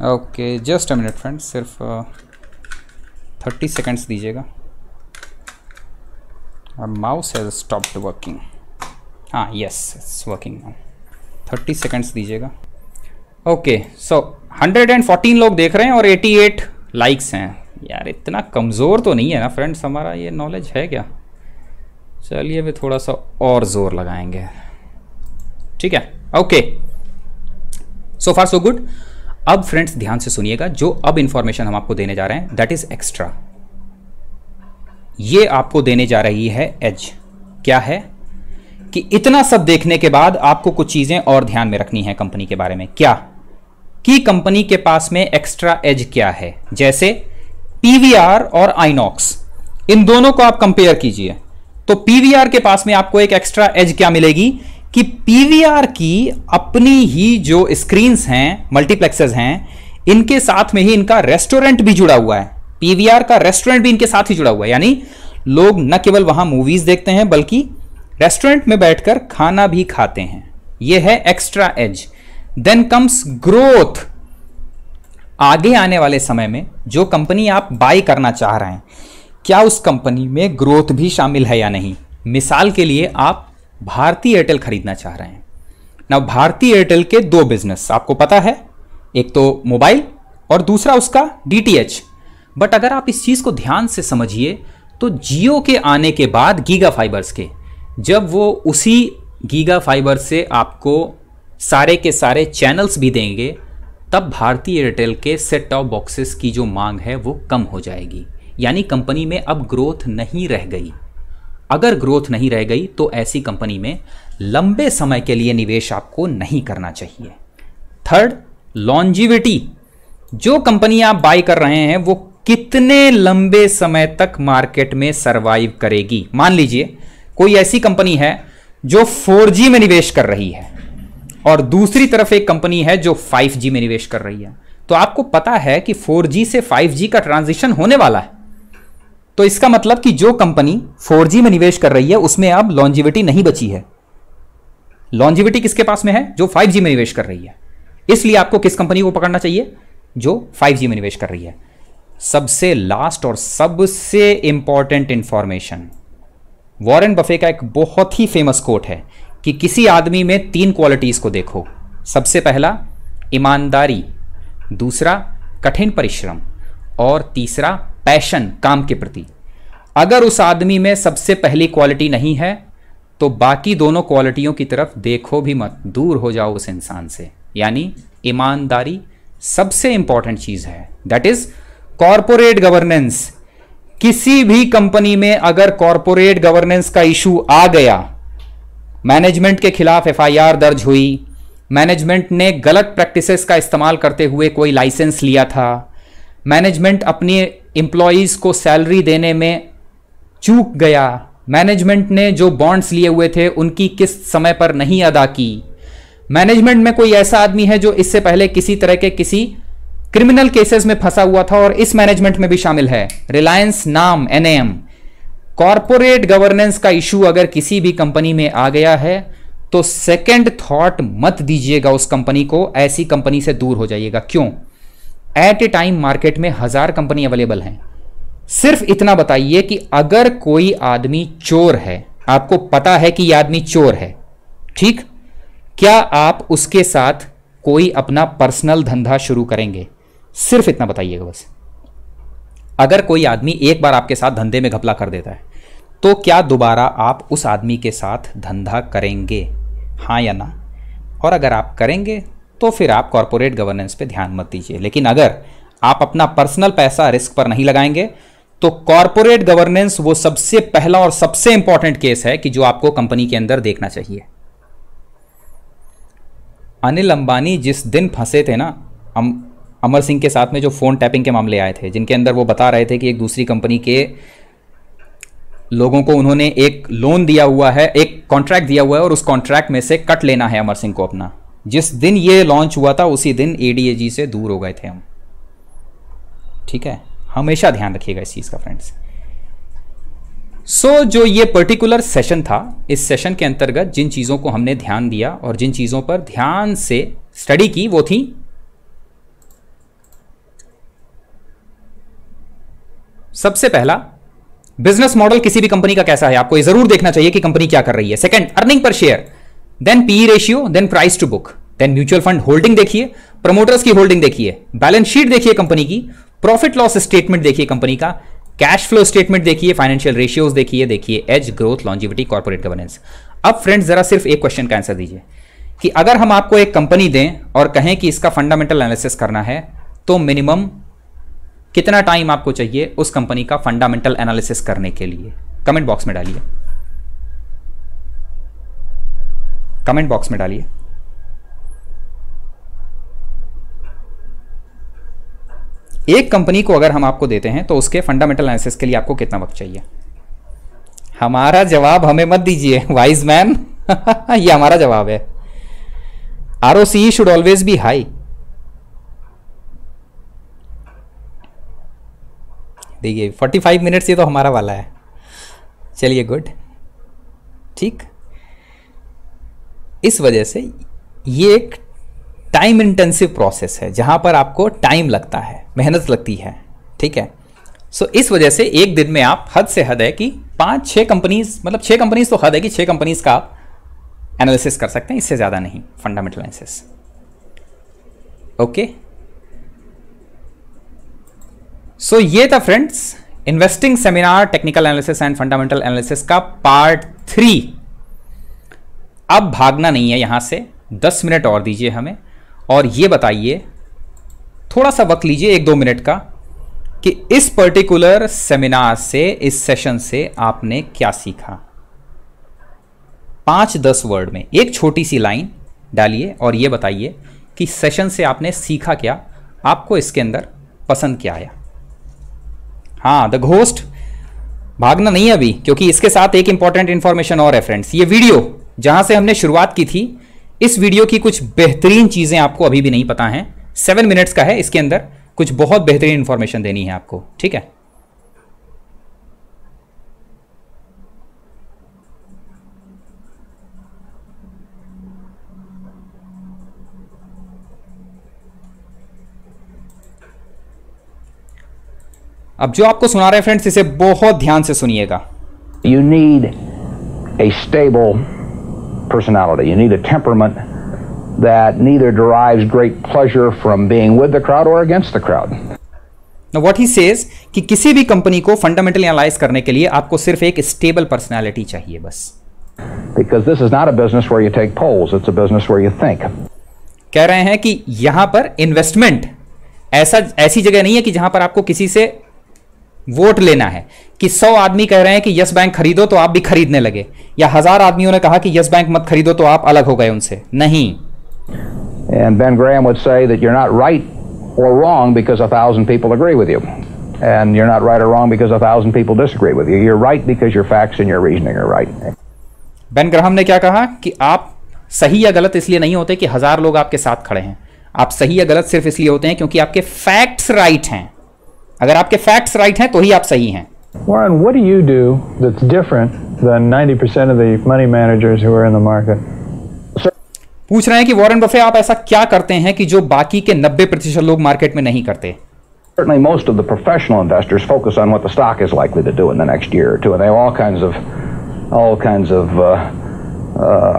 Okay just a minute friends, सिर्फ 30 सेकेंड्स दीजिएगा। और माउस हैज स्टॉप्ड वर्किंग। हाँ yes it's working now. 30 seconds दीजिएगा। ओके सो 114 लोग देख रहे हैं और 88 लाइक्स हैं। यार इतना कमज़ोर तो नहीं है ना फ्रेंड्स हमारा ये नॉलेज, है क्या? चलिए अभी थोड़ा सा और ज़ोर लगाएंगे, ठीक है। ओके सो फार सो गुड। अब फ्रेंड्स ध्यान से सुनिएगा, जो अब इंफॉर्मेशन हम आपको देने जा रहे हैं दैट इज एक्स्ट्रा। ये आपको देने जा रही है एज। क्या है कि इतना सब देखने के बाद आपको कुछ चीजें और ध्यान में रखनी है कंपनी के बारे में। क्या कि कंपनी के पास में एक्स्ट्रा एज क्या है। जैसे PVR और आइनॉक्स। इन दोनों को आप कंपेयर कीजिए तो पीवीआर के पास में आपको एक एक्स्ट्रा एज क्या मिलेगी कि पीवीआर की अपनी ही जो स्क्रीन्स हैं, मल्टीप्लेक्सेस हैं, इनके साथ में ही इनका रेस्टोरेंट भी जुड़ा हुआ है। पीवीआर का रेस्टोरेंट भी इनके साथ ही जुड़ा हुआ है, यानी लोग न केवल वहां मूवीज देखते हैं बल्कि रेस्टोरेंट में बैठकर खाना भी खाते हैं। यह है extra edge. Then comes growth. आगे आने वाले समय में जो कंपनी आप बाय करना चाह रहे हैं, क्या उस कंपनी में ग्रोथ भी शामिल है या नहीं। मिसाल के लिए आप भारती एयरटेल खरीदना चाह रहे हैं ना। भारती एयरटेल के दो बिजनेस आपको पता है, एक तो मोबाइल और दूसरा उसका डीटीएच। बट अगर आप इस चीज को ध्यान से समझिए तो जियो के आने के बाद गीगा फाइबर्स के, जब वो उसी गीगा फाइबर से आपको सारे के सारे चैनल्स भी देंगे, तब भारती एयरटेल के सेट टॉप बॉक्सेस की जो मांग है वो कम हो जाएगी। यानी कंपनी में अब ग्रोथ नहीं रह गई। अगर ग्रोथ नहीं रह गई तो ऐसी कंपनी में लंबे समय के लिए निवेश आपको नहीं करना चाहिए। Third, longevity. जो कंपनी आप बाय कर रहे हैं वो कितने लंबे समय तक मार्केट में सरवाइव करेगी। मान लीजिए कोई ऐसी कंपनी है जो 4G में निवेश कर रही है और दूसरी तरफ एक कंपनी है जो 5G में निवेश कर रही है, तो आपको पता है कि 4G से 5G का ट्रांजिशन होने वाला है। तो इसका मतलब कि जो कंपनी 4G में निवेश कर रही है उसमें अब लॉन्जिविटी नहीं बची है। लॉन्जिविटी किसके पास में है? जो 5G में निवेश कर रही है। इसलिए आपको किस कंपनी को पकड़ना चाहिए? जो 5G में निवेश कर रही है। सबसे लास्ट और सबसे इंपॉर्टेंट इंफॉर्मेशन, वॉरेन बफे का एक बहुत ही फेमस कोट है कि किसी आदमी में 3 क्वालिटीज को देखो। सबसे पहला ईमानदारी, दूसरा कठिन परिश्रम और तीसरा पैशन, काम के प्रति। अगर उस आदमी में सबसे पहली क्वालिटी नहीं है तो बाकी दोनों क्वालिटियों की तरफ देखो भी मत, दूर हो जाओ उस इंसान से। यानी ईमानदारी सबसे इंपॉर्टेंट चीज है। That is corporate governance. किसी भी कंपनी में अगर कॉरपोरेट गवर्नेंस का इशू आ गया, मैनेजमेंट के खिलाफ एफआईआर दर्ज हुई, मैनेजमेंट ने गलत प्रैक्टिसेस का इस्तेमाल करते हुए कोई लाइसेंस लिया था, मैनेजमेंट अपने एम्प्लॉयज को सैलरी देने में चूक गया, मैनेजमेंट ने जो बॉन्ड्स लिए हुए थे उनकी किस्त समय पर नहीं अदा की, मैनेजमेंट में कोई ऐसा आदमी है जो इससे पहले किसी तरह के किसी क्रिमिनल केसेस में फंसा हुआ था और इस मैनेजमेंट में भी शामिल है, रिलायंस नाम, NAM। कॉरपोरेट गवर्नेंस का इशू अगर किसी भी कंपनी में आ गया है तो सेकंड थॉट मत दीजिएगा उस कंपनी को, ऐसी कंपनी से दूर हो जाइएगा। क्यों? एट ए टाइम मार्केट में 1000 कंपनी अवेलेबल हैं। सिर्फ इतना बताइए कि अगर कोई आदमी चोर है, आपको पता है कि यह आदमी चोर है, ठीक, क्या आप उसके साथ कोई अपना पर्सनल धंधा शुरू करेंगे? सिर्फ इतना बताइएगा बस। अगर कोई आदमी एक बार आपके साथ धंधे में घपला कर देता है तो क्या दोबारा आप उस आदमी के साथ धंधा करेंगे? हाँ या ना? और अगर आप करेंगे तो फिर आप कॉरपोरेट गवर्नेंस पे ध्यान मत दीजिए। लेकिन अगर आप अपना पर्सनल पैसा रिस्क पर नहीं लगाएंगे तो कॉरपोरेट गवर्नेंस वो सबसे पहला और सबसे इंपॉर्टेंट केस है कि जो आपको कंपनी के अंदर देखना चाहिए। अनिल अंबानी जिस दिन फंसे थे ना अमर सिंह के साथ में, जो फोन टैपिंग के मामले आए थे, जिनके अंदर वो बता रहे थे कि एक दूसरी कंपनी के लोगों को उन्होंने एक लोन दिया हुआ है, एक कॉन्ट्रैक्ट दिया हुआ है और उस कॉन्ट्रैक्ट में से कट लेना है अमर सिंह को अपना। जिस दिन ये लॉन्च हुआ था उसी दिन ADAG से दूर हो गए थे हम। ठीक है, हमेशा ध्यान रखिएगा इस चीज का फ्रेंड्स। जो ये पर्टिकुलर सेशन था, इस सेशन के अंतर्गत जिन चीजों को हमने ध्यान दिया और जिन चीजों पर ध्यान से स्टडी की वो थी सबसे पहला, बिजनेस मॉडल किसी भी कंपनी का कैसा है, आपको ये जरूर देखना चाहिए कि कंपनी क्या कर रही है। सेकंड, अर्निंग पर share, then PE ratio, then price to book, then mutual fund holding देखिए, प्रमोटर्स की होल्डिंग देखिए, बैलेंस शीट देखिए कंपनी की, प्रॉफिट लॉस स्टेटमेंट देखिए कंपनी का, कैश फ्लो स्टेटमेंट देखिए, फाइनेंशियल रेशियोज देखिए edge, growth, longevity, corporate governance. अब फ्रेंड्स जरा सिर्फ एक क्वेश्चन का आंसर दीजिए कि अगर हम आपको एक कंपनी दें और कहें कि इसका फंडामेंटल एनालिसिस करना है तो मिनिमम कितना टाइम आपको चाहिए उस कंपनी का फंडामेंटल एनालिसिस करने के लिए? कमेंट बॉक्स में डालिए, कमेंट बॉक्स में डालिए। एक कंपनी को अगर हम आपको देते हैं तो उसके फंडामेंटल एनालिसिस के लिए आपको कितना वक्त चाहिए? हमारा जवाब हमें मत दीजिए वाइज मैन। ये हमारा जवाब है। ROCE should always be high. देखिए 45 मिनट्स ये तो हमारा वाला है। चलिए गुड, ठीक। इस वजह से ये एक टाइम इंटेंसिव प्रोसेस है जहां पर आपको टाइम लगता है, मेहनत लगती है, ठीक है। सो इस वजह से एक दिन में आप, हद से हद है कि 5-6 कंपनीज, मतलब 6 कंपनीज तो हद है कि 6 कंपनीज का आप एनालिसिस कर सकते हैं, इससे ज्यादा नहीं, फंडामेंटल एनालिसिस। ओके, सो ये था friends investing seminar technical analysis and fundamental analysis का पार्ट 3। अब भागना नहीं है यहां से, 10 मिनट और दीजिए हमें और ये बताइए, थोड़ा सा वक्त लीजिए 1-2 मिनट का, कि इस पर्टिकुलर सेमिनार से, इस सेशन से आपने क्या सीखा। 5-10 वर्ड में एक छोटी सी लाइन डालिए और ये बताइए कि सेशन से आपने सीखा क्या, आपको इसके अंदर पसंद क्या आया। हाँ, द घोस्ट, भागना नहीं है अभी, क्योंकि इसके साथ एक इंपॉर्टेंट इंफॉर्मेशन और है फ्रेंड्स। ये वीडियो जहां से हमने शुरुआत की थी, इस वीडियो की कुछ बेहतरीन चीजें आपको अभी भी नहीं पता हैं। 7 मिनट्स का है, इसके अंदर कुछ बहुत बेहतरीन इंफॉर्मेशन देनी है आपको, ठीक है। अब जो आपको सुना रहे हैं फ्रेंड्स, इसे बहुत ध्यान से सुनिएगा। You need a stable personality. You need a temperament that neither derives great pleasure from being with the crowd or against the crowd. Now what he says कि किसी भी कंपनी को फंडामेंटली एनालाइज करने के लिए आपको सिर्फ एक स्टेबल पर्सनालिटी चाहिए बस। Because this is not a business where you take polls, it's a business where you think. कह रहे हैं कि यहां पर इन्वेस्टमेंट ऐसी जगह नहीं है कि जहां पर आपको किसी से वोट लेना है, कि 100 आदमी कह रहे हैं कि यस बैंक खरीदो तो आप भी खरीदने लगे, या 1000 आदमियों ने कहा कि यस बैंक मत खरीदो तो आप अलग हो गए उनसे। नहीं। And Ben Graham would say that you're not right or wrong because 1,000 people agree with you. And you're not right or wrong because 1,000 people disagree with you. You're right because your facts and your reasoning are right. Ben Graham ने क्या कहा कि आप सही या गलत इसलिए नहीं होते कि 1000 लोग आपके साथ खड़े हैं। आप सही या गलत सिर्फ इसलिए होते हैं क्योंकि आपके फैक्ट्स राइट हैं। अगर आपके फैक्ट्स राइट हैं तो ही आप सही हैं। Warren, what do you do that's different than 90% of the money managers who are in the market? पूछ रहे हैं कि वॉरेन बफे आप ऐसा क्या करते हैं कि जो बाकी के 90% लोग मार्केट में नहीं करते। Certainly most of the professional investors focus on what the stock is likely to do in the next year or two, and they have all kinds of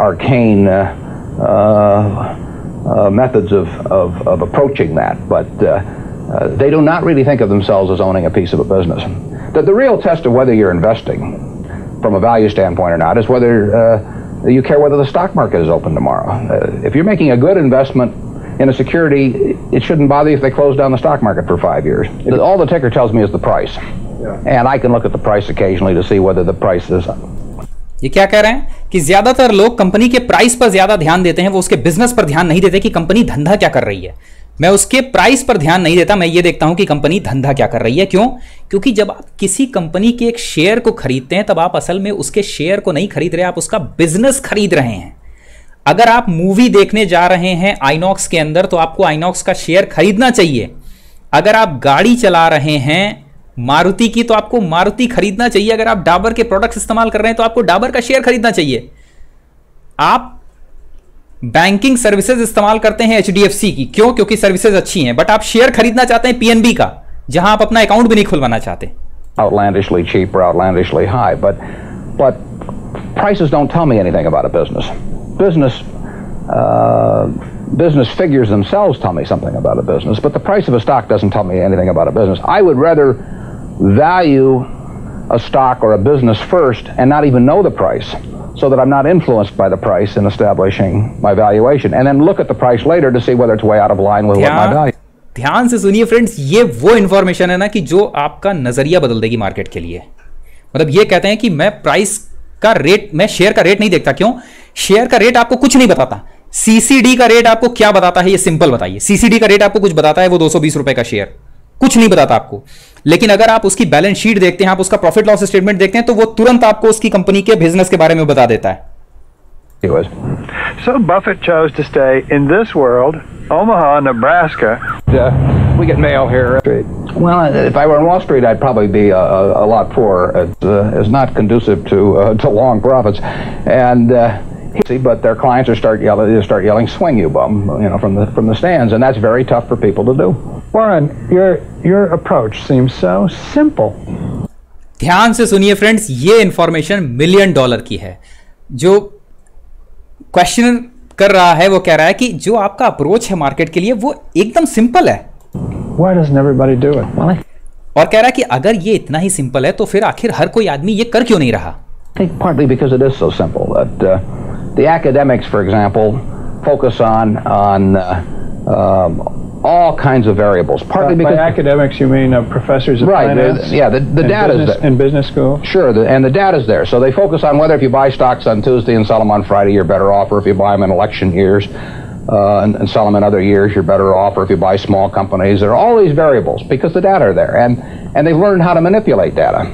arcane methods of approaching that, but they do not really think of themselves as owning a piece of a business. The real test of whether you're investing from a value standpoint or not is whether you care whether the stock market is open tomorrow. If you're making a good investment in a security, it shouldn't bother you if they close down the stock market for 5 years. All the ticker tells me is the price. And I can look at the price occasionally to see whether the price is up. ये क्या कह रहे हैं कि ज्यादातर लोग company के price पर ज्यादा ध्यान देते हैं, वो उसके बिजनेस पर ध्यान नहीं देते कि कंपनी धंधा क्या कर रही है। मैं उसके प्राइस पर ध्यान नहीं देता, मैं ये देखता हूं कि कंपनी धंधा क्या कर रही है। क्यों? क्योंकि जब आप किसी कंपनी के एक शेयर को खरीदते हैं तब आप असल में उसके शेयर को नहीं खरीद रहे, आप उसका बिजनेस खरीद रहे हैं। अगर आप मूवी देखने जा रहे हैं आइनॉक्स के अंदर तो आपको आइनॉक्स का शेयर खरीदना चाहिए। अगर आप गाड़ी चला रहे हैं मारुति की तो आपको मारुति खरीदना चाहिए। अगर आप डाबर के प्रोडक्ट्स इस्तेमाल कर रहे हैं तो आपको डाबर का शेयर खरीदना चाहिए। आप बैंकिंग सर्विसेज इस्तेमाल करते हैं HDFC की, क्यों? क्योंकि सर्विसेज अच्छी हैं, बट आप शेयर खरीदना चाहते हैं PNB का, जहां आप अपना अकाउंट भी नहीं खुलवाना चाहते। Outlandishly cheap or outlandishly high, but prices don't tell me anything about a business. Business figures themselves tell me something about a business, but the price of a stock doesn't tell me anything about a business. I would rather value a stock or a business first and not even know the price, so that I'm not influenced by the price in establishing my valuation, and then look at the price later to see whether it's way out of line with what my value. ध्यान से सुनिए friends, ये वो information है ना कि जो आपका नजरिया बदल देगी मार्केट के लिए। मतलब ये कहते हैं कि मैं प्राइस का रेट, मैं शेयर का रेट नहीं देखता। क्यों? शेयर का रेट आपको कुछ नहीं बताता। CCD का रेट आपको क्या बताता है, ये सिंपल बताइए। CCD का रेट आपको कुछ बताता है? वो 220 रुपए का शेयर कुछ नहीं बताता आपको। लेकिन अगर आप उसकी बैलेंस शीट देखते हैं, आप उसका प्रॉफिट लॉस स्टेटमेंट देखते हैं, तो वो तुरंत आपको उसकी कंपनी के बिजनेस के बारे में बता देता है। So Buffett chose to stay in this world, Omaha, Nebraska. We get mail here. Well, if I were on Wall Street, I'd probably be a lot poorer. It's not conducive to long profits, and but their clients start yelling, "Swing, you bum!" from the stands, and that's very tough for people to do. Warren, your approach seems so simple. ध्यान से सुनिए friends, ये information $1 million की है। जो question कर रहा है वो कह रहा है कि जो आपका अप्रोच है मार्केट के लिए वो एकदम सिंपल है। Why doesn't everybody do it? और कह रहा है कि अगर ये इतना ही सिंपल है तो फिर आखिर हर कोई आदमी ये कर क्यों नहीं रहा? I think partly because it is so simple that the academics, for example, focus on all kinds of variables. Partly because by academics you mean professors of right, finance? Yeah, the data is there. In business school? Sure, and the data is there. So they focus on whether if you buy stocks on Tuesday and sell them on Friday, you're better off, or if you buy them in election years and sell them in other years, you're better off, or if you buy small companies. There are all these variables because the data are there, and they've learned how to manipulate data.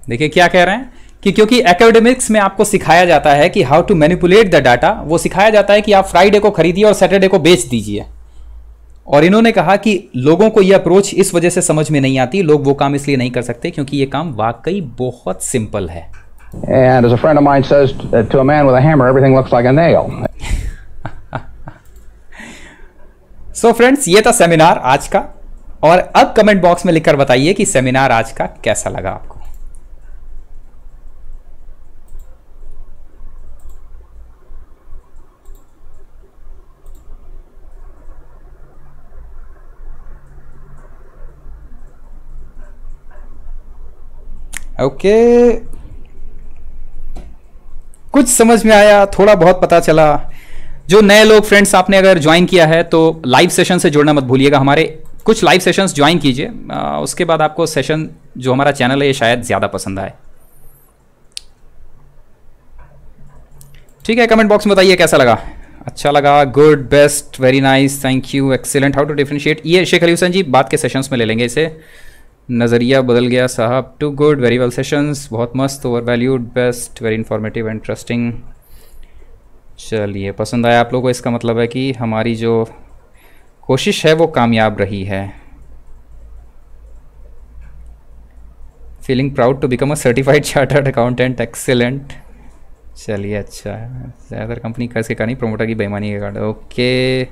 देखिए क्या कह रहे हैं कि क्योंकि academics में आपको सिखाया जाता है कि how to manipulate the data, वो सिखाया जाता है कि आप फ्राइडे को खरीदिए और सैटरडे को बेच दीजिए। और इन्होंने कहा कि लोगों को यह अप्रोच इस वजह से समझ में नहीं आती, लोग वो काम इसलिए नहीं कर सकते क्योंकि ये काम वाकई बहुत सिंपल है। And as a friend of mine says to a man with a hammer, everything looks like a nail. So friends, ये था सेमिनार आज का, और अब कमेंट बॉक्स में लिखकर बताइए कि सेमिनार आज का कैसा लगा आपको। ओके, कुछ समझ में आया, थोड़ा बहुत पता चला। जो नए लोग फ्रेंड्स आपने अगर ज्वाइन किया है तो लाइव सेशन से जुड़ना मत भूलिएगा। हमारे कुछ लाइव सेशंस ज्वाइन कीजिए, उसके बाद आपको सेशन जो हमारा चैनल है ये शायद ज़्यादा पसंद आए। ठीक है, कमेंट बॉक्स में बताइए कैसा लगा। अच्छा लगा, good, best, very nice, thank you, excellent, how to differentiate. ये शेख अली हुसैन जी बाद के सेशंस में ले लेंगे इसे। नज़रिया बदल गया साहब, too good, very well sessions, बहुत मस्त, over valued, best, very informative, interesting. चलिए, पसंद आया आप लोगों को, इसका मतलब है कि हमारी जो कोशिश है वो कामयाब रही है। Feeling proud to become a certified chartered accountant, excellent. चलिए, अच्छा है, ज़्यादातर कंपनी कर्ज के कारण प्रमोटर की बेईमानी के कारण। ओके,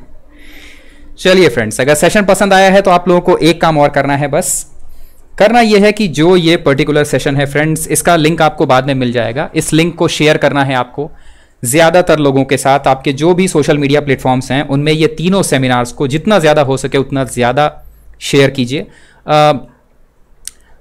चलिए फ्रेंड्स, अगर सेशन पसंद आया है तो आप लोगों को एक काम और करना है। बस करना यह है कि जो ये पर्टिकुलर सेशन है फ्रेंड्स, इसका लिंक आपको बाद में मिल जाएगा। इस लिंक को शेयर करना है आपको ज़्यादातर लोगों के साथ। आपके जो भी सोशल मीडिया प्लेटफॉर्म्स हैं उनमें ये तीनों सेमिनार्स को जितना ज़्यादा हो सके उतना ज़्यादा शेयर कीजिए।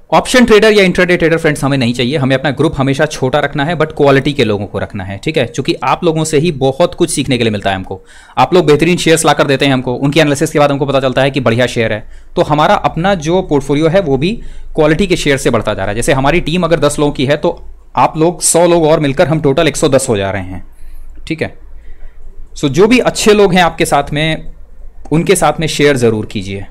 ऑप्शन ट्रेडर या इंट्राडे ट्रेडर फ्रेंड्स हमें नहीं चाहिए, हमें अपना ग्रुप हमेशा छोटा रखना है, बट क्वालिटी के लोगों को रखना है। ठीक है, क्योंकि आप लोगों से ही बहुत कुछ सीखने के लिए मिलता है हमको। आप लोग बेहतरीन शेयर्स ला कर देते हैं हमको, उनकी एनालिसिस के बाद हमको पता चलता है कि बढ़िया शेयर है, तो हमारा अपना जो पोर्टफोलियो है वो भी क्वालिटी के शेयर से बढ़ता जा रहा है। जैसे हमारी टीम अगर 10 लोगों की है तो आप लोग 100 लोग और मिलकर हम टोटल 110 हो जा रहे हैं। ठीक है, सो जो भी अच्छे लोग हैं आपके साथ में, उनके साथ में शेयर ज़रूर कीजिए।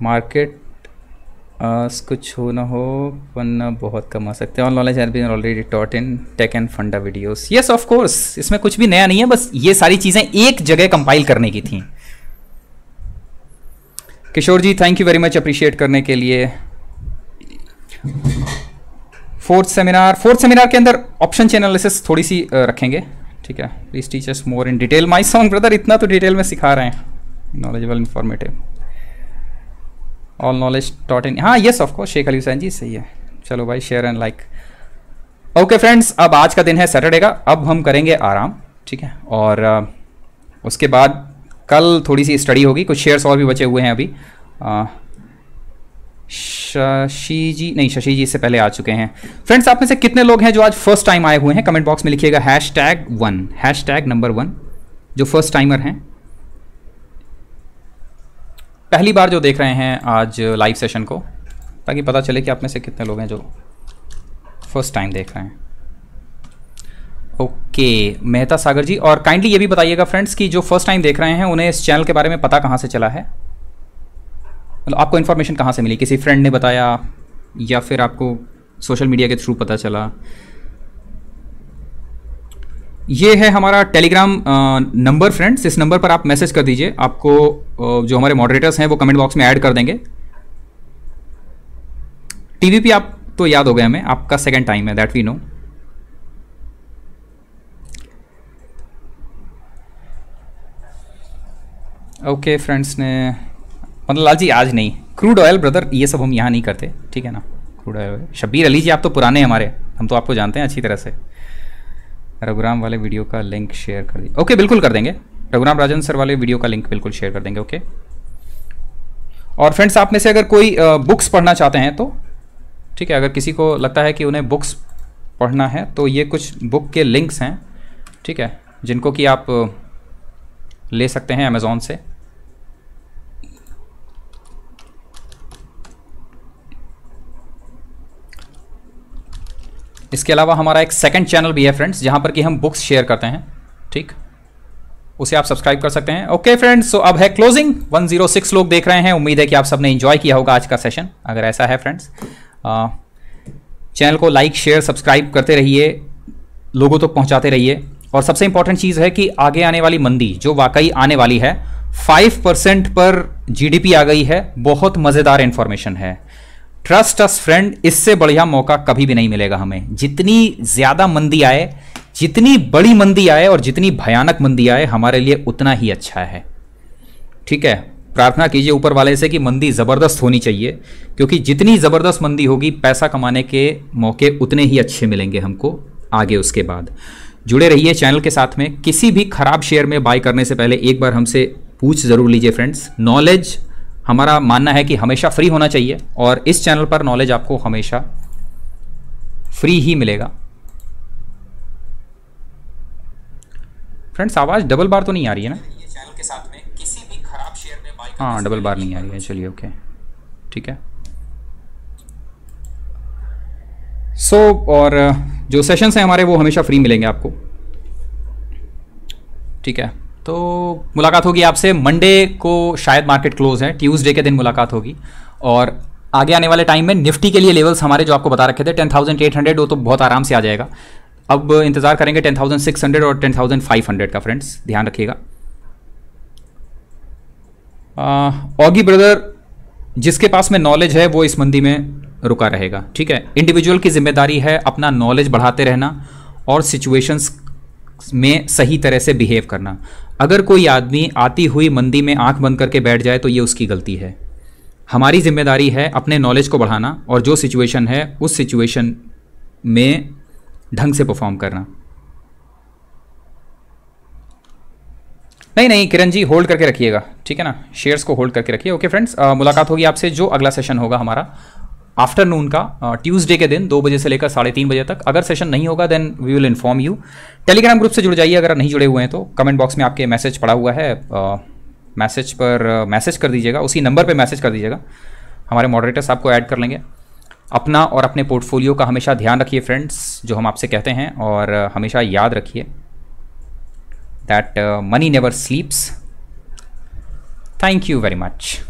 मार्केट कुछ हो ना हो वरना बहुत कमा सकते हैं। All knowledge has been already taught in tech and funda videos. Yes of course, इसमें कुछ भी नया नहीं है, बस ये सारी चीज़ें एक जगह कंपाइल करने की थी। Kishore ji, thank you very much appreciate करने के लिए। फोर्थ सेमिनार के अंदर ऑप्शन चेन एनालिसिस थोड़ी सी रखेंगे। ठीक है, please teach us more in detail. My song brother, इतना तो डिटेल में सिखा रहे हैं। Knowledgeable, informative, all knowledge taught in. हाँ, yes of course, Sheikh Ali Hussain ji, सही है। चलो भाई, share and like. Okay friends, अब आज का दिन है सैटरडे का, अब हम करेंगे आराम। ठीक है, और उसके बाद कल थोड़ी सी स्टडी होगी, कुछ शेयर्स और भी बचे हुए हैं अभी। शशि जी इससे पहले आ चुके हैं। फ्रेंड्स, आप में से कितने लोग हैं जो आज फर्स्ट टाइम आए हुए हैं? कमेंट बॉक्स में लिखिएगा #1, #1 जो फर्स्ट टाइमर हैं, पहली बार जो देख रहे हैं आज लाइव सेशन को, ताकि पता चले कि आप में से कितने लोग हैं जो फर्स्ट टाइम देख रहे हैं। ओके मेहता सागर जी, और काइंडली ये भी बताइएगा फ्रेंड्स कि जो फर्स्ट टाइम देख रहे हैं उन्हें इस चैनल के बारे में पता कहाँ से चला है, मतलब आपको इन्फॉर्मेशन कहाँ से मिली, किसी फ्रेंड ने बताया या फिर आपको सोशल मीडिया के थ्रू पता चला? ये है हमारा टेलीग्राम नंबर फ्रेंड्स, इस नंबर पर आप मैसेज कर दीजिए, आपको जो हमारे मॉडरेटर्स हैं वो कमेंट बॉक्स में ऐड कर देंगे। टीवीपी आप तो याद हो गया हमें, आपका सेकंड टाइम है, that we know. Okay friends ने मतलब लाल जी आज नहीं, क्रूड ऑयल ब्रदर ये सब हम यहाँ नहीं करते, ठीक है ना। क्रूड ऑयल शब्बीर अली जी आप तो पुराने हमारे, हम तो आपको जानते हैं अच्छी तरह से। रघुराम वाले वीडियो का लिंक शेयर कर दिए, ओके बिल्कुल कर देंगे। रघुराम राजन सर वाले वीडियो का लिंक बिल्कुल शेयर कर देंगे, ओके। और फ्रेंड्स आप में से अगर कोई बुक्स पढ़ना चाहते हैं तो ठीक है, अगर किसी को लगता है कि उन्हें बुक्स पढ़ना है तो ये कुछ बुक के लिंक्स हैं, ठीक है, जिनको कि आप ले सकते हैं अमेज़ॉन से। इसके अलावा हमारा एक सेकंड चैनल भी है फ्रेंड्स, जहां पर कि हम बुक्स शेयर करते हैं, ठीक, उसे आप सब्सक्राइब कर सकते हैं। ओके फ्रेंड्स, सो अब है क्लोजिंग, 106 लोग देख रहे हैं, उम्मीद है कि आप सबने एंजॉय किया होगा आज का सेशन। अगर ऐसा है फ्रेंड्स, चैनल को लाइक शेयर सब्सक्राइब करते रहिए, लोगों तक पहुंचाते रहिए, और सबसे इंपॉर्टेंट चीज़ है कि आगे आने वाली मंदी जो वाकई आने वाली है, 5% पर जीडीपी आ गई है, बहुत मज़ेदार इंफॉर्मेशन है। ट्रस्ट अस फ्रेंड, इससे बढ़िया मौका कभी भी नहीं मिलेगा हमें। जितनी ज़्यादा मंदी आए, जितनी बड़ी मंदी आए और जितनी भयानक मंदी आए, हमारे लिए उतना ही अच्छा है, ठीक है। प्रार्थना कीजिए ऊपर वाले से कि मंदी ज़बरदस्त होनी चाहिए, क्योंकि जितनी ज़बरदस्त मंदी होगी, पैसा कमाने के मौके उतने ही अच्छे मिलेंगे हमको आगे। उसके बाद जुड़े रहिए चैनल के साथ में। किसी भी खराब शेयर में बाय करने से पहले एक बार हमसे पूछ ज़रूर लीजिए फ्रेंड्स। नॉलेज हमारा मानना है कि हमेशा फ्री होना चाहिए, और इस चैनल पर नॉलेज आपको हमेशा फ्री ही मिलेगा। फ्रेंड्स आवाज़ डबल बार तो नहीं आ रही है ना? ये चैनल के साथ में किसी भी खराब शेयर में बाय, हाँ डबल बार नहीं आ रही है, चलिए ओके ठीक है। सो और जो सेशंस हैं हमारे वो हमेशा फ्री मिलेंगे आपको, ठीक है। तो मुलाकात होगी आपसे मंडे को, शायद मार्केट क्लोज है, ट्यूसडे के दिन मुलाकात होगी। और आगे आने वाले टाइम में निफ्टी के लिए लेवल्स हमारे जो आपको बता रखे थे 10,800, वो तो बहुत आराम से आ जाएगा। अब इंतज़ार करेंगे 10,600 और 10,500 का फ्रेंड्स, ध्यान रखिएगा। ऑगी ब्रदर, जिसके पास में नॉलेज है वो इस मंदी में रुका रहेगा, ठीक है। इंडिविजुअल की जिम्मेदारी है अपना नॉलेज बढ़ाते रहना और सिचुएशंस में सही तरह से बिहेव करना। अगर कोई आदमी आती हुई मंदी में आंख बंद करके बैठ जाए तो ये उसकी गलती है। हमारी जिम्मेदारी है अपने नॉलेज को बढ़ाना और जो सिचुएशन है उस सिचुएशन में ढंग से परफॉर्म करना। नहीं किरण जी, होल्ड करके रखिएगा, ठीक है ना, शेयर्स को होल्ड करके रखिए। ओके फ्रेंड्स, मुलाकात होगी आपसे जो अगला सेशन होगा हमारा आफ्टरनून का, ट्यूसडे के दिन 2 बजे से लेकर 3:30 बजे तक। अगर सेशन नहीं होगा then we will inform you. Telegram group से जुड़ जाइए अगर नहीं जुड़े हुए हैं तो, कमेंट बॉक्स में आपके मैसेज पड़ा हुआ है, मैसेज पर मैसेज कर दीजिएगा, उसी नंबर पे मैसेज कर दीजिएगा, हमारे मॉडरेटर्स आपको ऐड कर लेंगे। अपना और अपने पोर्टफोलियो का हमेशा ध्यान रखिए फ्रेंड्स, जो हम आपसे कहते हैं, और हमेशा याद रखिए that money never स्लीप्स। Thank you very much.